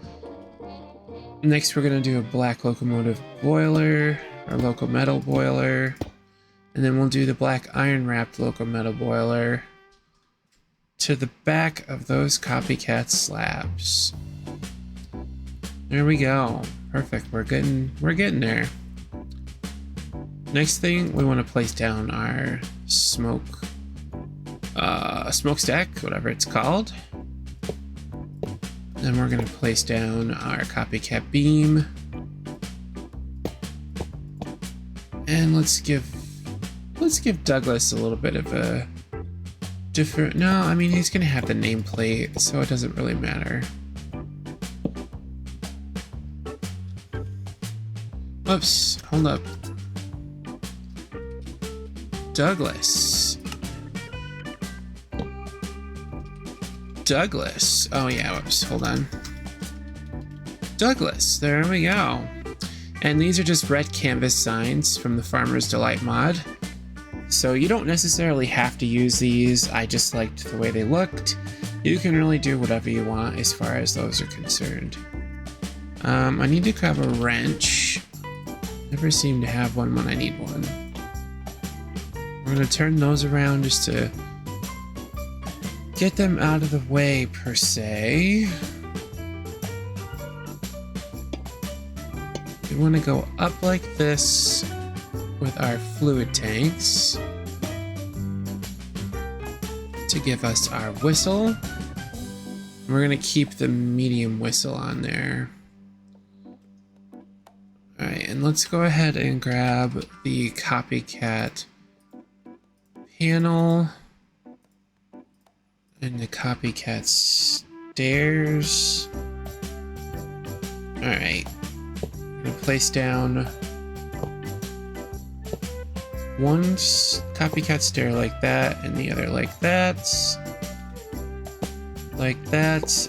Next, we're going to do a black locomotive boiler, or locometal boiler, and then we'll do the black iron wrapped locometal boiler to the back of those copycat slabs. There we go. Perfect. We're getting there. Next thing, we want to place down our smokestack, whatever it's called. Then we're going to place down our copycat beam. And let's give Douglas a little bit of a different... No, I mean, he's going to have the nameplate, so it doesn't really matter. Oops, hold up. Douglas. Oh yeah, whoops, hold on. Douglas, there we go. And these are just red canvas signs from the Farmer's Delight mod. So you don't necessarily have to use these. I just liked the way they looked. You can really do whatever you want as far as those are concerned. I need to grab a wrench. Never seem to have one when I need one. We're gonna turn those around just to get them out of the way, per se. We want to go up like this with our fluid tanks to give us our whistle. We're gonna keep the medium whistle on there. Alright, and let's go ahead and grab the copycat panel and the copycat stairs. Alright, I'm gonna place down one copycat stair like that, and the other like that,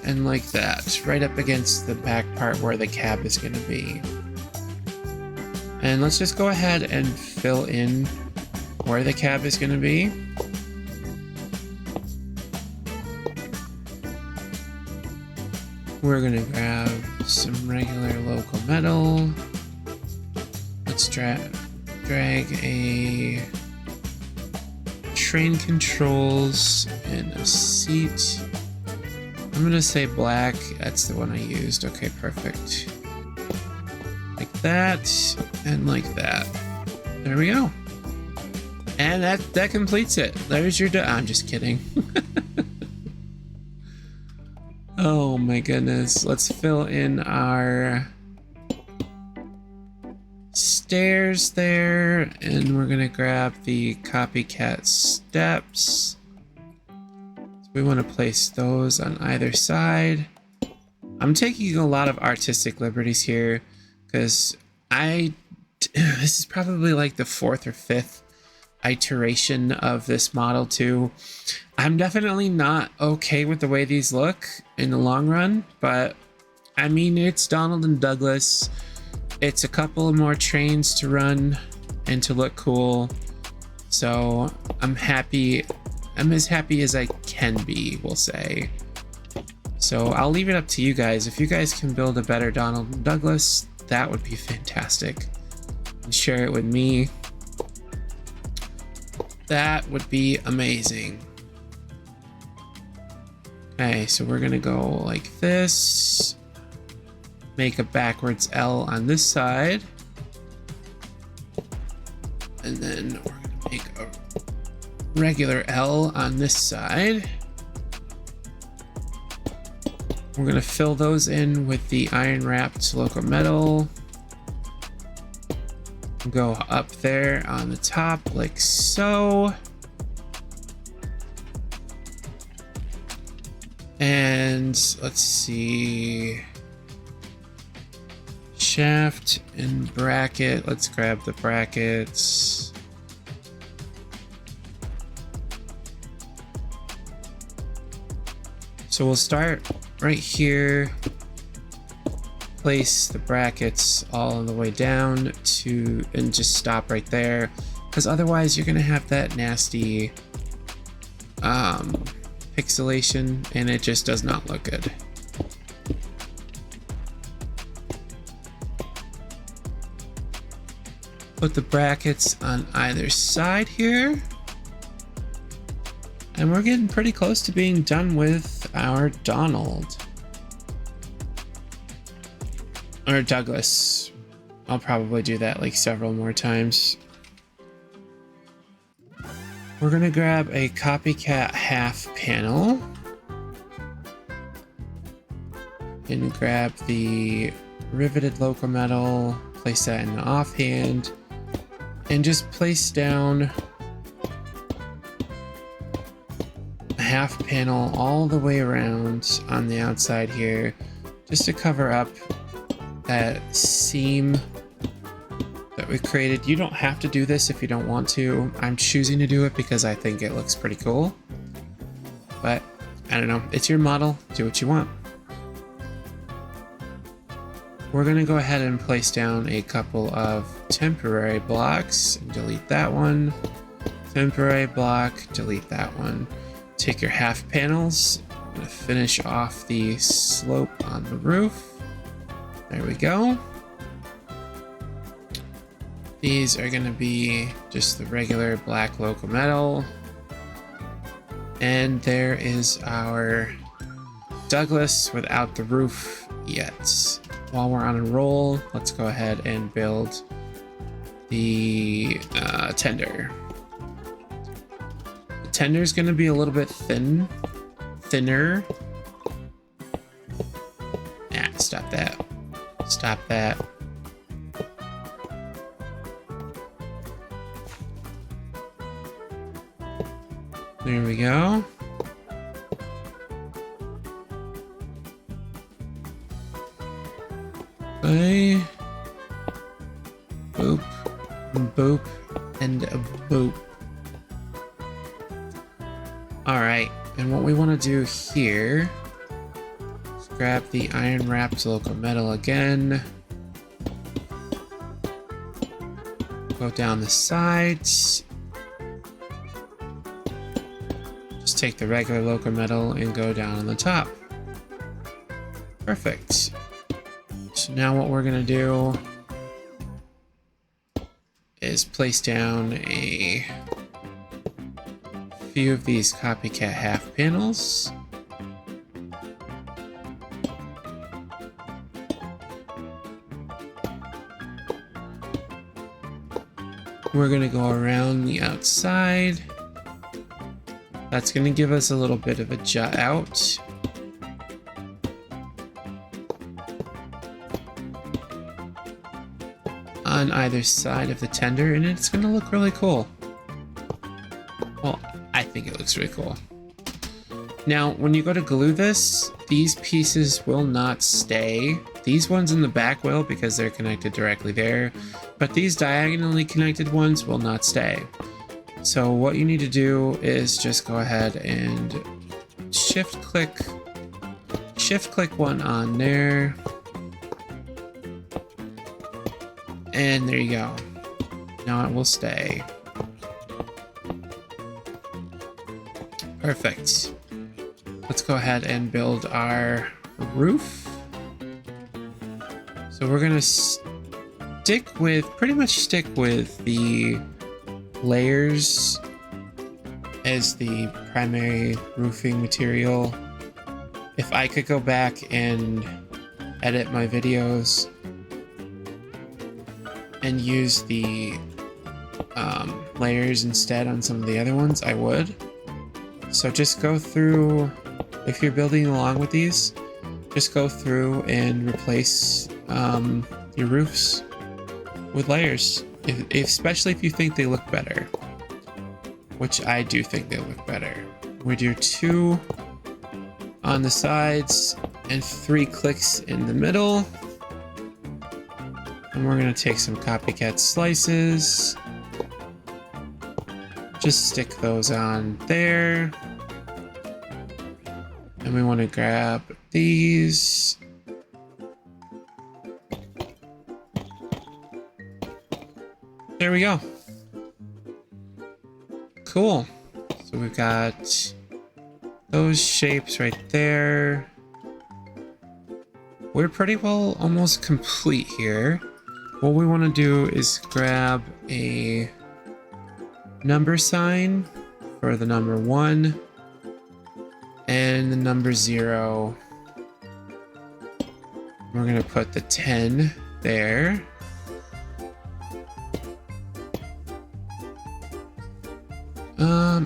and like that, right up against the back part where the cab is gonna be. And let's just go ahead and fill in where the cab is gonna be. We're gonna grab some regular local metal. Let's drag a train controls and a seat. I'm gonna say black. That's the one I used. Okay, perfect. Like that and like that. There we go. And that completes it. There's your I'm just kidding. Oh my goodness. Let's fill in our stairs there, and we're gonna grab the copycat steps. So we want to place those on either side. I'm taking a lot of artistic liberties here because this is probably like the 4th or 5th iteration of this model too. I'm definitely not okay with the way these look in the long run, but I mean, it's Donald and Douglas. It's a couple of more trains to run and to look cool. So I'm happy. I'm as happy as I can be, we'll say. So I'll leave it up to you guys. If you guys can build a better Donald and Douglas, that would be fantastic. And share it with me. That would be amazing. Okay, so we're gonna go like this. Make a backwards L on this side. And then we're gonna make a regular L on this side. We're gonna fill those in with the iron wrapped local metal. Go up there on the top like so. And let's see. Shaft and bracket. Let's grab the brackets. So we'll start right here. Place the brackets all the way down to, and just stop right there, because otherwise you're gonna have that nasty pixelation and it just does not look good. put the brackets on either side here. And we're getting pretty close to being done with our Donald. Or Douglas. I'll probably do that like several more times. We're gonna grab a copycat half panel. And grab the riveted locometal, place that in the offhand, and just place down a half panel all the way around on the outside here, just to cover up that seam that we created. You don't have to do this if you don't want to. I'm choosing to do it because I think it looks pretty cool. But I don't know, it's your model, do what you want. We're gonna go ahead and place down a couple of temporary blocks and delete that one. Temporary block, delete that one. Take your half panels. I'm gonna finish off the slope on the roof. There we go. These are gonna be just the regular black locometal. And there is our Douglas without the roof yet. While we're on a roll, let's go ahead and build the tender. The tender is going to be a little bit thinner. Ah, stop that. Stop that. There we go. Okay. Boop, and boop, and a boop. Alright, and what we want to do here is grab the iron wrapped locometal again. Go down the sides. Just take the regular locometal and go down on the top. Perfect. So now what we're gonna do is place down a few of these copycat half panels. We're gonna go around the outside. That's gonna give us a little bit of a jut out. On either side of the tender, and it's gonna look really cool. Well, I think it looks really cool. Now, when you go to glue this, these pieces will not stay. These ones in the back will, because they're connected directly there, but these diagonally connected ones will not stay. So what you need to do is just go ahead and shift click one on there. And there you go. Now it will stay. Perfect. Let's go ahead and build our roof. So we're gonna pretty much stick with the layers as the primary roofing material. If I could go back and edit my videos and use the layers instead on some of the other ones, I would. So just go through, if you're building along with these, just go through and replace your roofs with layers, especially if you think they look better, which I do think they look better. We do 2 on the sides and 3 clicks in the middle. And we're going to take some copycat slices. Just stick those on there. And we want to grab these. There we go. Cool. So we've got those shapes right there. We're pretty well almost complete here. what we want to do is grab a number sign for the number 1 and the number 0. We're going to put the 10 there.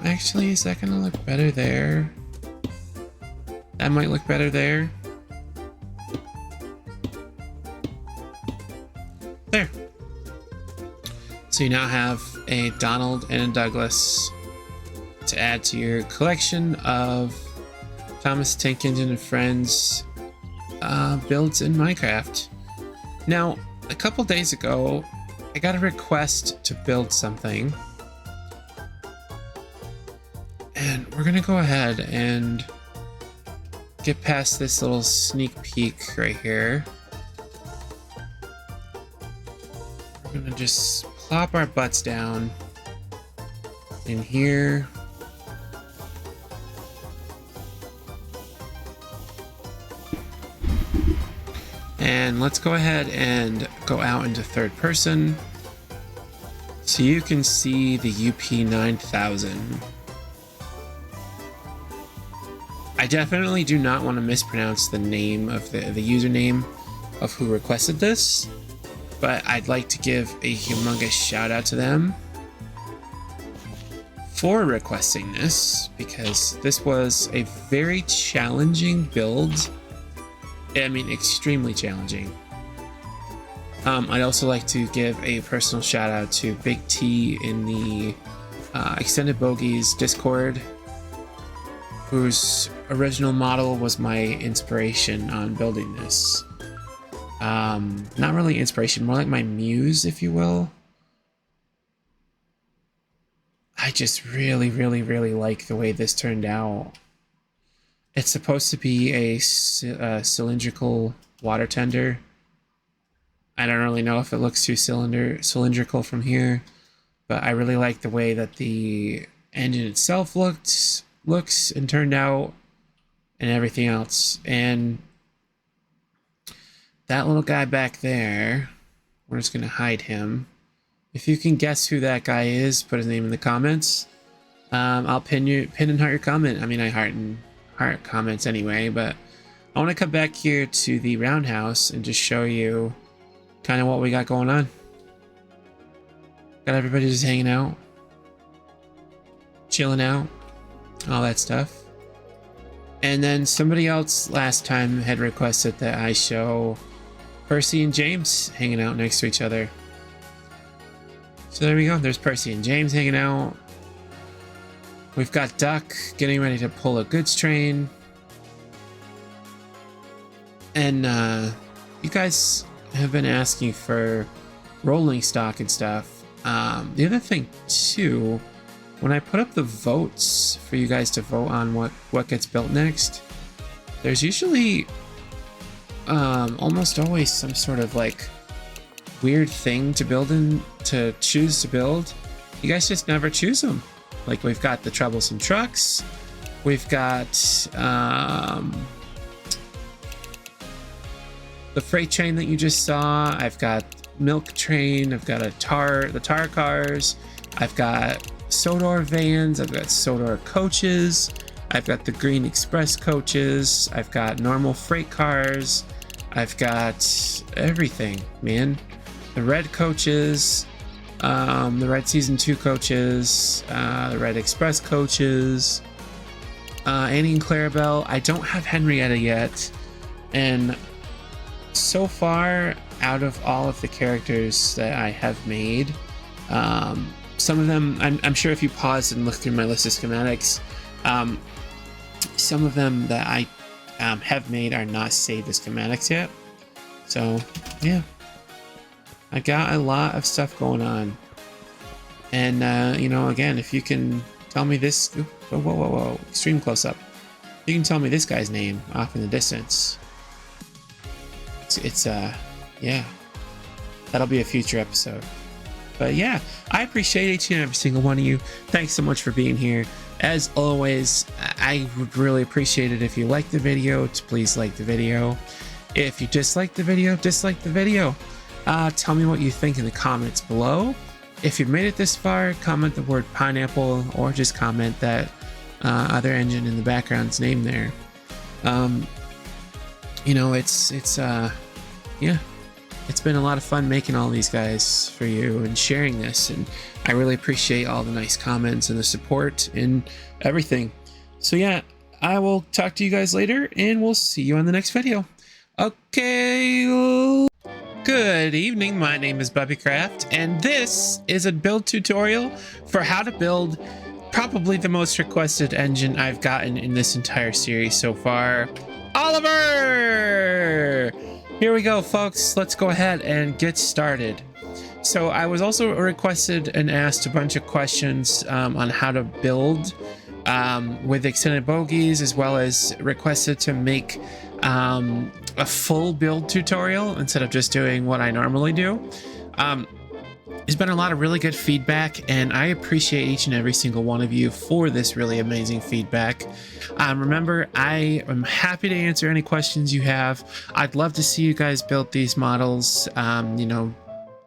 Actually, is that going to look better there? That might look better there. There. So you now have a Donald and a Douglas to add to your collection of Thomas Tank Engine and Friends builds in Minecraft. Now, a couple days ago, I got a request to build something. And we're gonna go ahead and get past this little sneak peek right here. We're gonna just plop our butts down in here. And let's go ahead and go out into third person so you can see the UP9000. I definitely do not want to mispronounce the name of the username of who requested this, but I'd like to give a humongous shout out to them for requesting this, because this was a very challenging build. I mean, extremely challenging. I'd also like to give a personal shout out to Big T in the Extended Bogies Discord, whose original model was my inspiration on building this. Not really inspiration, more like my muse, if you will. I just really, really, really like the way this turned out. It's supposed to be a cylindrical water tender. I don't really know if it looks too cylindrical from here, but I really like the way that the engine itself looks and turned out and everything else. And that little guy back there, we're just gonna hide him. If you can guess who that guy is, put his name in the comments. I'll pin and heart your comment. I mean, I heart comments anyway, but I want to come back here to the roundhouse and just show you kind of what we got going on. Got everybody just hanging out, chilling out, all that stuff. And then somebody else last time had requested that I show Percy and James hanging out next to each other. So there we go. There's Percy and James hanging out. We've got Duck getting ready to pull a goods train. And you guys have been asking for rolling stock and stuff. The other thing too, when I put up the votes for you guys to vote on what gets built next, there's usually almost always some sort of like weird thing to choose to build. You guys just never choose them. Like, we've got the troublesome trucks, we've got the freight train that you just saw, I've got milk train, I've got the tar cars, I've got Sodor vans, I've got Sodor coaches, I've got the green express coaches, I've got normal freight cars, I've got everything, man. The red coaches, the red season 2 coaches, the red express coaches, Annie and Clarabelle. I don't have Henrietta yet, and so far, out of all of the characters that I have made, some of them, I'm sure if you pause and look through my list of schematics, some of them that I have made are not saved as schematics yet. So yeah, I got a lot of stuff going on. And you know, again, if you can tell me this, whoa, extreme close up. You can tell me this guy's name off in the distance. It's yeah, that'll be a future episode. But yeah, I appreciate each and every single one of you. Thanks so much for being here. As always, I would really appreciate it if you liked the video to please like the video. If you dislike the video, dislike the video. Tell me what you think in the comments below. If you've made it this far, comment the word pineapple, or just comment that other engine in the background's name there. You know, yeah, it's been a lot of fun making all these guys for you and sharing this, and I really appreciate all the nice comments and the support and everything. So yeah, I will talk to you guys later, and we'll see you on the next video. Okay. Good evening, my name is Bubby Craft, and this is a build tutorial for how to build probably the most requested engine I've gotten in this entire series so far, Oliver! Here we go, folks. Let's go ahead and get started. So I was also requested and asked a bunch of questions on how to build with extended bogies, as well as requested to make a full build tutorial instead of just doing what I normally do. There's been a lot of really good feedback, and I appreciate each and every single one of you for this really amazing feedback. Remember, I am happy to answer any questions you have. I'd love to see you guys build these models. You know,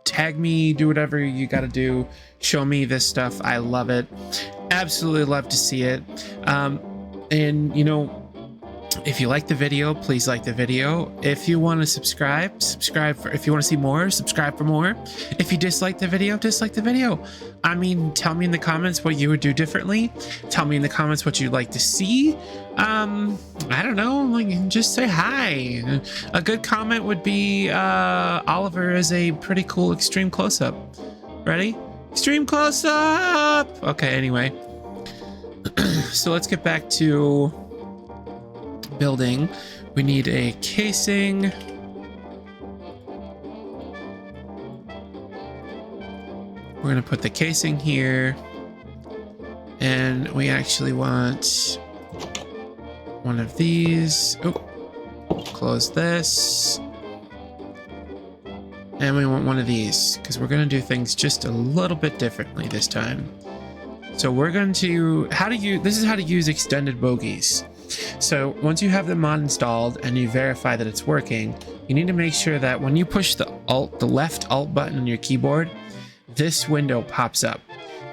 tag me, do whatever you got to do. Show me this stuff. I love it. Absolutely love to see it. And, you know, if you like the video, please like the video. If you want to subscribe if you want to see more, subscribe for more. If you dislike the video, dislike the video. I mean, tell me in the comments what you would do differently. Tell me in the comments what you'd like to see. I don't know, like, just say hi. A good comment would be Oliver is a pretty cool extreme close-up. Ready? Extreme close-up! Okay, anyway. So let's get back to building. We need a casing. We're going to put the casing here, and we actually want one of these. Oh, close this, and we want one of these because we're going to do things just a little bit differently this time. So we're going to this is how to use extended bogies. So once you have the mod installed and you verify that it's working, you need to make sure that when you push the left alt button on your keyboard, this window pops up.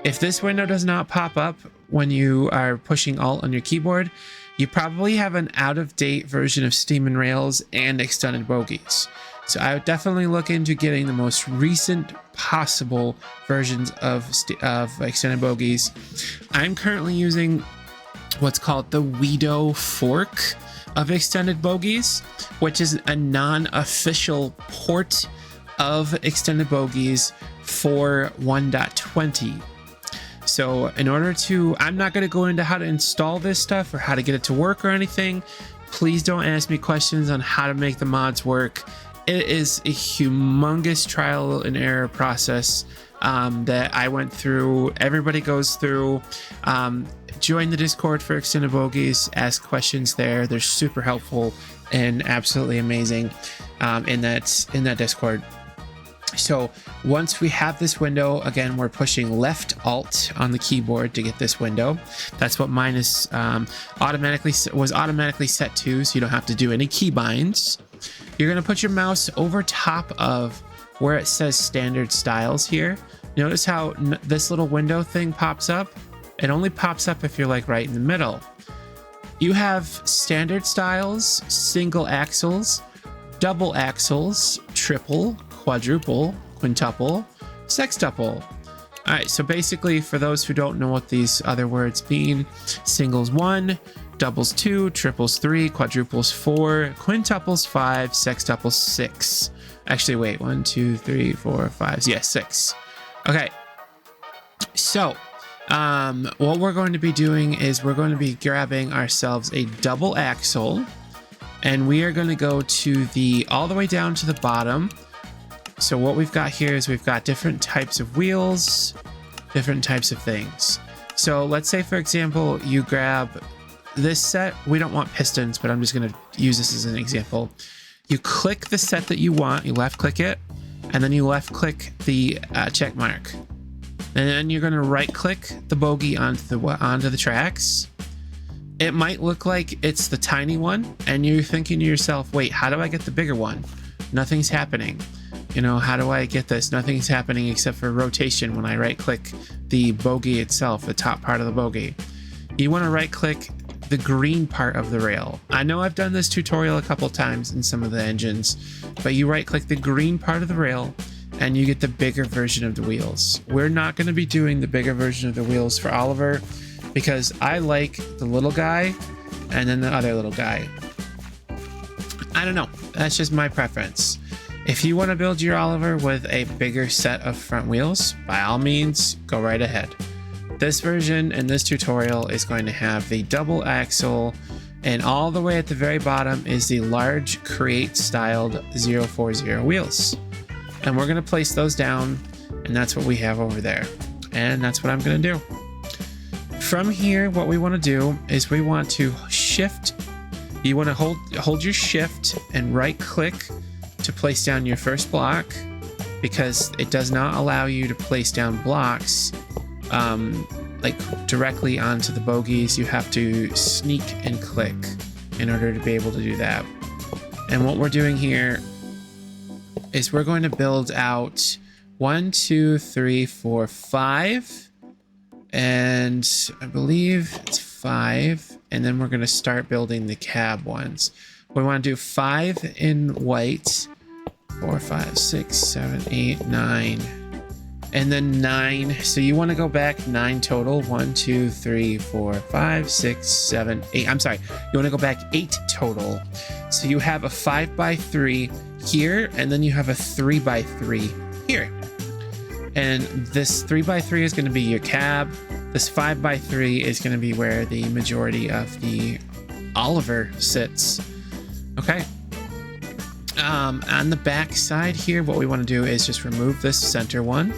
If this window does not pop up when you are pushing alt on your keyboard, you probably have an out-of-date version of steamnrails and extended bogies. So I would definitely look into getting the most recent possible versions of extended bogies. I'm currently using what's called the Weedo fork of extended bogies, which is a non-official port of extended bogies for 1.20. So in order to, I'm not going to go into how to install this stuff or how to get it to work or anything. Please don't ask me questions on how to make the mods work. It is a humongous trial and error process that I went through. Everybody goes through. Join the Discord for extended bogies. Ask questions there. They're super helpful and absolutely amazing in that Discord. So once we have this window, again, we're pushing left alt on the keyboard to get this window. That's what mine is automatically set to, so you don't have to do any keybinds. You're going to put your mouse over top of where it says standard styles here. Notice how this little window thing pops up. It only pops up if you're like right in the middle. You have standard styles, single axles, double axles, triple, quadruple, quintuple, sextuple. All right, so basically for those who don't know what these other words mean, singles 1, doubles 2, triples 3, quadruples 4, quintuples 5, sextuples 6. Actually, wait, 1, 2, 3, 4, 5, yeah, 6. Okay, so what we're going to be doing is we're going to be grabbing ourselves a double axle, and we are going to go to all the way down to the bottom. So what we've got here is we've got different types of wheels, different types of things. So let's say, for example, you grab this set. We don't want pistons, but I'm just going to use this as an example. You click the set that you want, you left click it, and then you left click the check mark. And then you're going to right click the bogie onto the tracks. It might look like it's the tiny one, and you're thinking to yourself, wait, how do I get the bigger one? Nothing's happening. You know, how do I get this? Nothing's happening except for rotation when I right-click the bogie itself, the top part of the bogie. You want to right-click the green part of the rail. I know I've done this tutorial a couple times in some of the engines, but you right-click the green part of the rail and you get the bigger version of the wheels. We're not going to be doing the bigger version of the wheels for Oliver because I like the little guy and then the other little guy. I don't know. That's just my preference. If you want to build your Oliver with a bigger set of front wheels, by all means, go right ahead. This version and this tutorial is going to have the double axle, and all the way at the very bottom is the large crate styled 040 wheels. And we're going to place those down, and that's what we have over there. And that's what I'm going to do. From here, what we want to do is we want to shift. You want to hold your shift and right click to place down your first block, because it does not allow you to place down blocks like directly onto the bogies. You have to sneak and click in order to be able to do that. And what we're doing here is we're going to build out 1, 2, 3, 4, 5, and I believe it's 5, and then we're going to start building the cab ones. We want to do 5 in white, 4, 5, 6, 7, 8, 9, and then 9. So you want to go back 9 total. 1, 2, 3, 4, 5, 6, 7, 8. I'm sorry. You want to go back 8 total. So you have a 5x3 here, and then you have a 3x3 here. And this 3x3 is going to be your cab. This 5x3 is going to be where the majority of the Oliver sits. Okay. On the back side here, what we want to do is just remove this center one.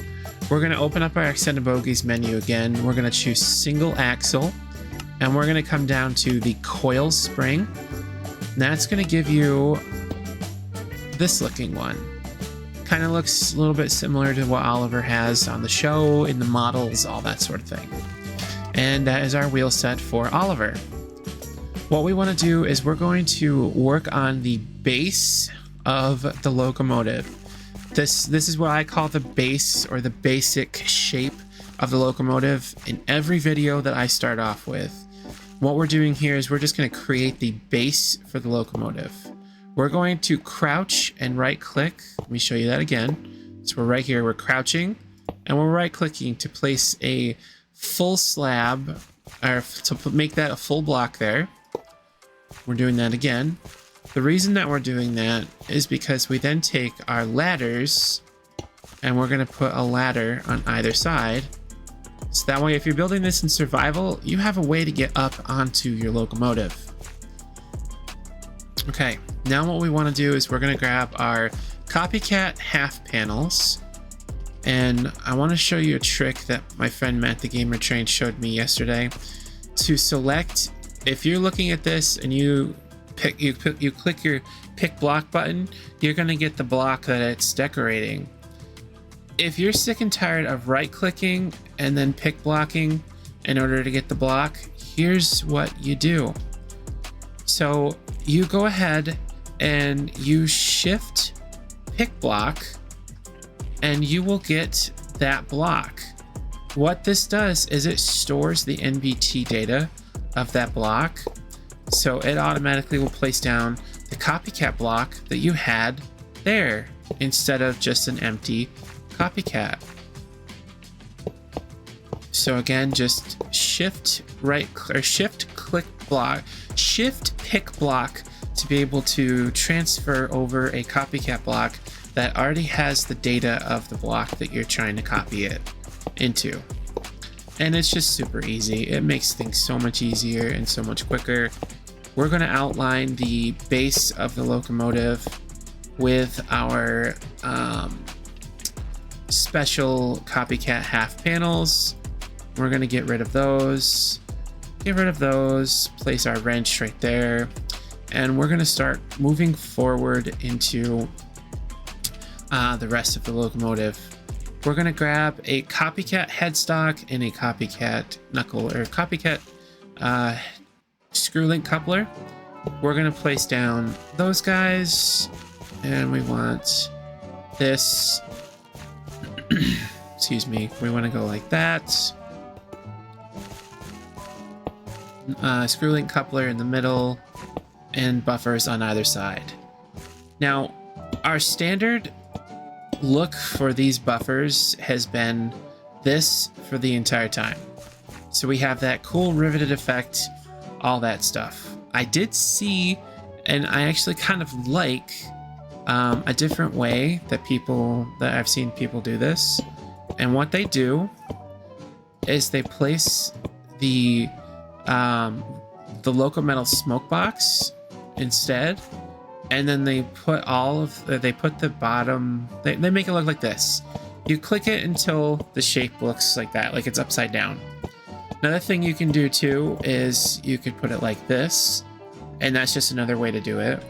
We're going to open up our extended bogies menu again. We're going to choose single axle, and we're going to come down to the coil spring. And that's going to give you this looking one. Kind of looks a little bit similar to what Oliver has on the show, in the models, all that sort of thing. And that is our wheel set for Oliver. What we want to do is we're going to work on the base of the locomotive. This is what I call the base, or the basic shape of the locomotive, in every video that I start off with. What we're doing here is we're just going to create the base for the locomotive. We're going to crouch and right click. Let me show you that again. So we're right here, we're crouching, and we're right clicking to place a full slab, or to make that a full block there. We're doing that again. The reason that we're doing that is because we then take our ladders and we're going to put a ladder on either side. So that way, if you're building this in survival, you have a way to get up onto your locomotive. Okay, now what we want to do is we're going to grab our copycat half panels. And I want to show you a trick that my friend Matt the Gamer Train showed me yesterday. To select, if you're looking at this and you click your pick block button, you're going to get the block that it's decorating. If you're sick and tired of right clicking and then pick blocking in order to get the block, here's what you do. So you go ahead and you shift pick block and you will get that block. What this does is it stores the NBT data of that block, so it automatically will place down the copycat block that you had there instead of just an empty copycat. So again, just shift pick block to be able to transfer over a copycat block that already has the data of the block that you're trying to copy it into. And it's just super easy. It makes things so much easier and so much quicker. We're going to outline the base of the locomotive with our special copycat half panels. We're going to get rid of those, place our wrench right there, and we're going to start moving forward into the rest of the locomotive. We're going to grab a copycat headstock and a copycat knuckle, or copycat screw link coupler. We're going to place down those guys, and we want this. Excuse me. We want to go like that. Screw link coupler in the middle, and buffers on either side. Now, our standard look for these buffers has been this for the entire time. So we have that cool riveted effect, all that stuff. I did see, and I actually kind of like a different way that I've seen people do this. And what they do is they place the locometal smoke box instead, and then they put the bottom, they make it look like this. You click it until the shape looks like that, like it's upside down. Another thing you can do too is you could put it like this, and that's just another way to do it.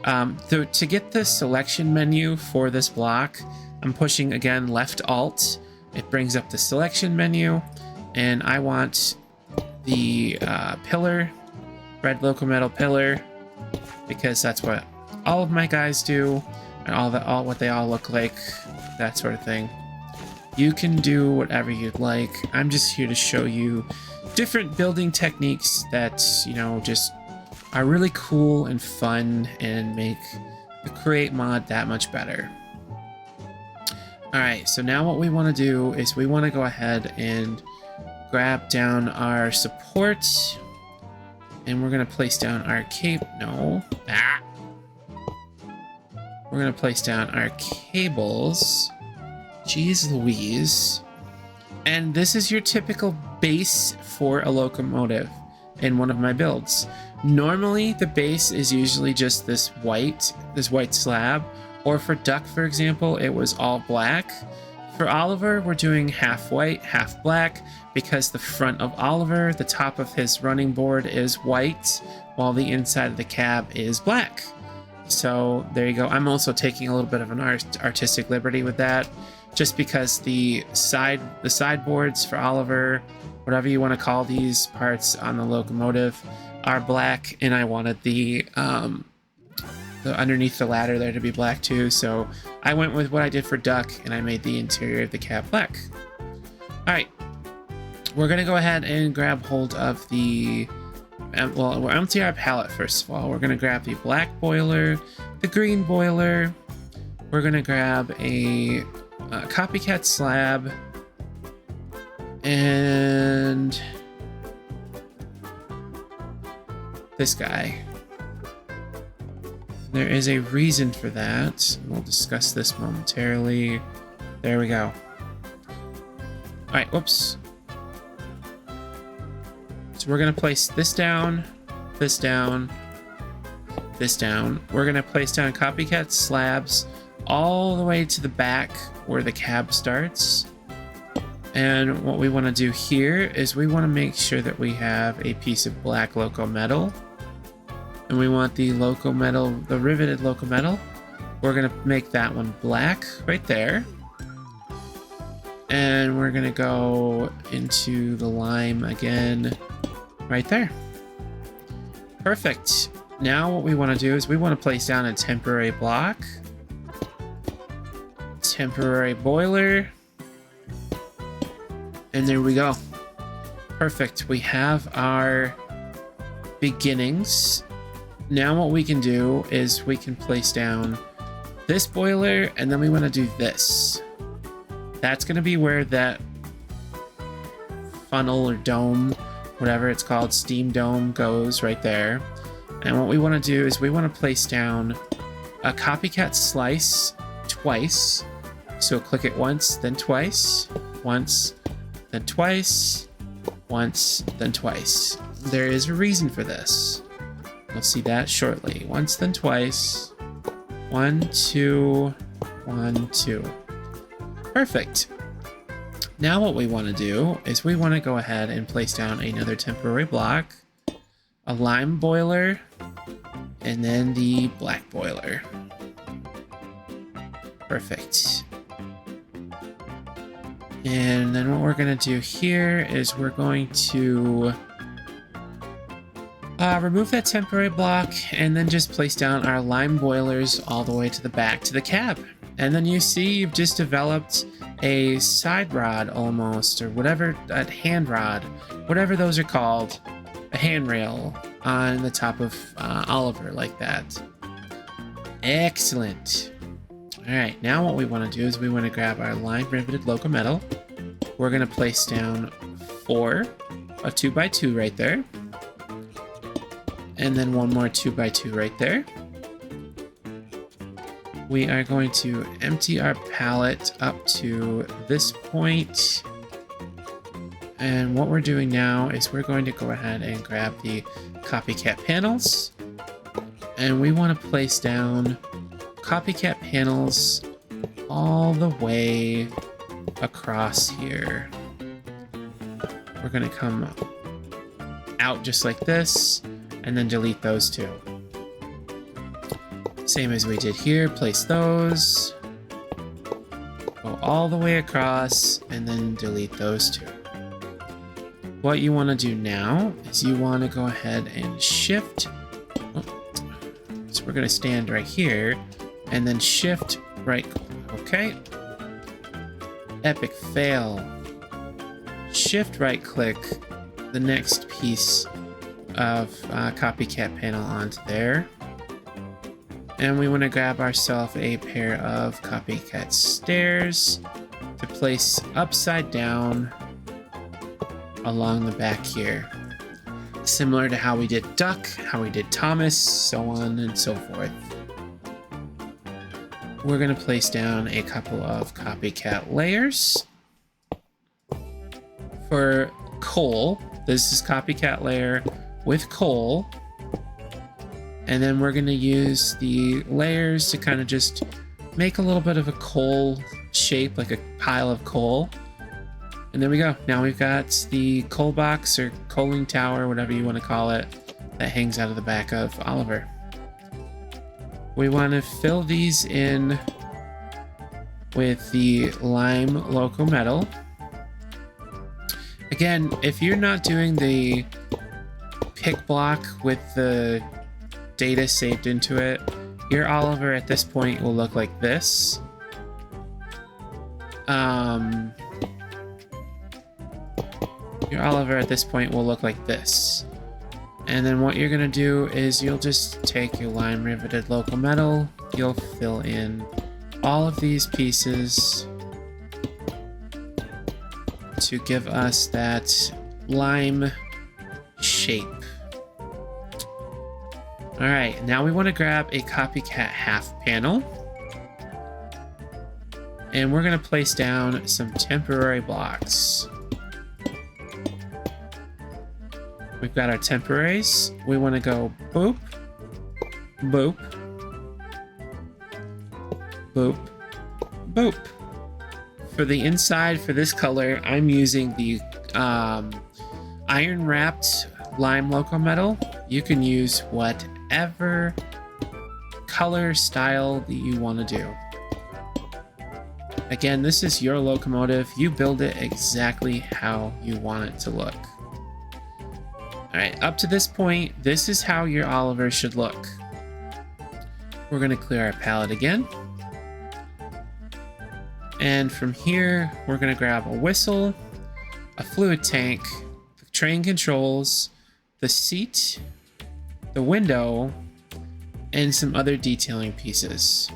To get the selection menu for this block, I'm pushing again left alt. It brings up the selection menu, and I want the pillar, red locometal pillar, because that's what all of my guys do, and what they all look like, that sort of thing. You can do whatever you'd like. I'm just here to show you different building techniques that, just are really cool and fun and make the Create mod that much better. Alright, so now what we want to do is we want to go ahead and grab down our support, and we're going to place down our We're going to place down our cables. Jeez Louise. And this is your typical base for a locomotive in one of my builds. Normally, the base is usually just this white slab, or for Duck, for example, it was all black. For Oliver, we're doing half white, half black, because the front of Oliver, the top of his running board is white, while the inside of the cab is black. So there you go. I'm also taking a little bit of an artistic liberty with that, just because the sideboards for Oliver, whatever you want to call these parts on the locomotive, are black, and I wanted the underneath the ladder there to be black too, so I went with what I did for Duck, and I made the interior of the cab black. Alright, we're going to go ahead and grab hold of the... well, we'll empty our palette first of all. We're going to grab the black boiler, the green boiler, we're going to grab a copycat slab, and this guy. There is a reason for that. We'll discuss this momentarily. There we go. Alright, whoops. So we're going to place this down, this down, this down. We're going to place down copycat slabs all the way to the back where the cab starts. And what we want to do here is we want to make sure that we have a piece of black loco metal. And we want the loco metal, the riveted loco metal. We're going to make that one black right there. And we're going to go into the lime again right there. Perfect. Now what we want to do is we want to place down a temporary block. Temporary boiler. And there we go. Perfect. We have our beginnings. Now what we can do is we can place down this boiler, and then we want to do this. That's going to be where that funnel or dome, whatever it's called, steam dome, goes right there. And what we want to do is we want to place down a copycat slice twice. So click it once, then twice, once, then twice, once, then twice. There is a reason for this. We'll see that shortly. Once, then twice. 1, 2, 1, 2. Perfect. Now what we want to do is we want to go ahead and place down another temporary block, a lime boiler, and then the black boiler. Perfect. And then what we're going to do here is we're going to remove that temporary block, and then just place down our lime boilers all the way to the back to the cab. And then you see you've just developed a side rod almost, or whatever, a hand rod, whatever those are called, a handrail on the top of Oliver like that. Excellent. All right, now what we want to do is we want to grab our line riveted locometal. We're going to place down 4, a 2x2 right there. And then one more 2x2 right there. We are going to empty our pallet up to this point. And what we're doing now is we're going to go ahead and grab the copycat panels. And we want to place down copycat panels all the way across here. We're going to come out just like this and then delete those two. Same as we did here, place those, go all the way across, and then delete those two. What you want to do now is you want to go ahead and shift. So we're going to stand right here, and then shift right. Okay. Epic fail. Shift right click the next piece of copycat panel onto there. And we want to grab ourselves a pair of copycat stairs to place upside down along the back here. Similar to how we did Duck, how we did Thomas, so on and so forth. We're going to place down a couple of copycat layers. For coal, this is copycat layer with coal. And then we're going to use the layers to kind of just make a little bit of a coal shape, like a pile of coal. And there we go. Now we've got the coal box or coaling tower, whatever you want to call it, that hangs out of the back of Oliver. We want to fill these in with the lime locometal. Again, if you're not doing the pick block with the data saved into it, your Oliver at this point will look like this. Your Oliver at this point will look like this. And then what you're gonna do is you'll just take your lime riveted locometal, you'll fill in all of these pieces to give us that lime shape. All right, now we want to grab a copycat half panel. And we're going to place down some temporary blocks. We've got our temporaries. We want to go boop, boop, boop, boop. For the inside, for this color, I'm using the iron wrapped lime locometal. You can use whatever color style that you want to do. Again, this is your locomotive. You build it exactly how you want it to look. Alright, up to this point, this is how your Oliver should look. We're going to clear our palette again. And from here, we're going to grab a whistle, a fluid tank, the train controls, the seat, the window, and some other detailing pieces.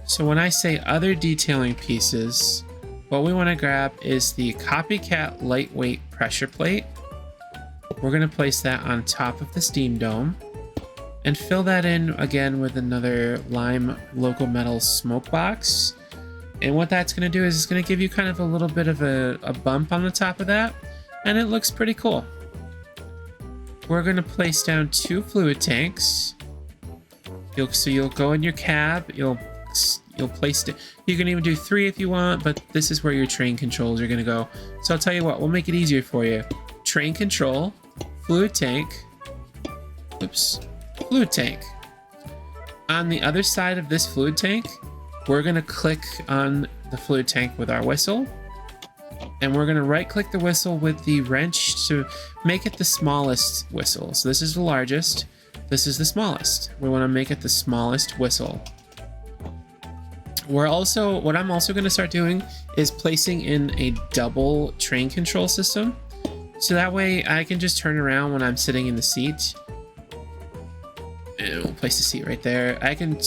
So when I say other detailing pieces, what we want to grab is the copycat lightweight pressure plate. We're going to place that on top of the steam dome and fill that in again with another lime locometal smoke box. And what that's going to do is it's going to give you kind of a little bit of a bump on the top of that, and it looks pretty cool. We're going to place down 2 fluid tanks. So you'll go in your cab, you'll place it. You can even do 3 if you want, but this is where your train controls are going to go. So I'll tell you what, we'll make it easier for you. Train control, fluid tank, oops, fluid tank. On the other side of this fluid tank, we're going to click on the fluid tank with our whistle, and we're going to right click the whistle with the wrench to make it the smallest whistle. So this is the largest, this is the smallest. We want to make it the smallest whistle. What I'm also going to start doing is placing in a double train control system. So that way I can just turn around when I'm sitting in the seat. And we'll place the seat right there. I can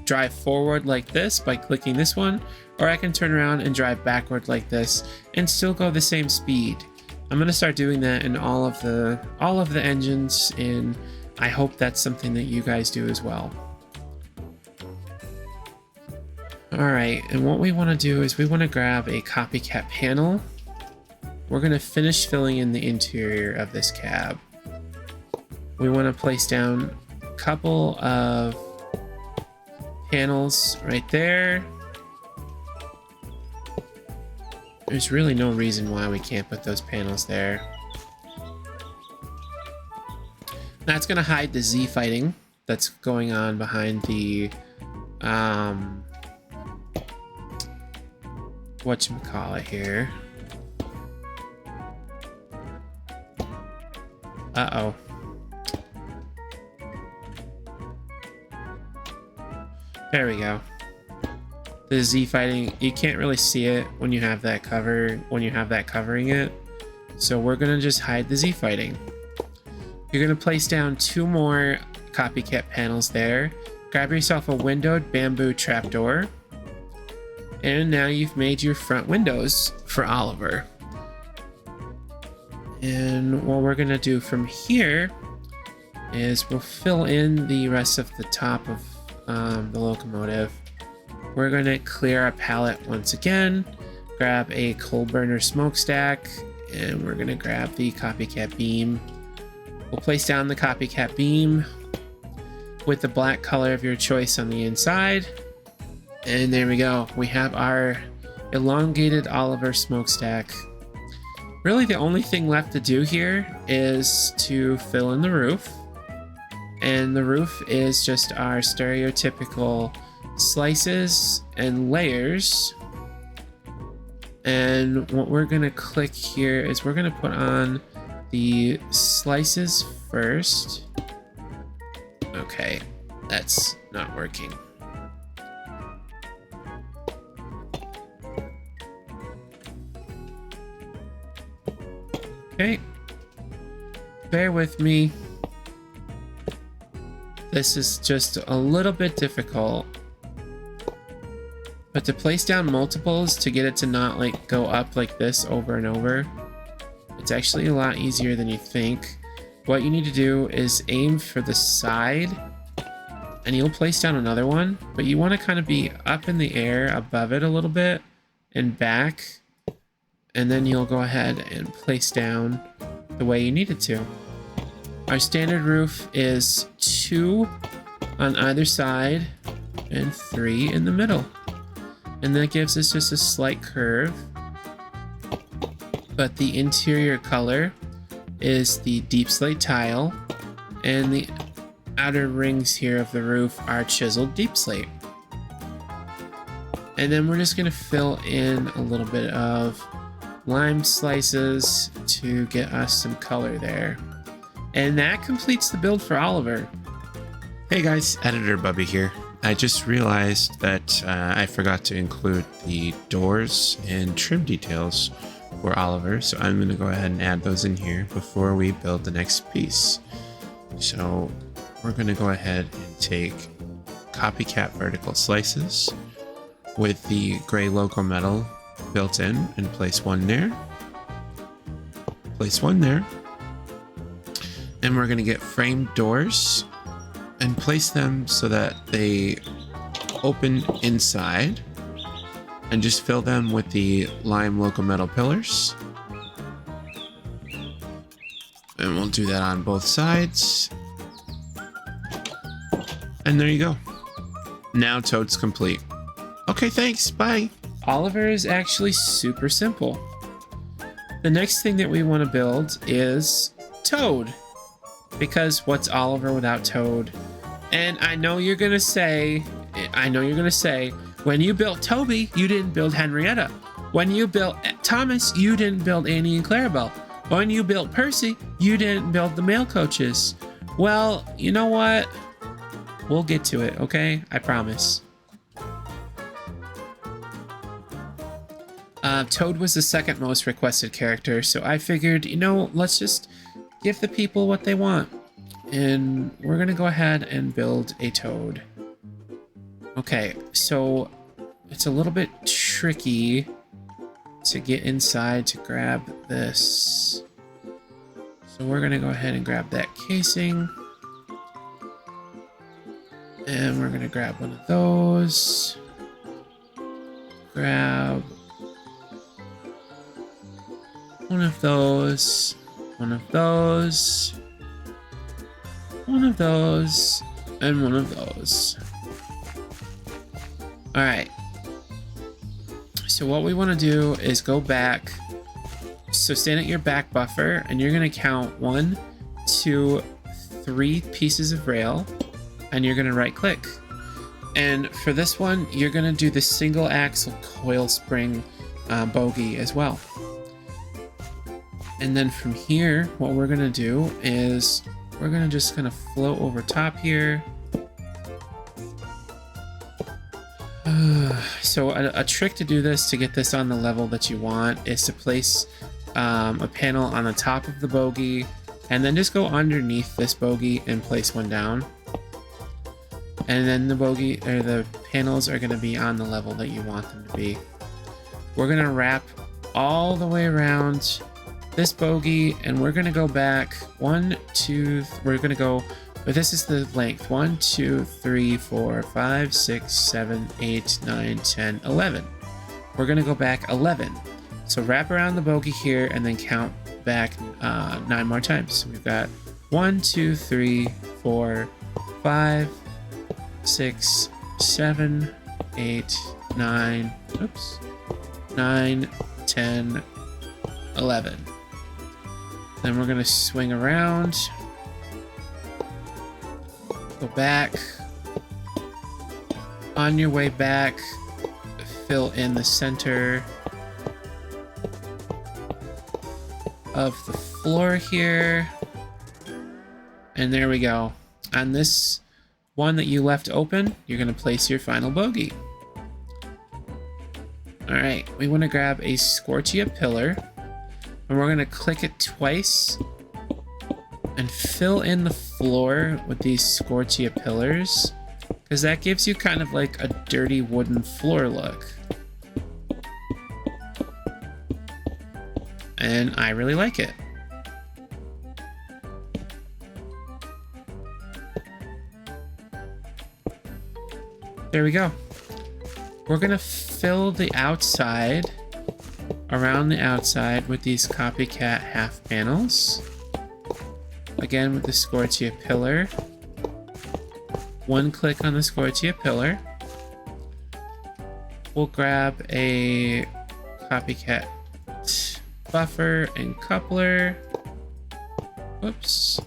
drive forward like this by clicking this one, or I can turn around and drive backward like this and still go the same speed. I'm going to start doing that in all of the engines, and I hope that's something that you guys do as well. Alright, and what we want to do is we want to grab a copycat panel. We're going to finish filling in the interior of this cab. We want to place down a couple of panels right there. There's really no reason why we can't put those panels there. That's going to hide the Z fighting that's going on behind the whatchamacallit here. Uh-oh. There we go. The Z fighting, you can't really see it when you have that covering it. So we're gonna just hide the Z fighting. You're gonna place down 2 more copycat panels there. Grab yourself a windowed bamboo trapdoor. And now you've made your front windows for Oliver. And what we're gonna do from here is we'll fill in the rest of the top of the locomotive. We're gonna clear our palette once again, grab a coal burner smokestack, and we're gonna grab the copycat beam. We'll place down the copycat beam with the black color of your choice on the inside. And there we go. We have our elongated Oliver smokestack. Really, the only thing left to do here is to fill in the roof. And the roof is just our stereotypical slices and layers. And what we're going to click here is we're going to put on the slices first. Okay, that's not working. Okay, bear with me. This is just a little bit difficult. But to place down multiples to get it to not like go up like this over and over, it's actually a lot easier than you think. What you need to do is aim for the side, and you'll place down another one, but you want to kind of be up in the air above it a little bit and back. And then you'll go ahead and place down the way you need it to. Our standard roof is 2 on either side and 3 in the middle. And that gives us just a slight curve. But the interior color is the deep slate tile, and the outer rings here of the roof are chiseled deep slate. And then we're just going to fill in a little bit of lime slices to get us some color there. And that completes the build for Oliver. Hey guys, Editor Bubby here. I just realized that I forgot to include the doors and trim details for Oliver, so I'm going to go ahead and add those in here before we build the next piece. So we're going to go ahead and take copycat vertical slices with the gray logo metal built in and place one there. Place one there. And we're going to get framed doors and place them so that they open inside, and just fill them with the lime logo metal pillars. And we'll do that on both sides. And there you go. Now Toad's complete. Okay, thanks. Bye. Oliver is actually super simple. The next thing that we want to build is Toad. Because what's Oliver without Toad? And I know you're gonna say, when you built Toby, you didn't build Henrietta. When you built Thomas, you didn't build Annie and Clarabelle. When you built Percy, you didn't build the male coaches. Well, you know what? We'll get to it, okay? I promise. Toad was the second most requested character, so I figured, you know, let's just give the people what they want. And we're gonna go ahead and build a Toad. Okay, so it's a little bit tricky to get inside to grab this. So we're gonna go ahead and grab that casing. And we're gonna grab one of those. Grab one of those. One of those. One of those. And one of those. Alright. So what we want to do is go back. So stand at your back buffer and you're going to count 1, 2, 3 pieces of rail. And you're going to right click. And for this one, you're going to do the single axle coil spring bogie as well. And then from here, what we're going to do is we're going to just kind of float over top here. So a trick to do this, to get this on the level that you want, is to place a panel on the top of the bogie and then just go underneath this bogie and place one down. And then the bogie or the panels are going to be on the level that you want them to be. We're going to wrap all the way around this bogie and we're going to go back 1, 2, we're going to go, but this is the length, 1, 2, 3, 4, 5, 6, 7, 8, 9, 10, 11. We're going to go back 11. So wrap around the bogie here and then count back 9 more times. So we've got 1, 2, 3, 4, 5, 6, 7, 8, 9, oops, 9, 10, 11. Then we're going to swing around, go back. On your way back, fill in the center of the floor here. And there we go. On this one that you left open, you're going to place your final bogie. Alright, we want to grab a Scorchia pillar, and we're going to click it twice and fill in the floor with these Scorchia pillars, because that gives you kind of like a dirty wooden floor look. And I really like it. There we go. We're gonna fill the outside, around the outside, with these copycat half panels. Again with the Scorchia pillar. One click on the Scorchia pillar. We'll grab a copycat buffer and coupler. Whoops.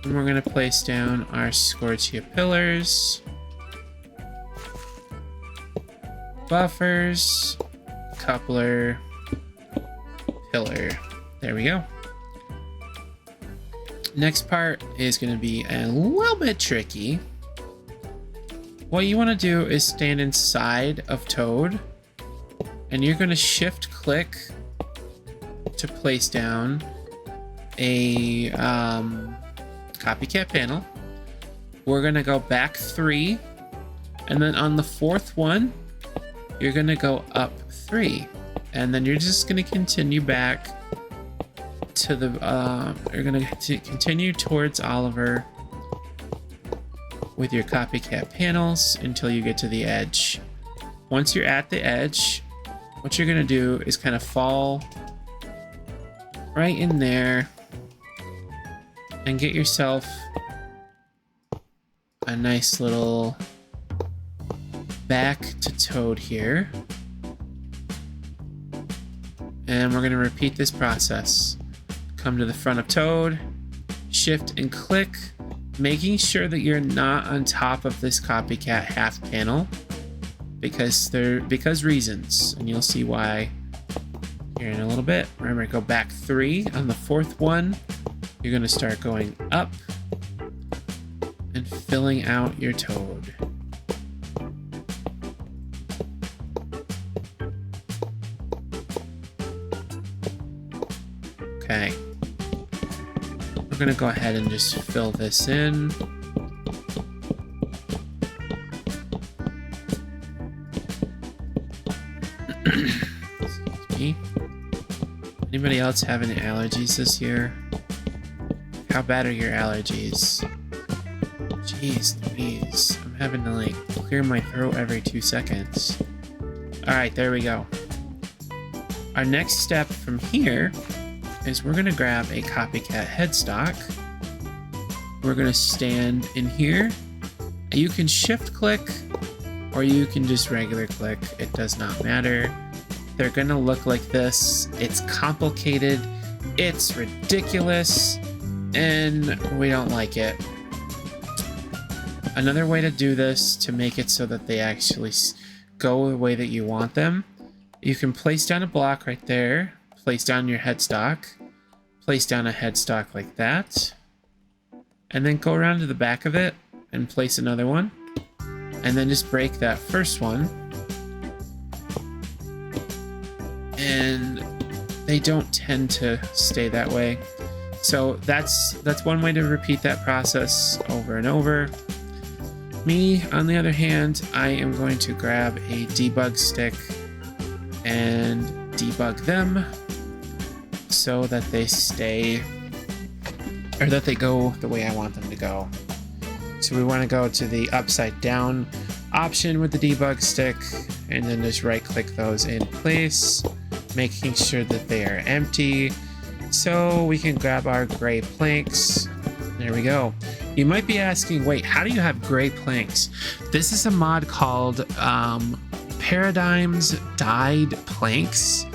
And we're going to place down our Scorchia pillars, buffers, coupler, pillar. There we go. Next part is going to be a little bit tricky. What you want to do is stand inside of Toad, and you're going to shift click to place down a copycat panel. We're going to go back 3, and then on the 4th one, you're going to go up 3, and then you're just going to continue back to the, you're going to continue towards Oliver with your copycat panels until you get to the edge. Once you're at the edge, what you're going to do is kind of fall right in there and get yourself a nice little back to Toad here. And we're going to repeat this process. Come to the front of Toad, shift and click, making sure that you're not on top of this copycat half panel because reasons, and you'll see why here in a little bit. Remember, go back 3. On the 4th one, you're going to start going up and filling out your Toad. Okay. We're gonna go ahead and just fill this in. Excuse me. Anybody else have any allergies this year? How bad are your allergies? Jeez Louise. I'm having to like clear my throat every 2 seconds. Alright, there we go. Our next step from here is we're gonna grab a copycat headstock. We're gonna stand in here. You can shift click or you can just regular click. It does not matter. They're gonna look like this. It's complicated. It's ridiculous. And we don't like it. Another way to do this to make it so that they actually go the way that you want them, you can place down a block right there, place down your headstock, place down a headstock like that, and then go around to the back of it and place another one, and then just break that first one. And they don't tend to stay that way. So that's one way to repeat that process over and over. Me, on the other hand, I am going to grab a debug stick and debug them so that they stay, or that they go the way I want them to go. So we want to go to the upside down option with the debug stick and then just right click those in place, making sure that they are empty. So we can grab our gray planks. There we go. You might be asking, wait, how do you have gray planks? This is a mod called Paradigms Dyed Planks.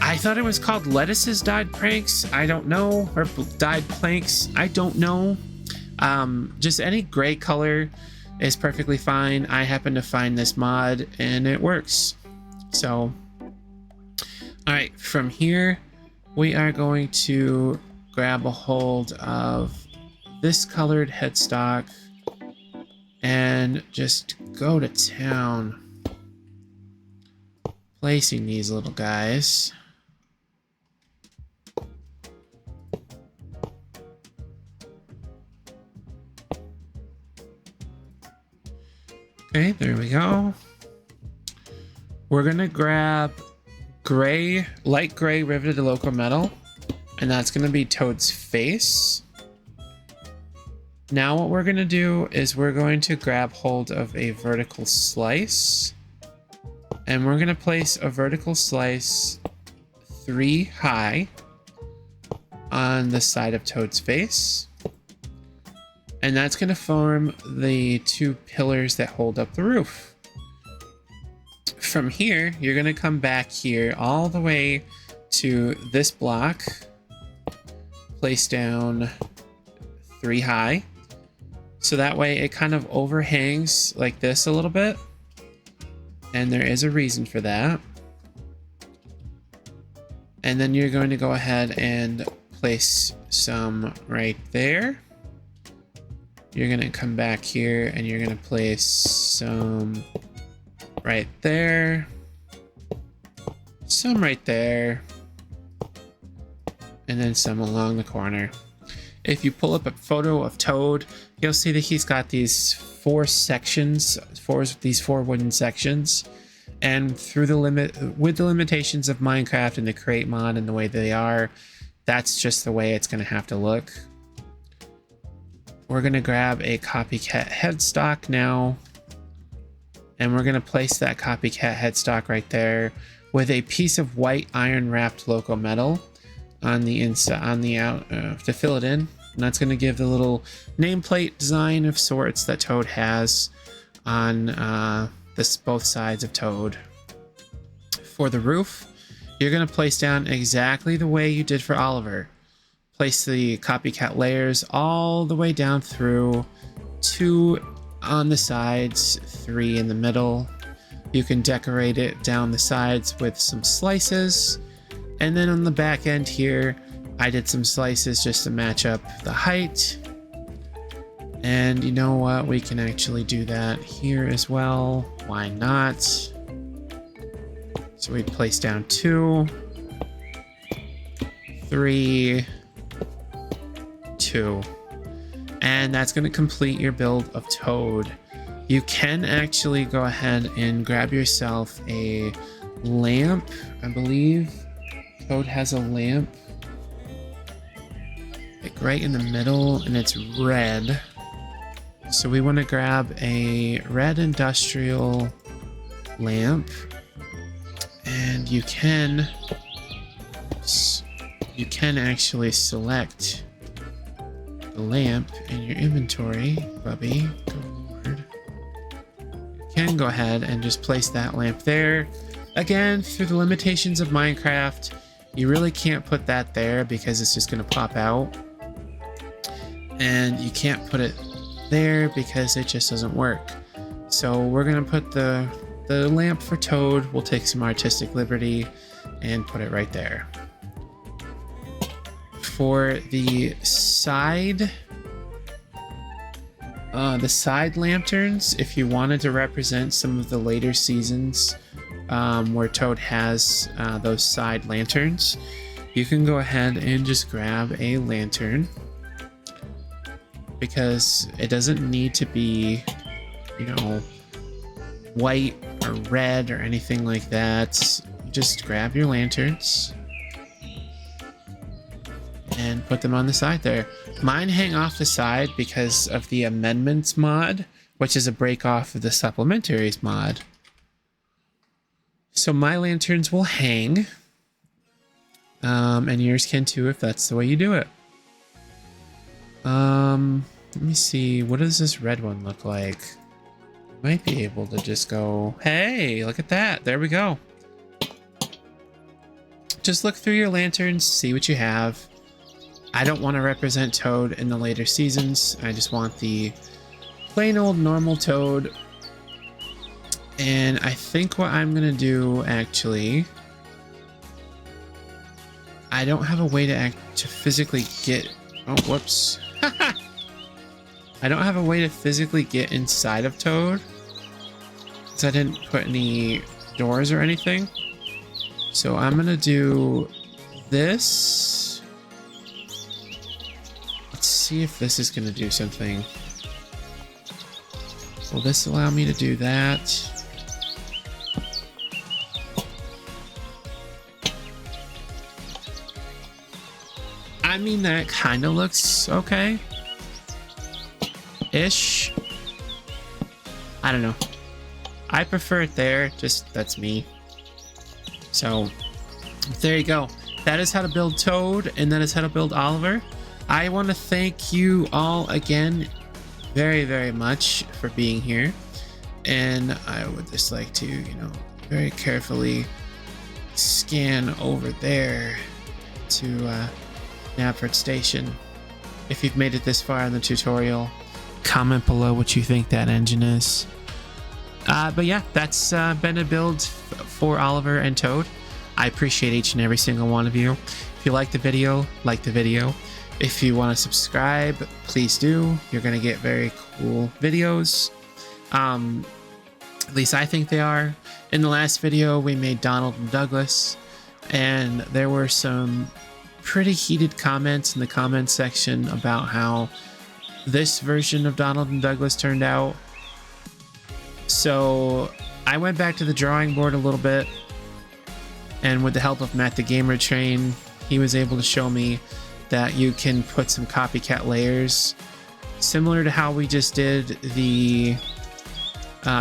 I thought it was called Lettuces Dyed Planks. I don't know. Or Dyed Planks. I don't know. Just any gray color is perfectly fine. I happen to find this mod and it works. So, all right, from here, we are going to grab a hold of this colored headstock and just go to town placing these little guys. Okay, there we go. We're gonna grab gray, light gray riveted loco metal, and that's gonna be Toad's face. Now what we're going to do is we're going to grab hold of a vertical slice, and we're going to place a vertical slice 3 high on the side of Toad's face, and that's going to form the 2 pillars that hold up the roof. From here, you're going to come back here all the way to this block, place down 3 high. So that way it kind of overhangs like this a little bit. And there is a reason for that. And then you're going to go ahead and place some right there. You're going to come back here and you're going to place some right there. Some right there. And then some along the corner. If you pull up a photo of Toad, you'll see that he's got these 4 sections, these 4 wooden sections, and with the limitations of Minecraft and the Create mod and the way they are, that's just the way it's going to have to look. We're going to grab a copycat headstock now, and we're going to place that copycat headstock right there with a piece of white iron wrapped loco metal on the inside, on the out, to fill it in. And that's going to give the little nameplate design of sorts that Toad has on both sides of Toad. For the roof, you're going to place down exactly the way you did for Oliver. Place the copycat layers all the way down through, 2 on the sides, 3 in the middle. You can decorate it down the sides with some slices. And then on the back end here, I did some slices just to match up the height. And you know what? We can actually do that here as well. Why not? So we place down 2, 3, 2. And that's going to complete your build of Toad. You can actually go ahead and grab yourself a lamp. I believe Toad has a lamp like right in the middle, and it's red. So we want to grab a red industrial lamp, and you can actually select the lamp in your inventory, Bubby. Good lord. You can go ahead and just place that lamp there. Again, through the limitations of Minecraft, you really can't put that there because it's just going to pop out. And you can't put it there because it just doesn't work. So we're going to put the lamp for Toad. We'll take some artistic liberty and put it right there. For the side lanterns, if you wanted to represent some of the later seasons where Toad has those side lanterns, you can go ahead and just grab a lantern, because it doesn't need to be, you know, white or red or anything like that. Just grab your lanterns and put them on the side there. Mine hang off the side because of the amendments mod, which is a break off of the supplementaries mod. So my lanterns will hang, and yours can too if that's the way you do it. Let me see, what does this red one look like? Might be able to just go, hey, look at that, there we go. Just look through your lanterns, see what you have. I don't want to represent Toad in the later seasons. I just want the plain old normal Toad. And I think what I'm gonna do, actually, I don't have a way to physically get, oh, whoops. I don't have a way to physically get inside of Toad, because I didn't put any doors or anything. So I'm gonna do this. Let's see if this is gonna do something. Will this allow me to do that? I mean, that kind of looks okay. Ish. I don't know. I prefer it there, just that's me. So there you go. That is how to build Toad, and that is how to build Oliver. I want to thank you all again very, very much for being here. And I would just like to, you know, very carefully scan over there to Knapford Station. If you've made it this far in the tutorial, comment below what you think that engine is. But yeah, that's been a build for Oliver and Toad. I appreciate each and every single one of you. If you like the video, like the video. If you want to subscribe, please do. You're going to get very cool videos. At least I think they are. In the last video, we made Donald and Douglas, and there were some pretty heated comments in the comment section about how this version of Donald and Douglas turned out. So I went back to the drawing board a little bit, and with the help of Matt the Gamer Train, he was able to show me that you can put some copycat layers similar to how we just did the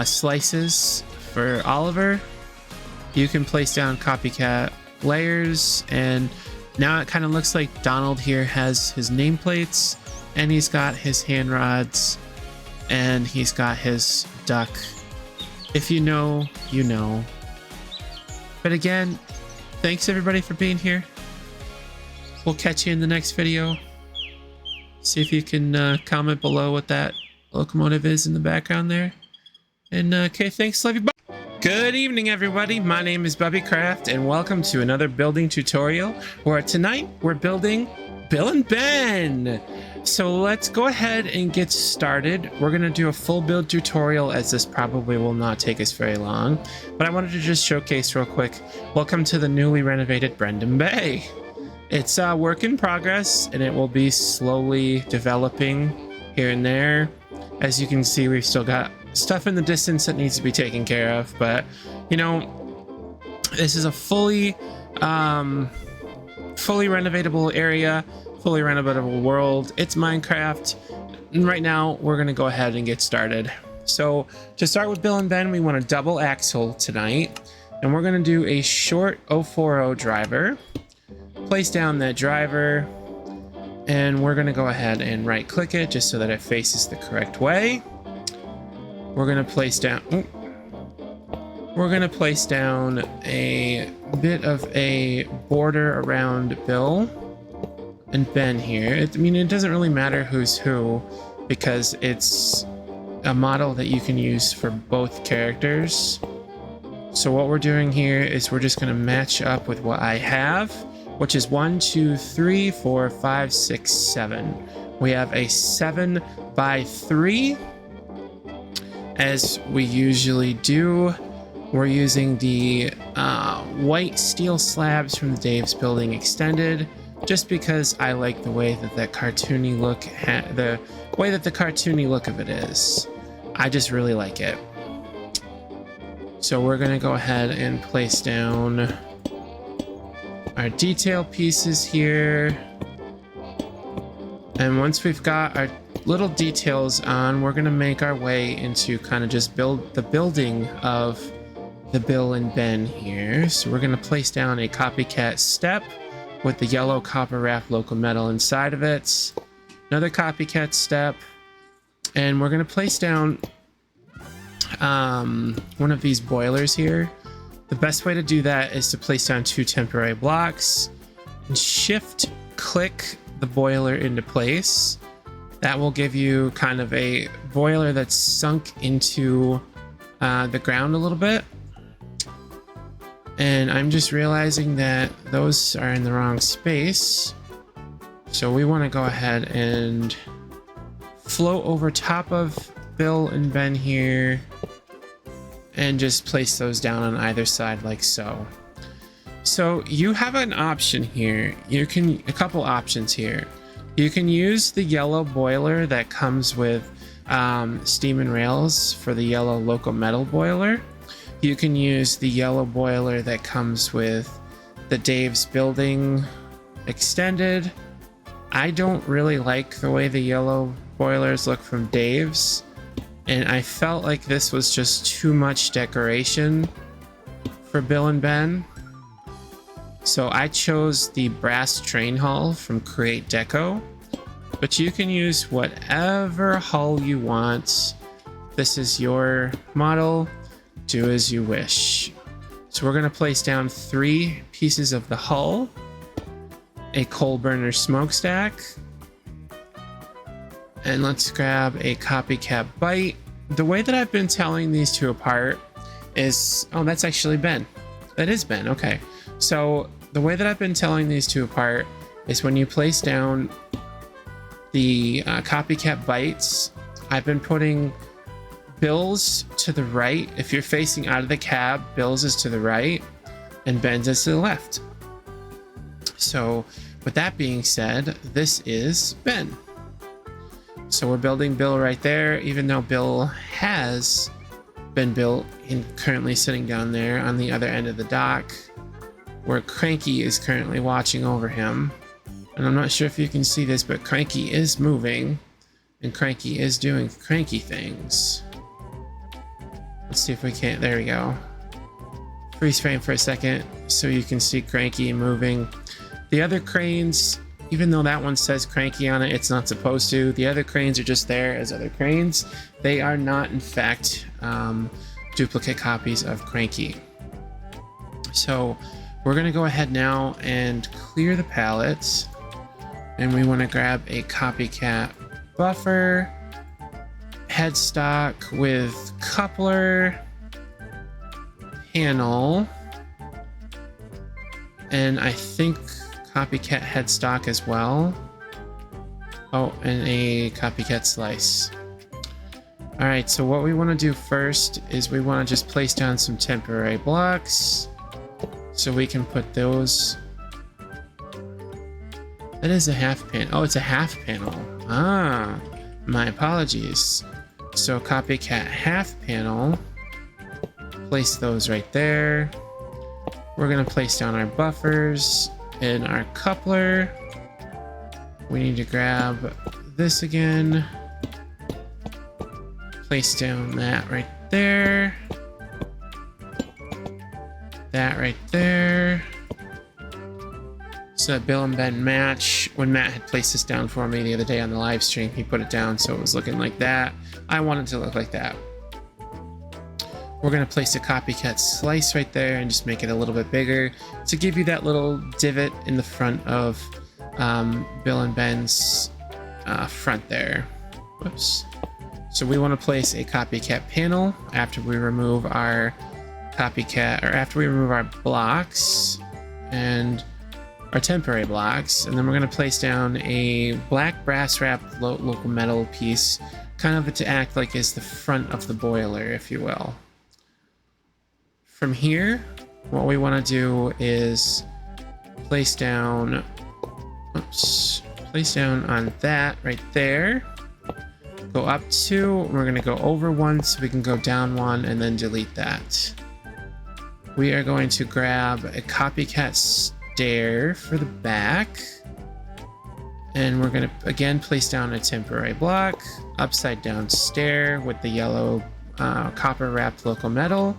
slices for Oliver. You can place down copycat layers, and now it kind of looks like Donald here has his nameplates, and he's got his hand rods, and he's got his duck. If you know, you know. But again, thanks everybody for being here. We'll catch you in the next video. See if you can comment below what that locomotive is in the background there. And okay, thanks, love you, bye. Good evening, everybody. My name is Bubby Craft, and welcome to another building tutorial, where tonight we're building Bill and Ben. So let's go ahead and get started. We're gonna do a full build tutorial, as this probably will not take us very long, but I wanted to just showcase real quick. Welcome to the newly renovated Brendan Bay. It's a work in progress, and it will be slowly developing here and there. As you can see, we've still got stuff in the distance that needs to be taken care of, but you know, this is a fully renovatable area, fully renovatable world. It's Minecraft, and right now we're gonna go ahead and get started. So to start with Bill and Ben, we want a double axle tonight, and we're gonna do a short 040 driver. Place down that driver, and we're gonna go ahead and right click it just so that it faces the correct way. We're gonna place down a bit of a border around Bill and Ben here. I mean, it doesn't really matter who's who because it's a model that you can use for both characters. So what we're doing here is we're just gonna match up with what I have, which is 1, 2, 3, 4, 5, 6, 7. We have a 7 by 3, as we usually do. We're using the white steel slabs from the Dave's Building Extended, just because I like the way that that cartoony look, the cartoony look of it is. I just really like it. So we're gonna go ahead and place down our detail pieces here, and once we've got our little details on, we're gonna make our way into kind of just build the building of the Bill and Ben here. So we're gonna place down a copycat step with the yellow copper wrap local metal inside of it, another copycat step, and we're gonna place down one of these boilers here. The best way to do that is to place down 2 temporary blocks and shift click the boiler into place. That will give you kind of a boiler that's sunk into the ground a little bit. And I'm just realizing that those are in the wrong space. So we want to go ahead and float over top of Bill and Ben here and just place those down on either side like so. So you have an option here. A couple options here. You can use the yellow boiler that comes with steamnrails for the yellow local metal boiler. You can use the yellow boiler that comes with the Dave's Building Extended. I don't really like the way the yellow boilers look from Dave's, and I felt like this was just too much decoration for Bill and Ben. So I chose the brass train hull from Create Deco, but you can use whatever hull you want. This is your model. Do as you wish. So we're gonna place down 3 pieces of the hull, a coal burner smokestack, and let's grab a copycat bite. The way that I've been telling these two apart is, oh, that's actually Ben. That is Ben, okay. So the way that I've been telling these two apart is when you place down the copycat bites, I've been putting Bill's to the right. If you're facing out of the cab, Bill's is to the right and Ben's is to the left. So with that being said, this is Ben. So we're building Bill right there, even though Bill has been built and currently sitting down there on the other end of the dock, where Cranky is currently watching over him. And I'm not sure if you can see this, but Cranky is moving and Cranky is doing cranky things. Let's see if we can't, there we go. Freeze frame for a second so you can see Cranky moving. The other cranes, even though that one says Cranky on it, it's not supposed to. The other cranes are just there as other cranes. They are not, in fact, duplicate copies of Cranky. So we're gonna go ahead now and clear the pallets. And we wanna grab a copycat buffer, headstock with coupler, panel, and I think copycat headstock as well. Oh, and a copycat slice. All right, so what we want to do first is we want to just place down some temporary blocks so we can put those That is a half panel. Oh, it's a half panel. Ah, my apologies. So copycat half panel. Place those right there. We're gonna place down our buffers and our coupler. We need to grab this again. Place down that right there. That right there. So that Bill and Ben match. When Matt had placed this down for me the other day on the live stream, he put it down so it was looking like that. I want it to look like that. We're going to place a copycat slice right there and just make it a little bit bigger to give you that little divot in the front of Bill and Ben's front there. Whoops. So we want to place a copycat panel after we remove our after we remove our blocks and our temporary blocks, and then we're going to place down a black brass wrapped local metal piece, kind of to act like is the front of the boiler, if you will. From here, what we want to do is place down on that right there. Go up 2, we're going to go over 1 so we can go down 1 and then delete that. We are going to grab a copycat stair for the back, and we're going to again place down a temporary block, upside down stair with the yellow copper wrapped local metal,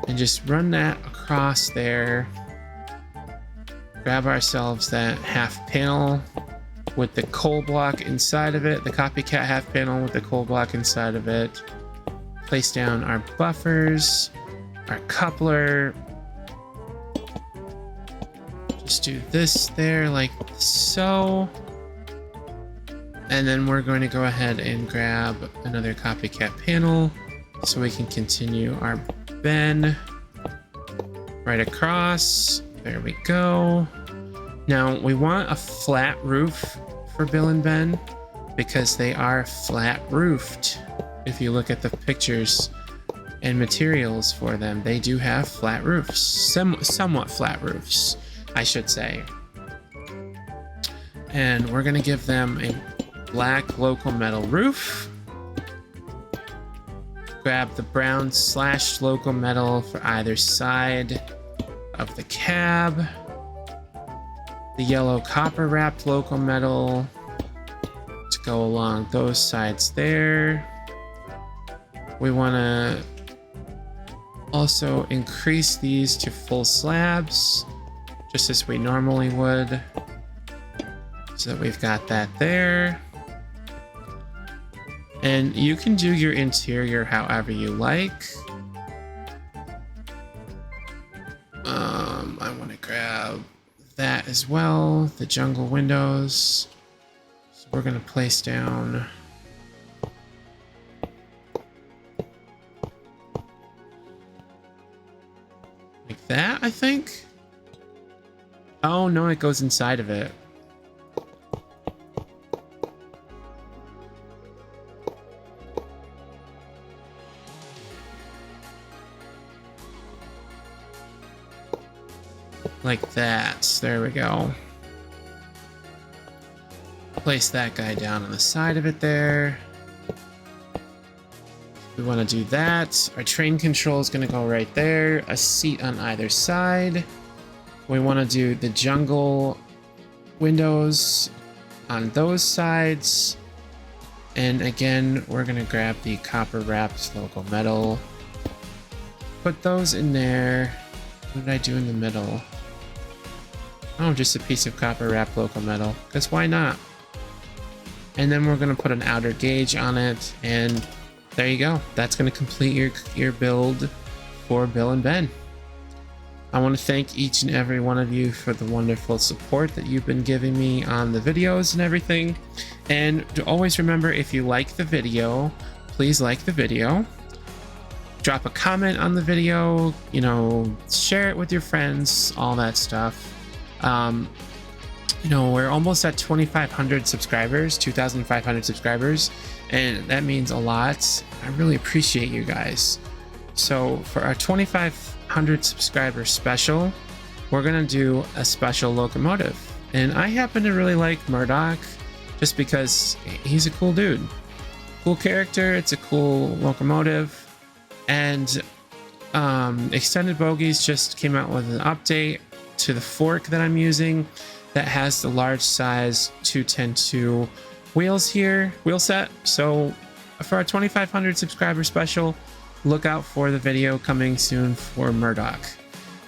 and just run that across there. Grab ourselves that half panel with the coal block inside of it, the copycat half panel with the coal block inside of it. Place down our buffers, our coupler. Just do this there like so. And then we're going to go ahead and grab another copycat panel so we can continue our bend right across. There we go. Now we want a flat roof for Bill and Ben because they are flat roofed. If you look at the pictures and materials for them, they do have flat roofs, somewhat flat roofs, I should say. And we're gonna give them a black local metal roof. Grab the brown slashed local metal for either side of the cab. The yellow copper wrapped local metal to go along those sides there. We want to also increase these to full slabs, just as we normally would, so that we've got that there. And you can do your interior however you like. I want to grab that as well, the jungle windows. So we're going to place down like that, I think. Oh no, it goes inside of it. Like that. There we go. Place that guy down on the side of it there. We want to do that. Our train control is going to go right there. A seat on either side. We want to do the jungle windows on those sides. And again, we're going to grab the copper wrapped local metal. Put those in there. What did I do in the middle? Oh, just a piece of copper wrapped local metal, because why not? And then we're going to put an outer gauge on it, and there you go. That's going to complete your build for Bill and Ben. I want to thank each and every one of you for the wonderful support that you've been giving me on the videos and everything. And to always remember, if you like the video, please like the video. Drop a comment on the video, you know, share it with your friends, all that stuff. You know, we're almost at 2,500 subscribers, 2,500 subscribers, and that means a lot. I really appreciate you guys. So for our 2,500 subscriber special, we're gonna do a special locomotive. And I happen to really like Murdoch just because he's a cool dude. Cool character, it's a cool locomotive. And Extended Bogies just came out with an update to the fork that I'm using that has the large size 210-2 wheels here, wheel set. So for our 2,500 subscriber special, look out for the video coming soon for Murdoch.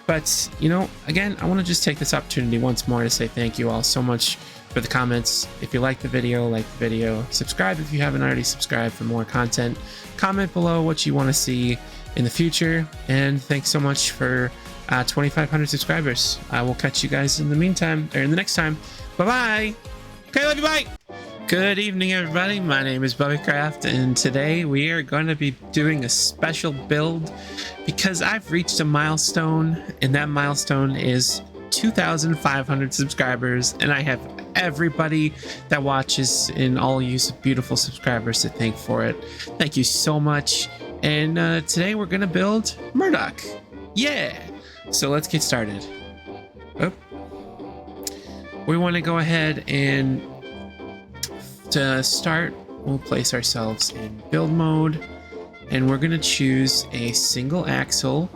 But, you know, again, I want to just take this opportunity once more to say thank you all so much for the comments. If you like the video, subscribe if you haven't already subscribed for more content. Comment below what you want to see in the future. And thanks so much for 2,500 subscribers. I will catch you guys in the meantime, or in the next time. Bye-bye. Okay, love you, bye. Good evening, everybody. My name is Bubby Craft, and today we are going to be doing a special build because I've reached a milestone, and that milestone is 2,500 subscribers, and I have everybody that watches and all you beautiful subscribers to thank for it. Thank you so much. And today we're going to build Murdoch. Yeah! So let's get started. Oh. We want to go ahead and to start, we'll place ourselves in build mode, and we're going to choose a single axle,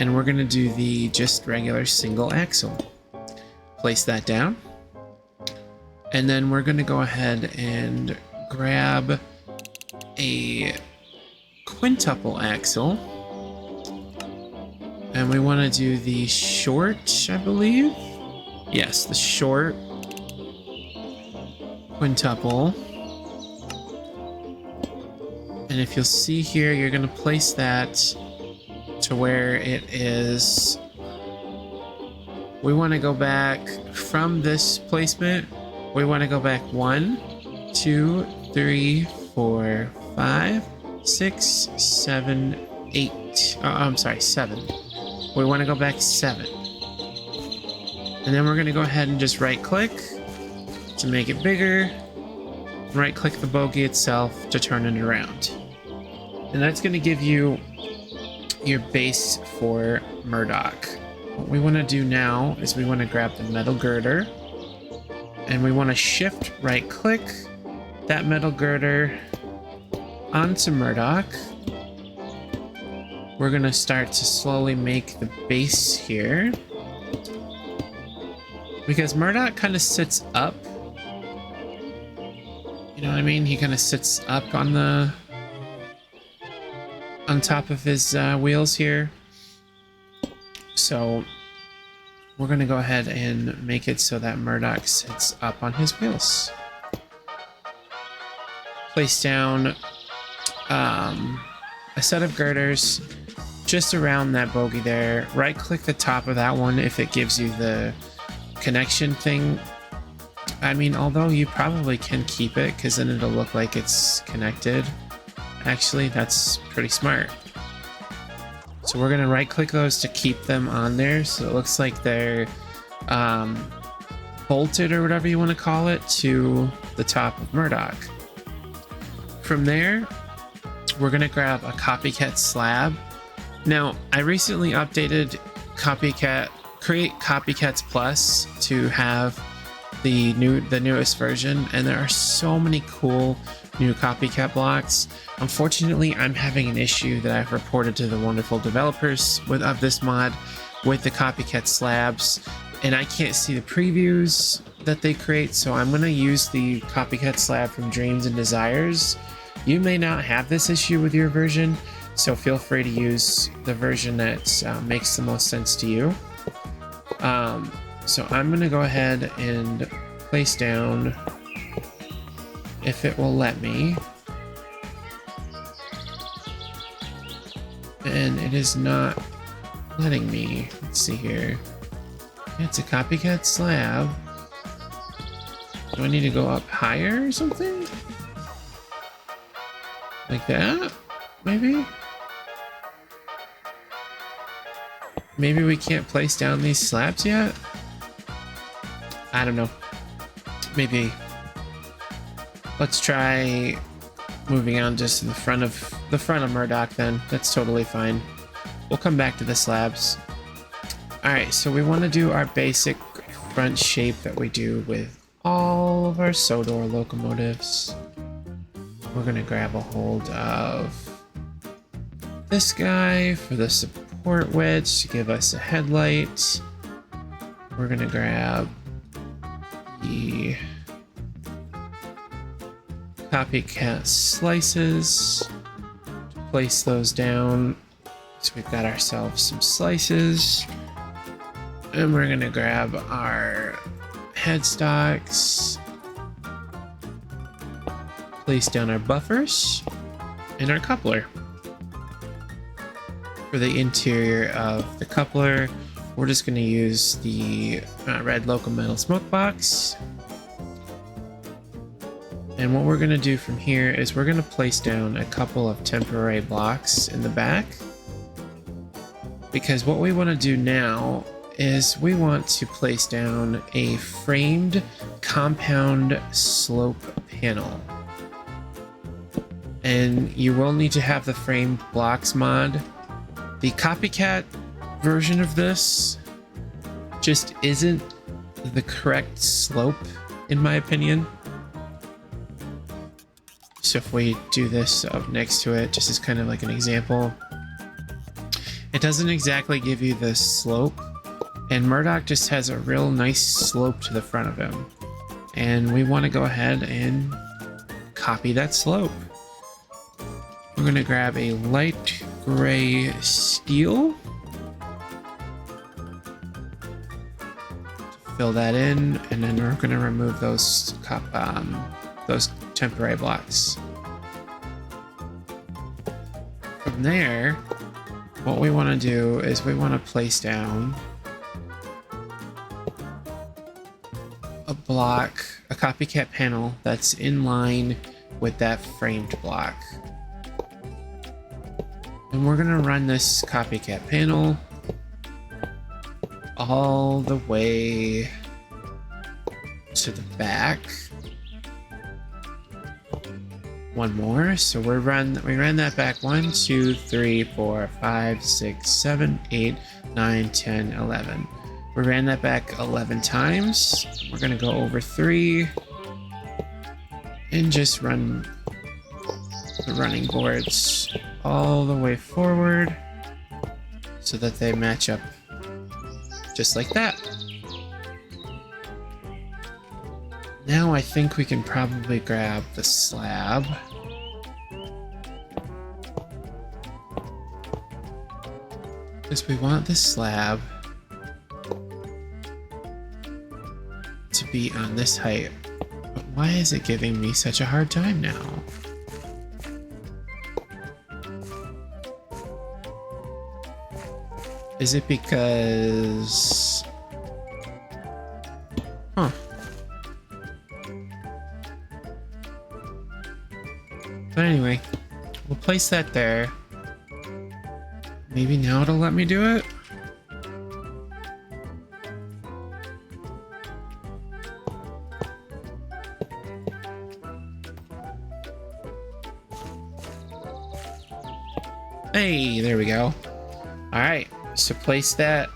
and we're going to do the just regular single axle. Place that down, and then we're going to go ahead and grab a quintuple axle, and we want to do the short, I believe. Yes, the short quintuple. And if you'll see here, you're going to place that to where it is. We want to go back from this placement. We want to go back 1, 2, 3, 4, 5, 6, 7, 8. I'm sorry, 7. We want to go back 7. And then we're going to go ahead and just right click to make it bigger. Right click the bogie itself to turn it around. And that's going to give you your base for Murdoch. What we want to do now is we want to grab the metal girder, and we want to shift right click that metal girder onto Murdoch. We're going to start to slowly make the base here, because Murdoch kind of sits up. You know what I mean? He kind of sits up on top of his wheels here. So we're going to go ahead and make it so that Murdoch sits up on his wheels. Place down a set of girders just around that bogie there. Right click the top of that one if it gives you the connection thing. I mean, although you probably can keep it because then it'll look like it's connected. Actually, that's pretty smart. So we're going to right click those to keep them on there, so it looks like they're bolted, or whatever you want to call it, to the top of Murdoch. From there, we're going to grab a copycat slab. Now, I recently updated Create Copycats Plus to have the newest version, and there are so many cool new copycat blocks. Unfortunately, I'm having an issue that I've reported to the wonderful developers of this mod with the copycat slabs, and I can't see the previews that they create, so I'm going to use the copycat slab from Dreams and Desires. You may not have this issue with your version, so feel free to use the version that makes the most sense to you. So I'm going to go ahead and place down, if it will let me. And it is not letting me. Let's see here. It's a copycat slab. Do I need to go up higher or something? Like that? Maybe? Maybe we can't place down these slabs yet? I don't know. Maybe. Let's try moving on just to the front of Murdoch then. That's totally fine. We'll come back to the slabs. Alright, so we want to do our basic front shape that we do with all of our Sodor locomotives. We're gonna grab a hold of this guy for the support wedge to give us a headlight. We're gonna grab the copycat slices, place those down. So we've got ourselves some slices. And we're gonna grab our headstocks, place down our buffers, and our coupler. For the interior of the coupler, we're just gonna use the red locometal smoke box. And what we're gonna do from here is we're gonna place down a couple of temporary blocks in the back. Because what we wanna do now is we want to place down a framed compound slope panel. And you will need to have the framed blocks mod. The copycat version of this just isn't the correct slope, in my opinion. So if we do this up next to it, just as kind of like an example, it doesn't exactly give you the slope, and Murdoch just has a real nice slope to the front of him. And we want to go ahead and copy that slope. We're going to grab a light gray steel, fill that in, and then we're going to remove those temporary blocks. From there, what we want to do is we want to place down a block, a copycat panel that's in line with that framed block. And we're gonna run this copycat panel all the way to the back. One more, so we ran that back 1, 2, 3, 4, 5, 6, 7, 8, 9, 10, 11. We ran that back 11 times. We're gonna go over 3 and just run the running boards all the way forward so that they match up just like that. Now I think we can probably grab the slab. Because we want the slab to be on this height. But why is it giving me such a hard time now? Is it because... Huh. But anyway, we'll place that there. Maybe now it'll let me do it? Hey, there we go. Alright, so place that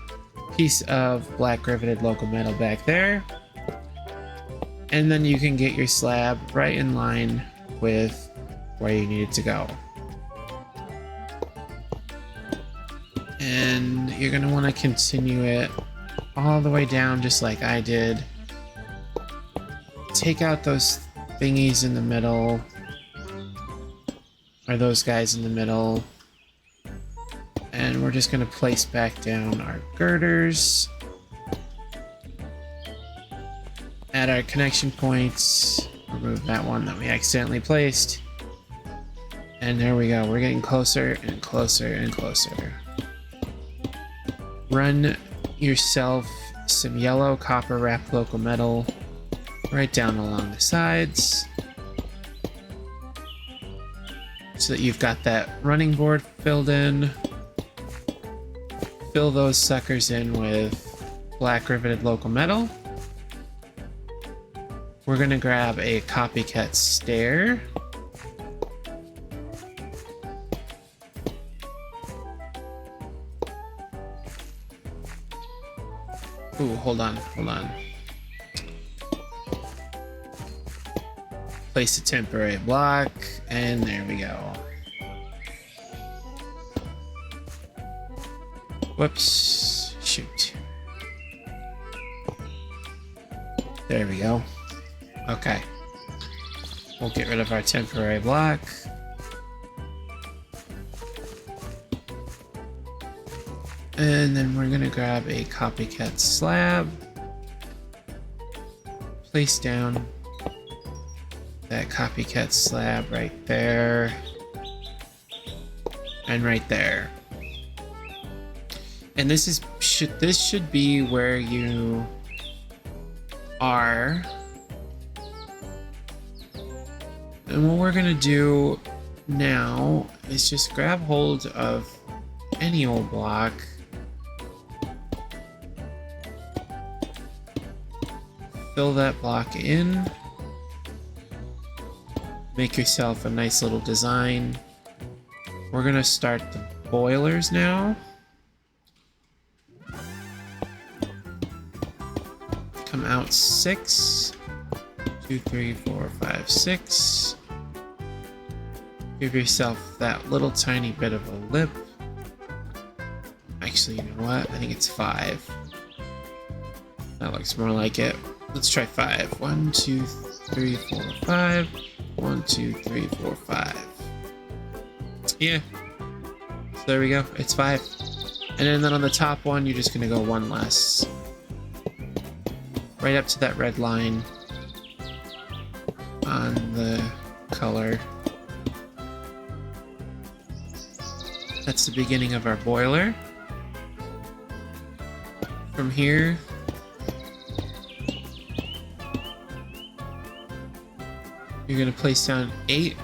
piece of black riveted local metal back there. And then you can get your slab right in line with where you need it to go. And you're going to want to continue it all the way down just like I did. Take out those thingies in the middle, or those guys in the middle. And we're just going to place back down our girders. Add our connection points. Remove that one that we accidentally placed. And there we go. We're getting closer and closer and closer. Run yourself some yellow copper wrapped local metal right down along the sides, so that you've got that running board filled in. Fill those suckers in with black riveted local metal. We're gonna grab a copycat stair. Ooh, hold on. Place a temporary block, and there we go. Whoops. Shoot. There we go. Okay. We'll get rid of our temporary block. And then we're gonna grab a copycat slab. Place down that copycat slab right there. And right there. And this should be where you are. And what we're gonna do now is just grab hold of any old block. Fill that block in. Make yourself a nice little design. We're gonna start the boilers now. Come out 6. 2, 3, 4, 5, 6. Give yourself that little tiny bit of a lip. Actually, you know what? I think it's 5. That looks more like it. Let's try 5. 1, 2, 3, 4, 5. 1, 2, 3, 4, 5. Yeah. So there we go. It's 5. And then on the top one, you're just gonna go one less. Right up to that red line on the color. That's the beginning of our boiler. From here, you're going to place down 8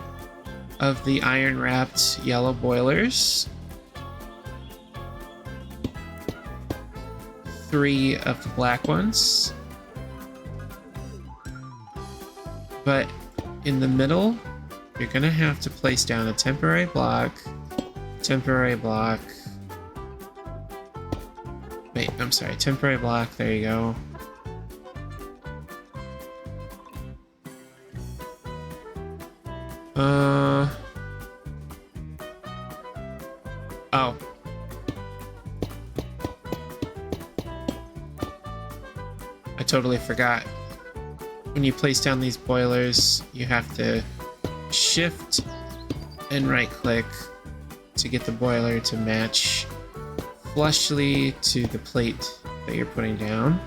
of the iron-wrapped yellow boilers. 3 of the black ones. But in the middle, you're going to have to place down a temporary block. Temporary block. Wait, I'm sorry. Temporary block. There you go. Oh. I totally forgot. When you place down these boilers, you have to shift and right click to get the boiler to match flushly to the plate that you're putting down.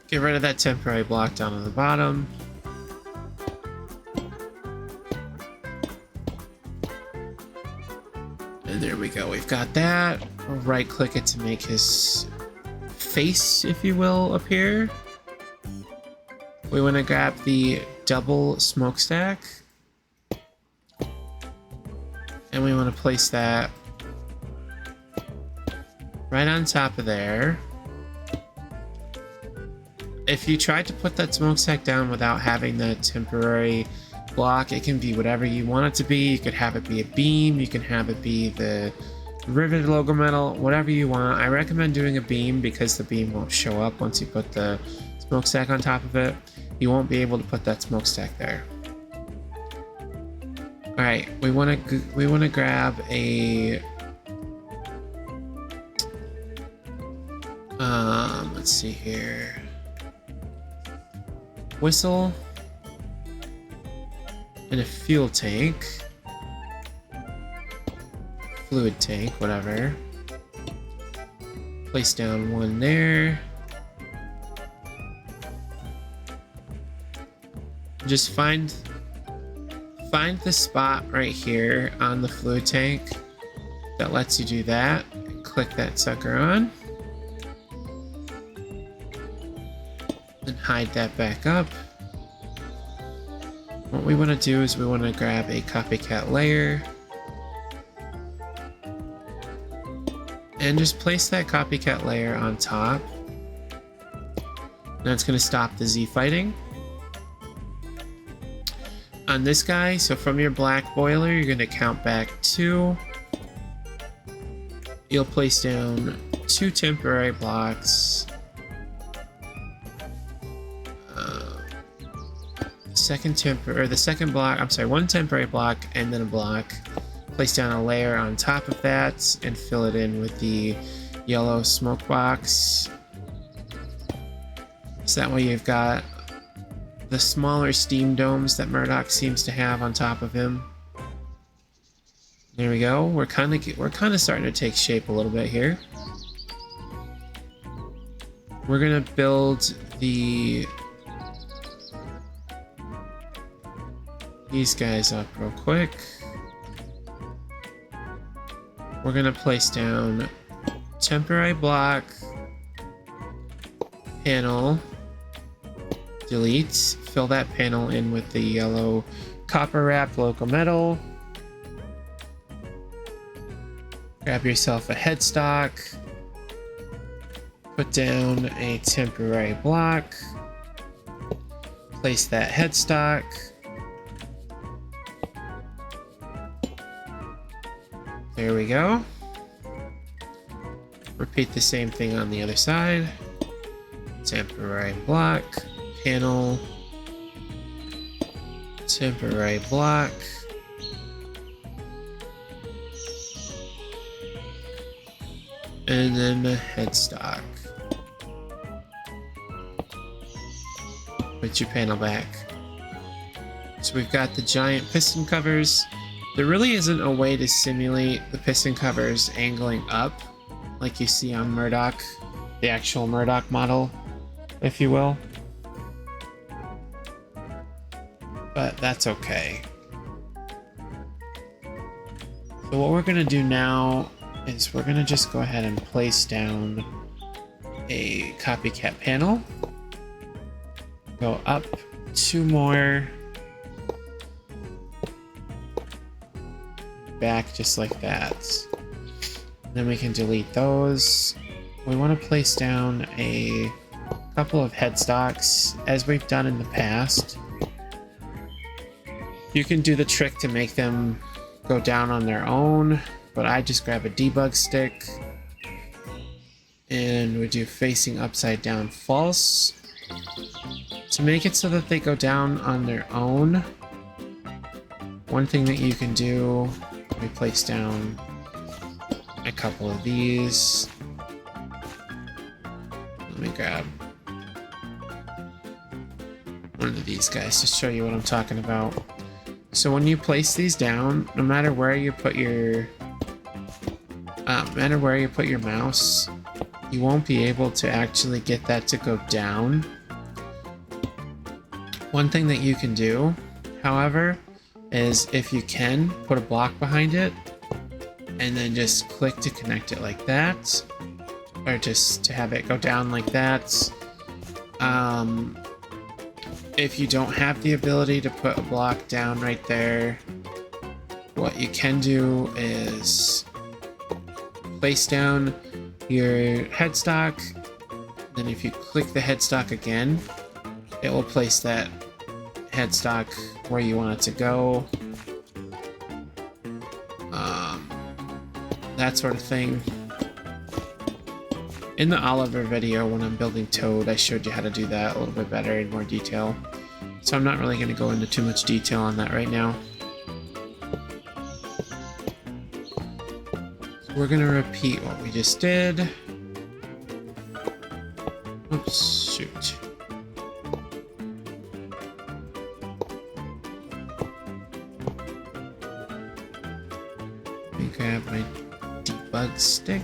Get rid of that temporary block down on the bottom. And there we go, we've got that. We'll right click it to make his face, if you will, appear. We want to grab the double smokestack. And we want to place that right on top of there. If you tried to put that smokestack down without having the temporary block, it can be whatever you want it to be. You could have it be a beam, you can have it be the riveted logo metal, whatever you want. I recommend doing a beam because the beam won't show up once you put the smokestack on top of it. You won't be able to put that smokestack there. All right, we want to grab a let's see here. Whistle and a fuel tank, fluid tank, whatever. Place down one there. Just find the spot right here on the fluid tank that lets you do that. Click that sucker on. And hide that back up. What we want to do is we want to grab a copycat layer and just place that copycat layer on top. Now it's going to stop the Z fighting. On this guy, so from your black boiler, you're going to count back 2. You'll place down 2 temporary blocks. the second block, I'm sorry, one temporary block and then a block. Place down a layer on top of that and fill it in with the yellow smoke box. So that way you've got the smaller steam domes that Murdoch seems to have on top of him. There we go. We're kind of starting to take shape a little bit here. We're gonna build these guys up real quick. We're gonna place down temporary block, panel, delete, fill that panel in with the yellow copper wrapped locometal. Grab yourself a headstock, put down a temporary block, place that headstock, there we go. Repeat the same thing on the other side. Temporary block, panel, temporary block, and then the headstock. Put your panel back. So we've got the giant piston covers. There really isn't a way to simulate the piston covers angling up like you see on Murdoch, the actual Murdoch model, if you will. But that's okay. So what we're gonna do now is we're gonna just go ahead and place down a copycat panel. Go up 2 more. Back just like that. Then we can delete those. We want to place down a couple of headstocks as we've done in the past. You can do the trick to make them go down on their own, but I just grab a debug stick and we do facing upside down false. To make it so that they go down on their own, one thing that you can do, we place down a couple of these. Let me grab one of these guys to show you what I'm talking about. So when you place these down, no matter where you put your mouse, you won't be able to actually get that to go down. One thing that you can do, however, is if you can, put a block behind it and then just click to connect it like that, or just to have it go down like that. If you don't have the ability to put a block down right there, what you can do is place down your headstock, then if you click the headstock again, it will place that headstock where you want it to go. That sort of thing. In the Oliver video when I'm building Toad, I showed you how to do that a little bit better in more detail. So I'm not really going to go into too much detail on that right now. So we're going to repeat what we just did. Oops, shoot. Let me grab my debug stick.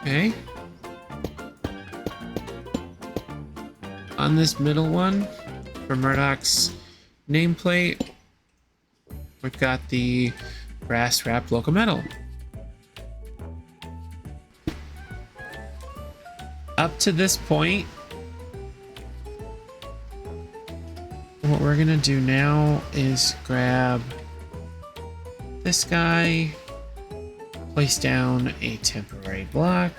Okay. On this middle one, for Murdoch's nameplate, we've got the brass wrapped locometal. Up to this point, what we're gonna do now is grab this guy, place down a temporary block,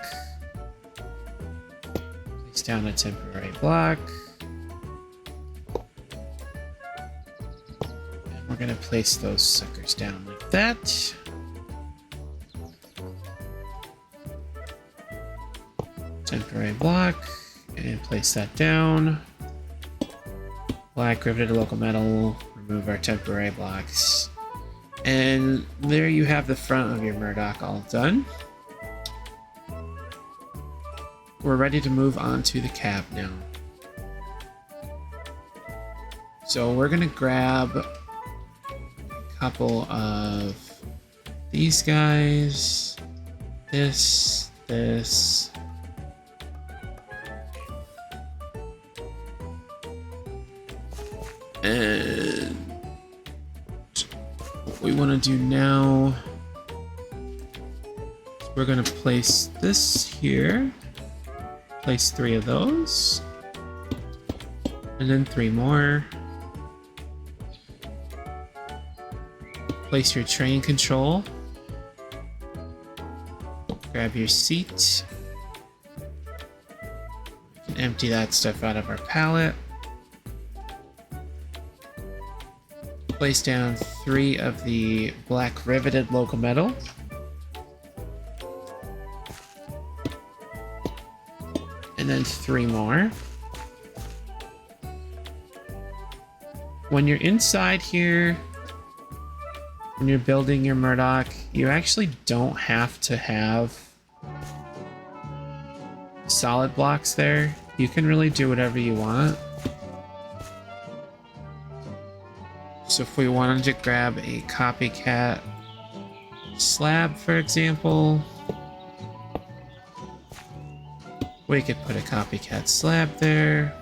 place down a temporary block. And we're going to place those suckers down like that. Temporary block, and place that down. Black riveted local metal, remove our temporary blocks. And there you have the front of your Murdoch all done. We're ready to move on to the cab now. So we're gonna grab a couple of these guys, this, and what we want to do now is we're going to place this here, place 3 of those, and then 3 more. Place your train control, grab your seat, we can empty that stuff out of our pallet. Place down 3 of the black riveted local metal. And then 3 more. When you're inside here, when you're building your Murdoch, you actually don't have to have solid blocks there. You can really do whatever you want. So if we wanted to grab a copycat slab, for example, we could put a copycat slab there.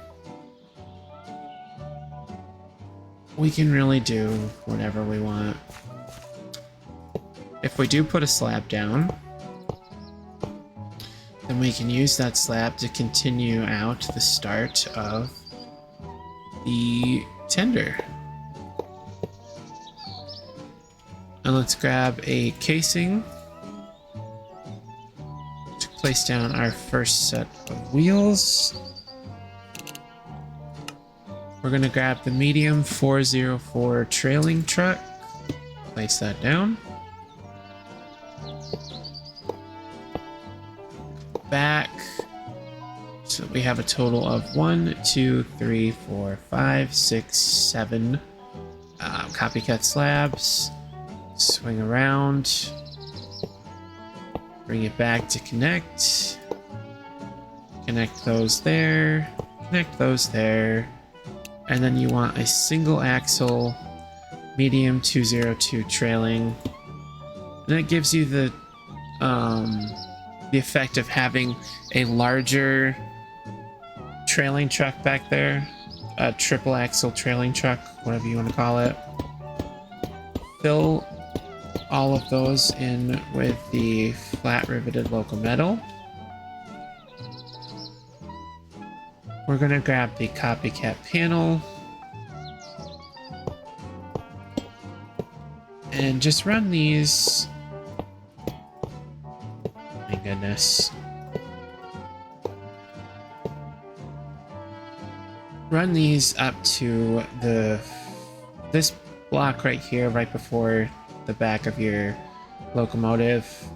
We can really do whatever we want. If we do put a slab down, then we can use that slab to continue out the start of the tender. And let's grab a casing to place down our first set of wheels. We're going to grab the medium 404 trailing truck, place that down. Back. So we have a total of 1, 2, 3, 4, 5, 6, 7 copycat slabs. Swing around, bring it back to connect those there, connect those there, and then you want a single axle medium 202 trailing, and it gives you the effect of having a larger trailing truck back there, a triple axle trailing truck, whatever you want to call it. Fill all of those in with the flat riveted local metal. We're going to grab the copycat panel and just run these. My goodness. Run these up to this block right here, right before the back of your locomotive.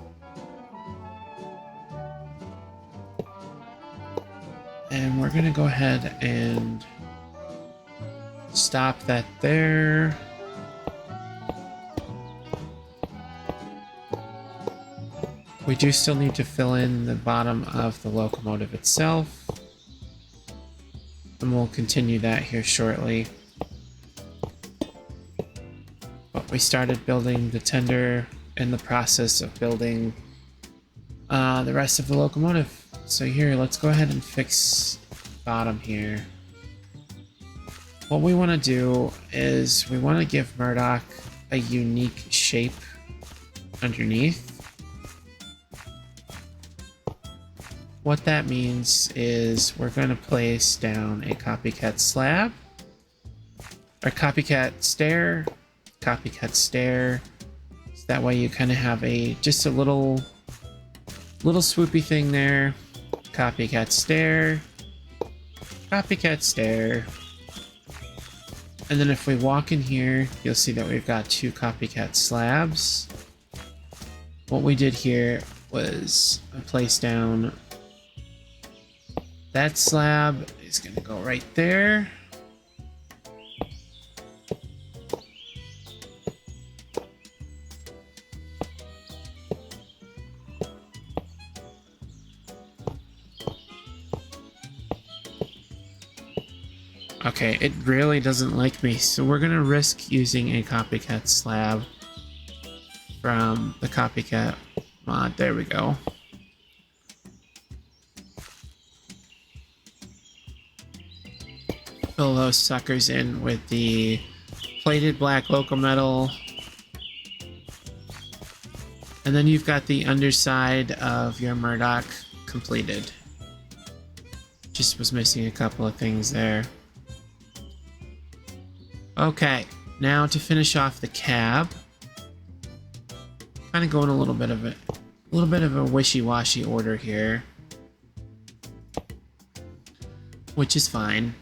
And we're gonna go ahead and stop that there. We do still need to fill in the bottom of the locomotive itself, and we'll continue that here shortly. We started building the tender in the process of building the rest of the locomotive. So here, let's go ahead and fix bottom here. What we want to do is we want to give Murdoch a unique shape underneath. What that means is we're going to place down a copycat slab, or copycat stair, so that way you kind of have just a little swoopy thing there. Copycat stair, copycat stair. And then if we walk in here, you'll see that we've got 2 copycat slabs. What we did here was place down that slab is going to go right there. Okay, it really doesn't like me, so we're gonna risk using a copycat slab from the copycat mod. There we go. Fill those suckers in with the plated black locometal. And then you've got the underside of your Murdoch completed. Just was missing a couple of things there. Okay, now to finish off the cab, kind of going a little bit of a wishy-washy order here, which is fine.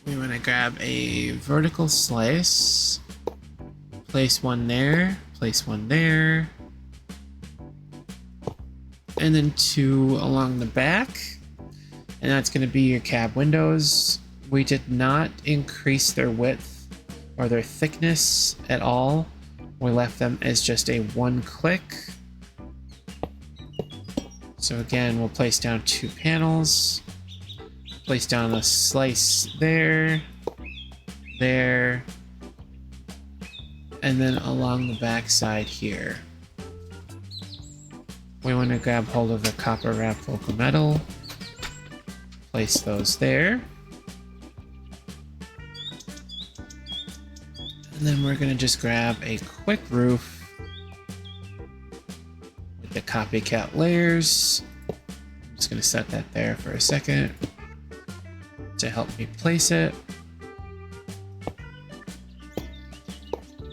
We want to grab a vertical slice, place one there, place one there, and then 2 along the back. And that's going to be your cab windows. We did not increase their width or their thickness at all. We left them as just a 1-click. So again, we'll place down 2 panels. Place down a slice there, there, and then along the back side here. We want to grab hold of the copper wrapped locometal. Place those there. And then we're going to just grab a quick roof with the copycat layers. I'm just going to set that there for a second to help me place it.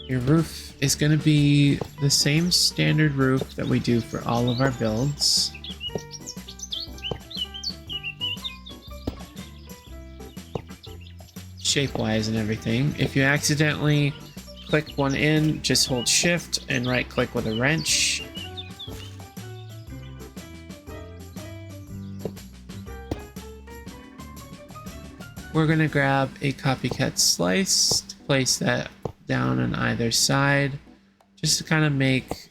Your roof is going to be the same standard roof that we do for all of our builds. Shape-wise and everything. If you accidentally click one in, just hold shift and right click with a wrench. We're going to grab a copycat slice to place that down on either side, just to kind of make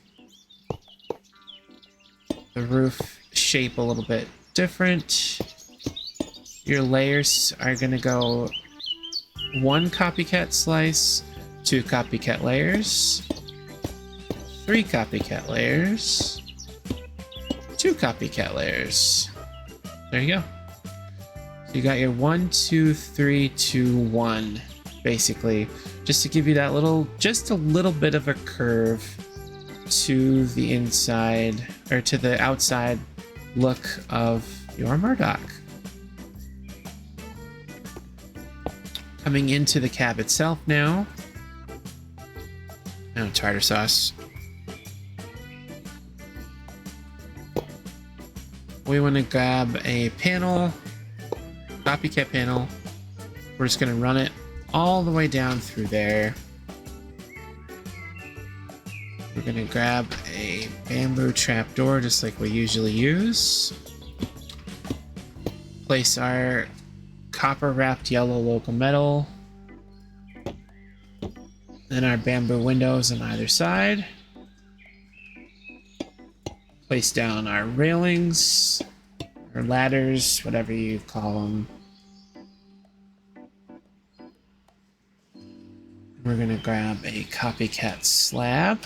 the roof shape a little bit different. Your layers are going to go 1 copycat slice, 2 copycat layers, 3 copycat layers, 2 copycat layers. There you go. So you got your 1, 2, 3, 2, 1, basically, just to give you that just a little bit of a curve to the inside, or to the outside look of your Murdoch. Coming into the cab itself now. Now tartar sauce. We want to grab a panel, copycat panel. We're just going to run it all the way down through there. We're going to grab a bamboo trapdoor just like we usually use. Place our copper wrapped yellow locometal, then our bamboo windows on either side. Place down our railings, or ladders, whatever you call them. We're gonna grab a copycat slab.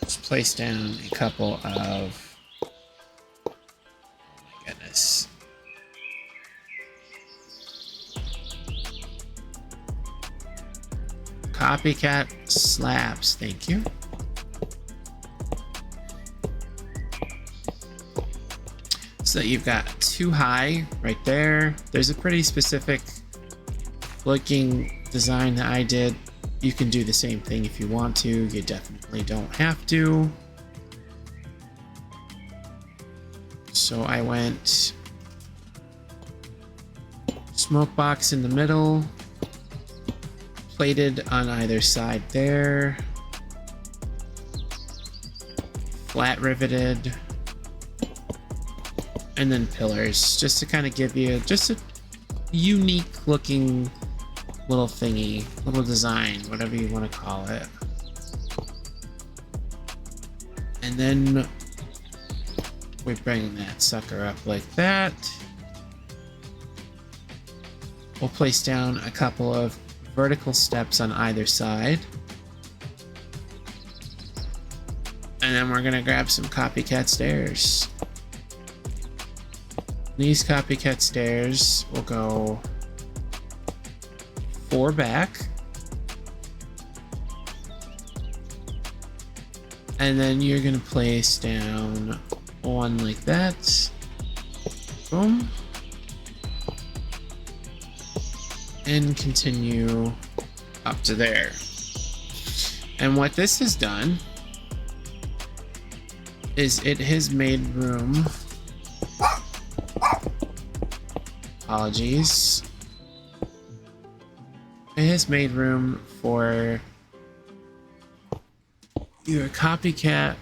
Let's place down a couple of, goodness. Copycat slabs, thank you. So you've got 2 high right there. There's a pretty specific looking design that I did You can do the same thing if you want to. You definitely don't have to. So I went smoke box in the middle, plated on either side there, flat riveted, and then pillars, just to kind of give you just a unique looking little thingy, little design, whatever you want to call it. And then we bring that sucker up like that. We'll place down a couple of vertical steps on either side. And then we're gonna grab some copycat stairs. These copycat stairs will go 4 back. And then you're gonna place down 1 like that. Boom. And continue up to there. And what this has done is it has made room. Apologies. It has made room for your copycat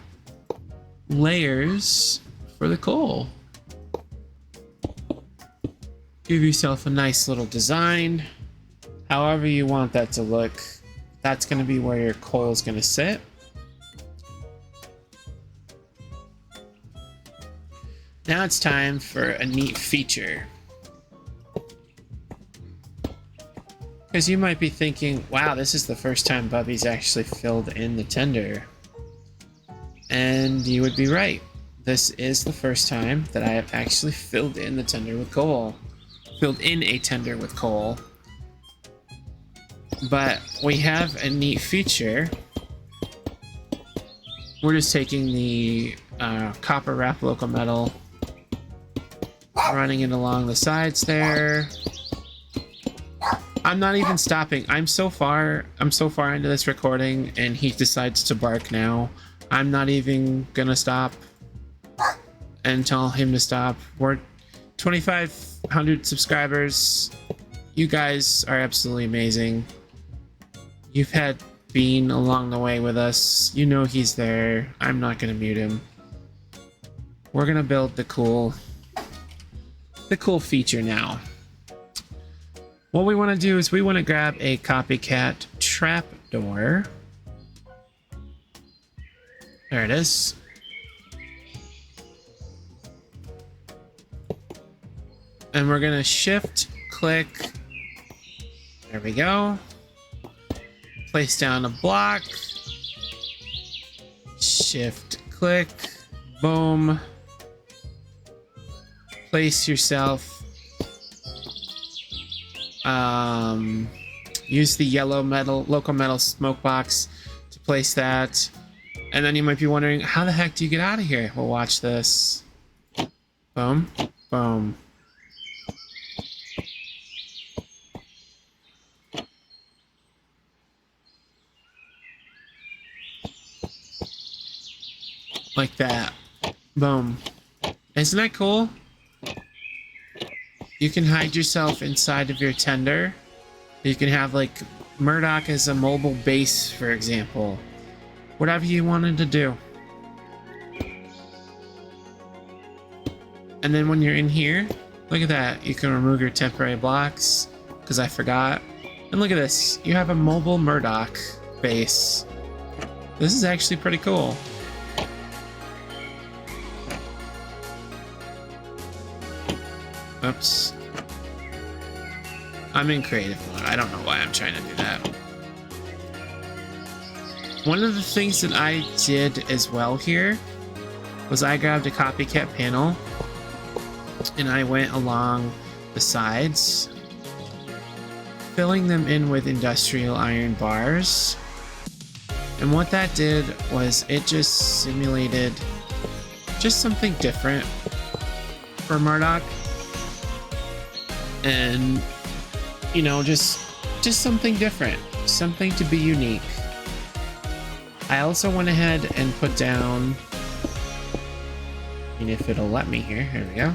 layers for the coal. Give yourself a nice little design. However you want that to look. That's going to be where your coal is going to sit. Now it's time for a neat feature. Because you might be thinking, wow, this is the first time Bubby's actually filled in the tender. And you would be right. This is the first time that I have actually filled in the tender with coal. Filled in a tender with coal. But we have a neat feature. We're just taking the copper wrap locometal, running it along the sides there. I'm not even stopping. I'm so far into this recording and he decides to bark now. I'm not even gonna stop and tell him to stop. We're 2,500 subscribers. You guys are absolutely amazing. You've had Bean along the way with us. You know he's there. I'm not gonna mute him. We're gonna build the cool feature now. What we want to do is we want to grab a copycat trapdoor. There it is. And we're going to shift click. There we go. Place down a block. Shift click. Boom. Place yourself. Use the yellow locometal smoke box to place that. And then you might be wondering, how the heck do you get out of here? Well, watch this. Boom. Boom. Like that. Boom. Isn't that cool? You can hide yourself inside of your tender. You can have like Murdoch as a mobile base, for example. Whatever you wanted to do. And then when you're in here, look at that. You can remove your temporary blocks, because I forgot. And look at this. You have a mobile Murdoch base. This is actually pretty cool. Oops. I'm in creative mode. I don't know why I'm trying to do that. One of the things that I did as well here was I grabbed a copycat panel and I went along the sides, filling them in with industrial iron bars. And what that did was it just simulated just something different for Murdoch. And, you know, just something different. something to be unique. I also went ahead and put down, and if it'll let me here we go.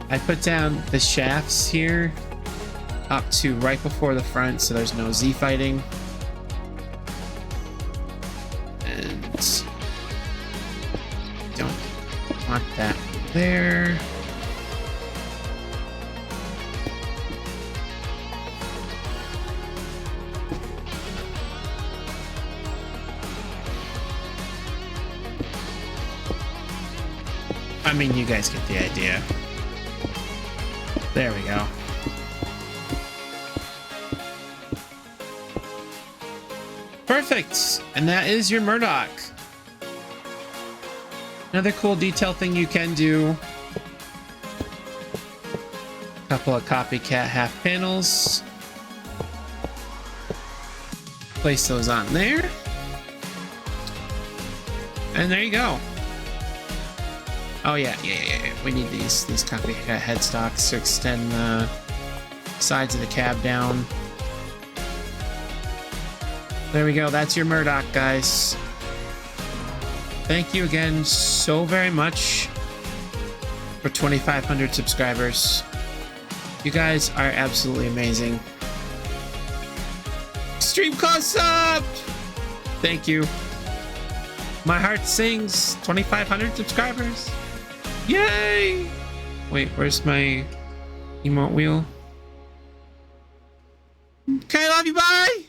I put down the shafts here up to right before the front so there's no Z fighting. And don't want that there. I mean, you guys get the idea. There we go. Perfect! And that is your Murdoch. Another cool detail thing you can do. A couple of copycat half panels. Place those on there. And there you go. Oh yeah. We need these copycat headstocks to extend the sides of the cab down. There we go. That's your Murdoch, guys. Thank you again so very much for 2,500 subscribers. You guys are absolutely amazing. Stream costs up! Thank you. My heart sings. 2,500 subscribers. Yay! Wait, where's my emote wheel? Okay, love you, bye!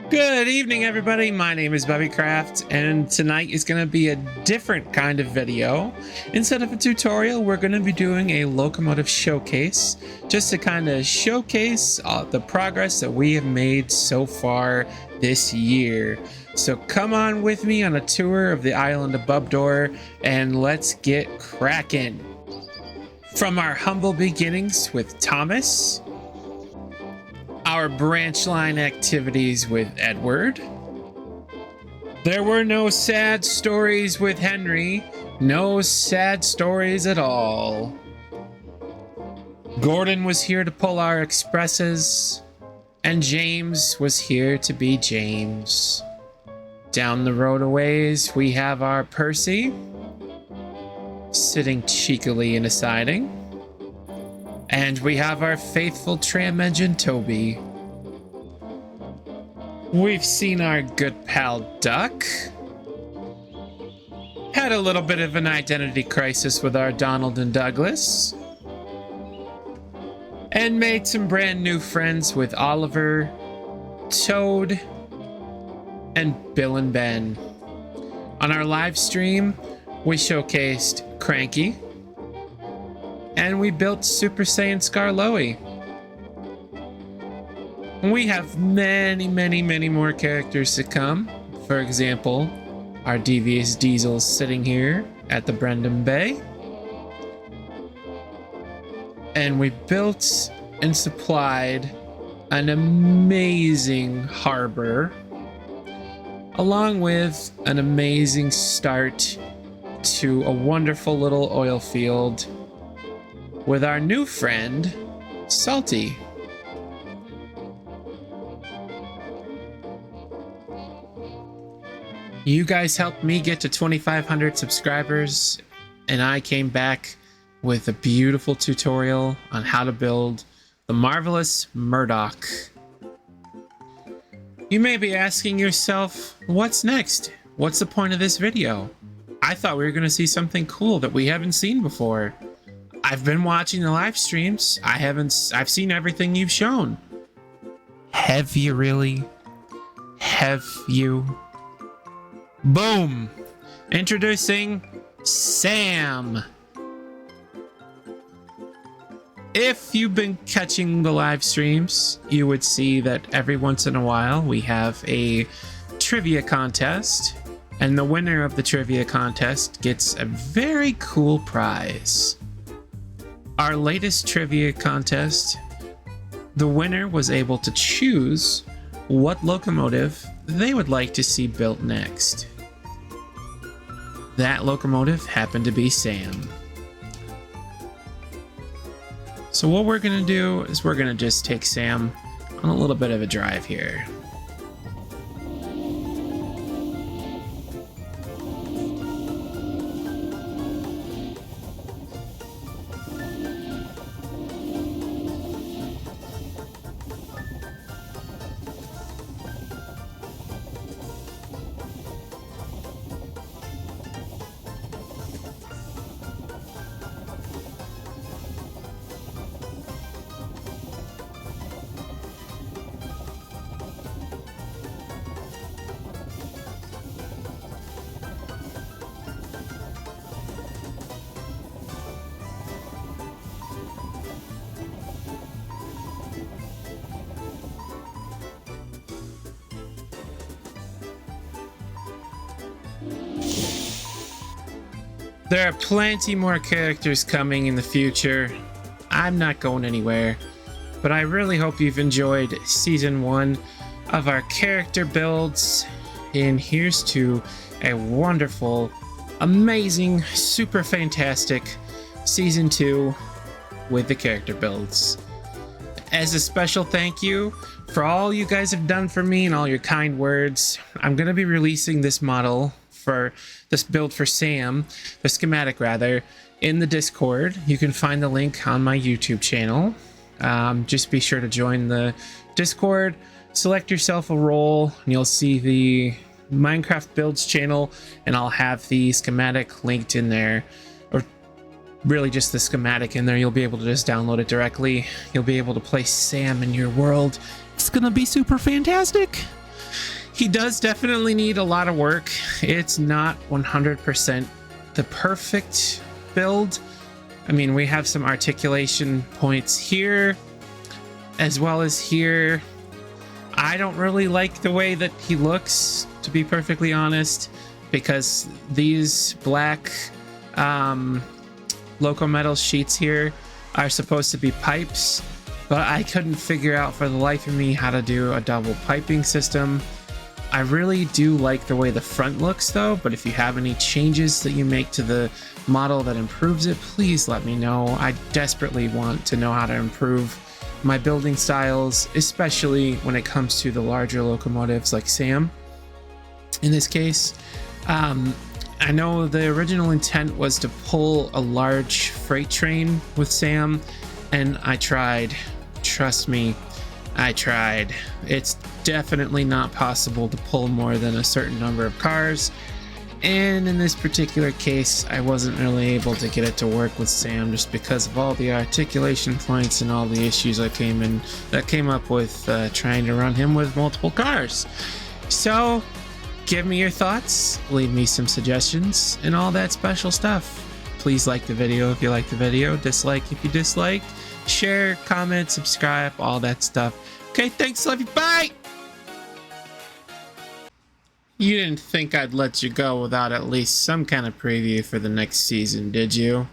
Good evening, everybody. My name is Bubby Craft, and tonight is going to be a different kind of video. Instead of a tutorial, we're going to be doing a locomotive showcase, just to kind of showcase the progress that we have made so far this year. So come on with me on a tour of the island of Bubdor, and let's get cracking. From our humble beginnings with Thomas, our branch line activities with Edward, there were no sad stories with Henry, no sad stories at all. Gordon was here to pull our expresses, and James was here to be James. Down the road a ways, we have our Percy, sitting cheekily in a siding. And we have our faithful tram engine, Toby. We've seen our good pal, Duck. Had a little bit of an identity crisis with our Donald and Douglas. And made some brand new friends with Oliver, Toad, and Bill and Ben. On our live stream, we showcased Cranky, and we built Super Saiyan Skarloey. We have many more characters to come. For example, our devious Diesel's sitting here at the Brendan Bay. And we built and supplied an amazing harbor, along with an amazing start to a wonderful little oil field with our new friend, Salty. You guys helped me get to 2,500 subscribers, and I came back with a beautiful tutorial on how to build the marvelous Murdoch. You may be asking yourself, what's next? What's the point of this video? I thought we were going to see something cool that we haven't seen before. I've been watching the live streams. I've seen everything you've shown. Have you really? Have you? Boom! Introducing Sam. If you've been catching the live streams, you would see that every once in a while we have a trivia contest, and the winner of the trivia contest gets a very cool prize. Our latest trivia contest, the winner was able to choose what locomotive they would like to see built next. That locomotive happened to be Sam. So what we're gonna do is we're gonna just take Sam on a little bit of a drive here. There are plenty more characters coming in the future. I'm not going anywhere, but I really hope you've enjoyed season 1 of our character builds. And here's to a wonderful, amazing, super fantastic season 2 with the character builds. As a special thank you for all you guys have done for me and all your kind words, I'm going to be releasing this model for this build for Sam, the schematic rather, in the Discord. You can find the link on my YouTube channel. Just be sure to join the Discord, select yourself a role, and you'll see the Minecraft builds channel, and I'll have the schematic linked in there, or really just the schematic in there. You'll be able to just download it directly. You'll be able to place Sam in your world. It's gonna be super fantastic. He does definitely need a lot of work. It's not 100% the perfect build. I mean, we have some articulation points here, as well as here. I don't really like the way that he looks, to be perfectly honest, because these black locomotive sheets here are supposed to be pipes, but I couldn't figure out for the life of me how to do a double piping system. I really do like the way the front looks though, but if you have any changes that you make to the model that improves it, please let me know. I desperately want to know how to improve my building styles, especially when it comes to the larger locomotives like Sam. In this case, I know the original intent was to pull a large freight train with Sam, and I tried. Trust me, I tried. It's definitely not possible to pull more than a certain number of cars, and in this particular case I wasn't really able to get it to work with Sam just because of all the articulation points and all the issues that came up with trying to run him with multiple cars. So give me your thoughts, leave me some suggestions, and all that special stuff. Please like the video if you like the video, dislike if you dislike, share, comment, subscribe, all that stuff. Okay, thanks, love you, bye! You didn't think I'd let you go without at least some kind of preview for the next season, did you?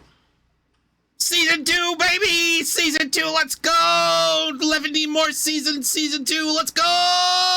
Season 2, baby! Season 2, let's go! 11 more seasons, season 2, let's go!